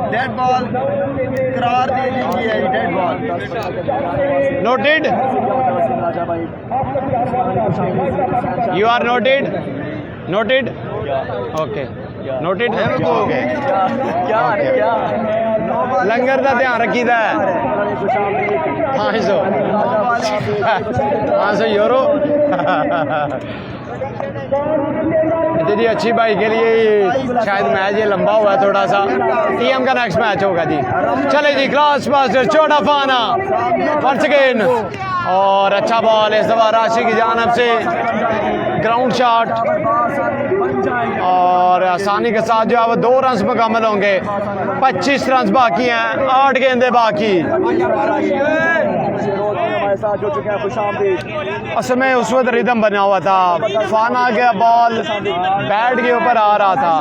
डेड बॉल करार दे दीजिए, dead ball noted. You are noted? Noted? Okay. Noted? Okay. लंगर का ध्यान रखीदा है 500 यूरो। जी अच्छी भाई के लिए शायद मैच ये लंबा हुआ है थोड़ा सा। टीएम का नेक्स्ट मैच होगा जी। चले जी क्लास मास्टर छोटा फाना वंस अगेन, और अच्छा बॉल इस दफा राशि की जानब से, ग्राउंड शॉट, और आसानी के साथ जो है वो 2 रन मुकम्मल होंगे। 25 रन बाकी हैं, 8 गेंदें बाकी। असल में उस वक्त रिदम बना हुआ था, फाना का बॉल बैट के ऊपर आ रहा था।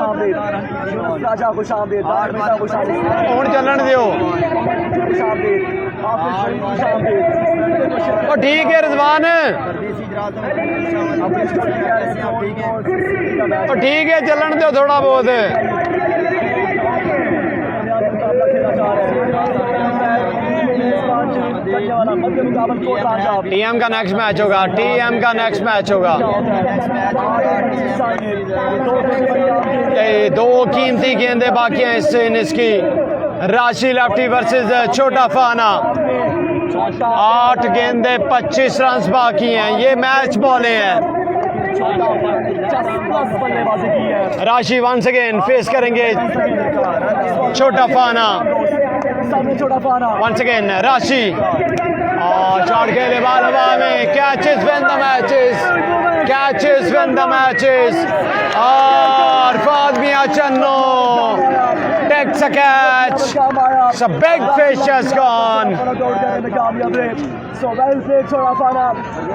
और चलन दो, ठीक है रिजवान, ठीक है चलन दो थोड़ा बहुत। टीएम का नेक्स्ट मैच होगा, टीएम का नेक्स्ट मैच होगा। 2 कीमती गेंदें बाकी हैं इस इनिंग्स की। राशि लेफ्टी वर्सेस छोटा फाना, 8 गेंदें 25 रन बाकी हैं। ये मैच बॉलें हैं। राशि वंस अगेन फेस करेंगे छोटा फाना। वंस अगेन राशि, और शॉट खेले बाल हवा में, catches win the matches, catches win the matches, और फादमिया Channo takes a catch. It's a big fish has gone. So well played, Chorafana.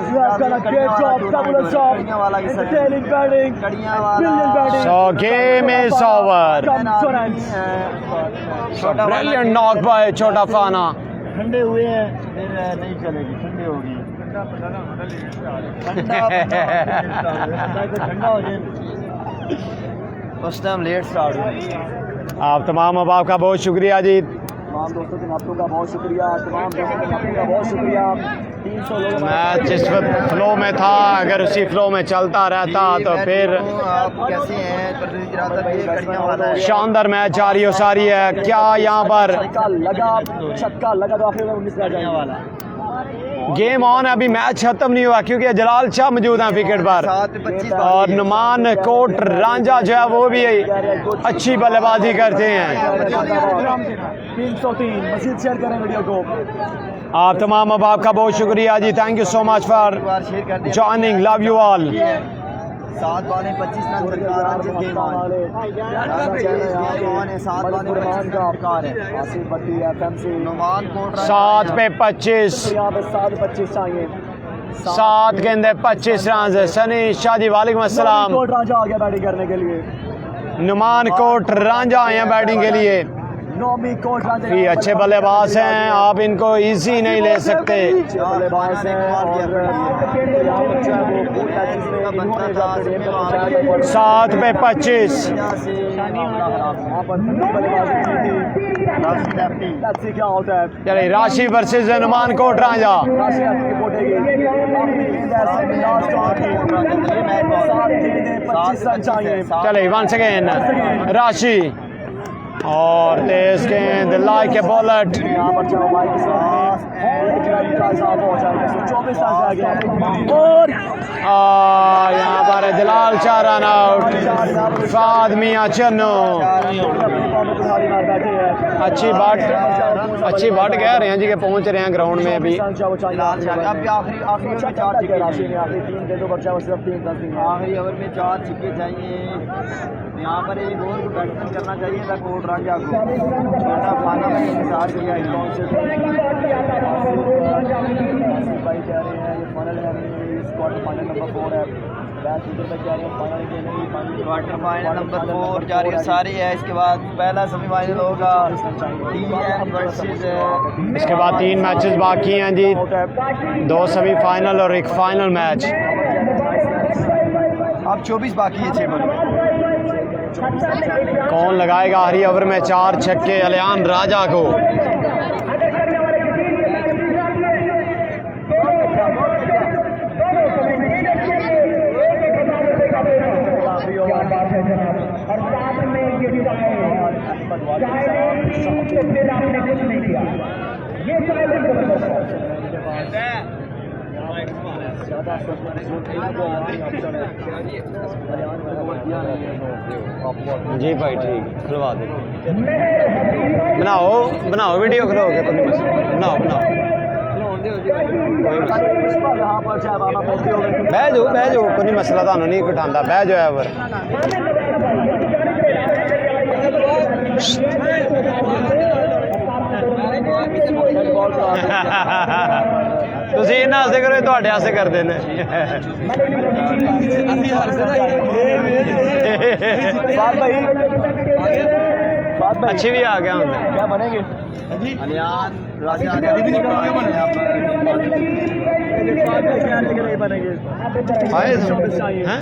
You have done a great job, fabulous job, entertaining batting, brilliant batting. So game is over. So brilliant knock by Chota Fana. ठंडे हुए हैं फिर नहीं चलेगी, ठंडी होगी। ठंडा हो जाए उस टाइम लेट स्टार्ट हुई। आप तमाम अहबाब का बहुत शुक्रिया जी। तमाम दोस्तों के नातों का बहुत शुक्रिया, तमाम दोस्तों के नातों का बहुत शुक्रिया। 300 लोग मैच जिस वक्त फ्लो में था, अगर उसी फ्लो में चलता रहता तो फिर आप कैसे हैं? शानदार मैच जारी हो सारी है। क्या यहाँ पर छक्का लगा तो आखिर में 19 रह जाने वाला। गेम ऑन है, अभी मैच खत्म नहीं हुआ क्योंकि जलाल शाह मौजूद हैं विकेट पर, और नुमान कोट रांझा जो है वो भी अच्छी बल्लेबाजी करते हैं। 303 मजीद शेयर करें वीडियो को। आप तमाम अहबाब का बहुत शुक्रिया जी। Thank you so much for joining, love you all. 7 बॉलें 25 रन सरकार आज गेम ऑन है। 7 बॉलें 25 सरकार है। आसिफ भट्टी एफएमसी नुमान कोट 7 पे 25, यहाँ पे 7-25 चाहिए। 7 गेंदे 25 रन। सनी शाह जी वालेकुम अस्सलाम। कोट राजा आ गया बैटिंग करने के लिए। नुमान कोट रांझा आए हैं बैटिंग के लिए। नोमी कोट राजा ये अच्छे बल्लेबाज हैं, आप इनको इजी नहीं ले सकते। बल्लेबाज हैं और यहाँ पर जो है वो बहुत मैचेस में इन्होंने जो अपने टीम को पहुंचाया है। 7 पे 25। यहाँ पर बल्लेबाजी की थी। लेट्स सी क्या होता है। चलिए राशि वर्सेस नुमान कोट रांझा। राशि आपकी रिपोर्ट है लास्ट ओवर की 7 गेंदें 25 रन चाहिए। चलिए वंस अगेन राशि, और तेज गेंद लाइक ए बुलेट। यहाँ पर चाहो भाई और यहाँ पर जलाल शाह रन आउट। फादमिया चन्नो अच्छी बाट कह रहे हैं जी के पहुंच रहे हैं ग्राउंड में अभी। आखिरी ओवर में 4 छक्के चाहिए। यहाँ पर एक और बैट्समैन करना चाहिए था कोट रांझा को। छोटा फाना में इंतजार किया है। भाई कह रहे हैं ये फाइनल है, क्वार्टर फाइनल नंबर 4 है। क्वार्टर फाइनल नंबर 4 जारी सारी है। इसके बाद पहला सेमीफाइनल होगा टीएम वर्सेस। इसके बाद 3 मैचेस बाकी हैं जी, 2 सेमीफाइनल और 1 फाइनल मैच। अब 24 बाकी है 6 बॉल। कौन लगाएगा आखिरी ओवर में 4 छक्के अलियान राजा को? जी भाई ठीक, खुलवा दो। बनाओ बनाओ वीडियो खिलाओगे तो नहीं बनाओ बनाओ। बह जाओ कोई नहीं मसला, थानू नहीं घटांदा, बह जाओ पर ਤੁਸੀਂ ਇਹਨਾਂ ਵਾਸਤੇ ਕਰੋ, ਤੁਹਾਡੇ ਵਾਸਤੇ ਕਰਦੇ ਨੇ। अच्छी भी आ गया हमने। क्या बनेंगे? अलियान राजा भी निकल गया बने यहाँ पर। बनेंगे आए हैं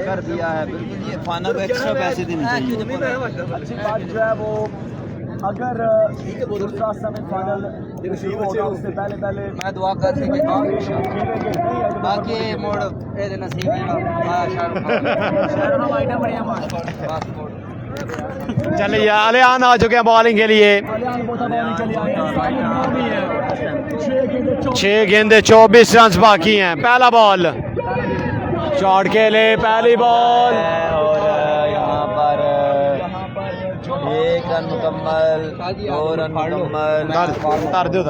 कर दिया है बिल्कुल। ये फाइनल को एक्स्ट्रा पैसे देने चाहिए। अच्छी बात जो है वो अगर दूसरा सेमीफाइनल शुरू होगा उससे पहले मैं दुआ कर सी कि बाकी मोड़ ए नसीब है चलिए अलियान आ चुके हैं बॉलिंग के लिए। 6 गेंदे 24 रन बाकी हैं। पहला बॉल शॉट के लिए पहली बॉल और यहाँ पर 1 रन मुकम्मल, 2 रन मुकम्मल। उतार दो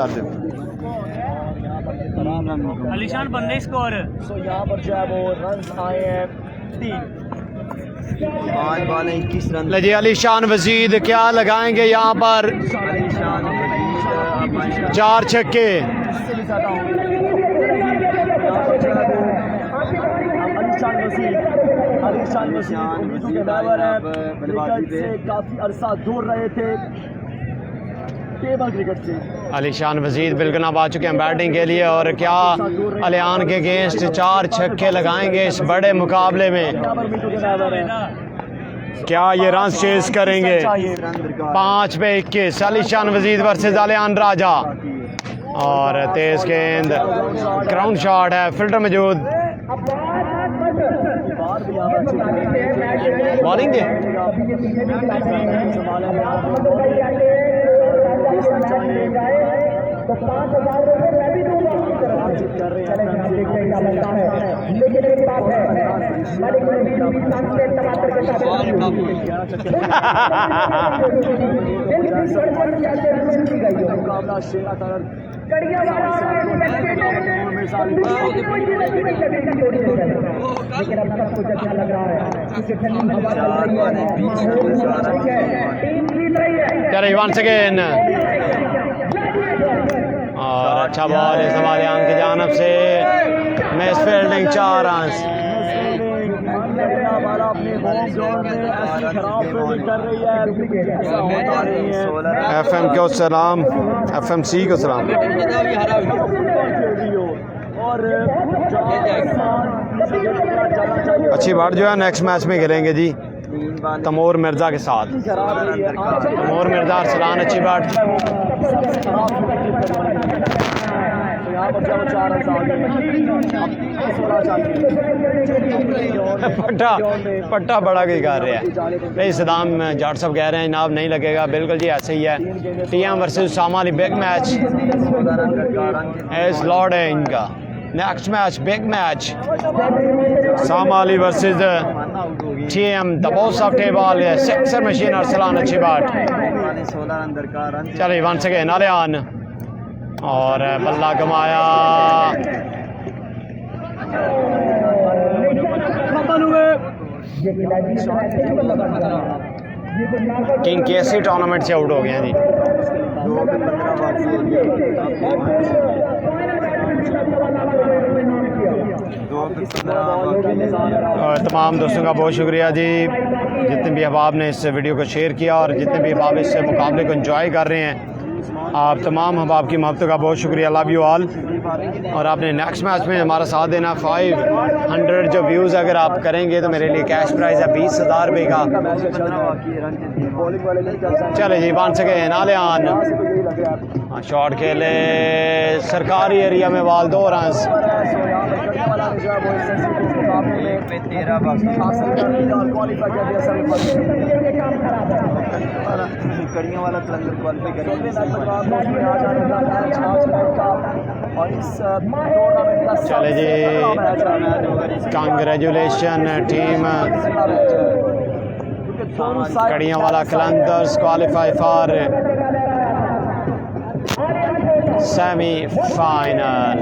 अलीशान बनने स्कोर। सो यहाँ पर जो है वो रन आए हैं 3। 5 बॉलें 21 रन। लीजिए अलीशान वजीद क्या लगाएंगे यहाँ पर? अलीशान वजीद 4 छक्के। इससे भी ज्यादा होंगे। यहाँ पर जो है वो अलीशान वसीम उम्मीदों के बराबर है। क्रिकेट से काफी अरसा दूर रहे थे, टेबल क्रिकेट से। अलीशान वजीद बिल्कुल अब आ चुके हैं बैटिंग के लिए और क्या अलियान के अगेंस्ट 4 छक्के लगाएंगे इस बड़े मुकाबले में? उम्मीदों के बराबर है। क्या ये रन चेज करेंगे? 5 पे 21 अलीशान वजीद वर्सेस अलियान राजा। और तेज गेंद ग्राउंड शॉट है, फील्डर मौजूद। बॉलिंग दे चलिए वंस अगेन और अच्छा बॉल इस अलियान की जानब से। Miss fielding 4 run. FM को सलाम, FMC को सलाम। अच्छी बात जो है नेक्स्ट मैच में खेलेंगे जी तमोर मिर्जा के साथ। तमोर मिर्जा अरसलान अच्छी बात। पट्टा बड़ा कोई कर रहा है भाई। सदाम जाट साहब कह रहे हैं जनाब नहीं लगेगा। बिल्कुल जी ऐसे ही है। TM वर्सेस सामा Ali big match S Lord है इनका। Next match big match Sama Ali versus TM the boss of table sixer machine Arsalan अच्छी बात। चलिए वंस अगेन अलियान और बल्ला कमाया। किंग केसी टूर्नामेंट से आउट हो गए हैं जी। और तमाम दोस्तों का बहुत शुक्रिया जी जितने भी अहबाब ने इस वीडियो को शेयर किया और जितने भी अहबाब इस मुकाबले को एंजॉय कर रहे हैं। आप तमाम अहबाब की मोहब्बत का बहुत शुक्रिया, लव यू ऑल। और आपने नेक्स्ट मैच में हमारा साथ देना। 500 जो व्यूज़ अगर आप करेंगे तो मेरे लिए कैश प्राइज़ है 20,000 रुपये का। चले जी बन सके नाले आन शॉट खेले सरकारी एरिया में वाल 2 रन। कड़ियाँ वाला कलंदर क्वालिफाई करेंगे। चले जी कांग्रेचुलेशन टीम कड़ियाँ वाला Qalandars qualify for semi-final.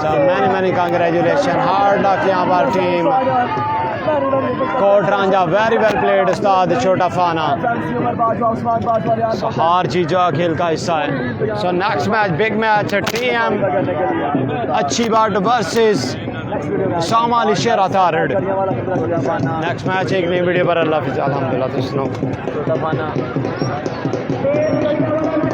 So many congratulations. Hard luck यहाँ पर team Kot Ranjha, very well played उस्ताद छोटा फाना। So हार जीत खेल का हिस्सा है। So next match big match TM अच्छी बाट वर्सेस सामाली शेरा तारड़। नेक्स्ट मैच एक नई वीडियो पर अल्लाह हाफिज़। अल्हम्दुलिल्लाह।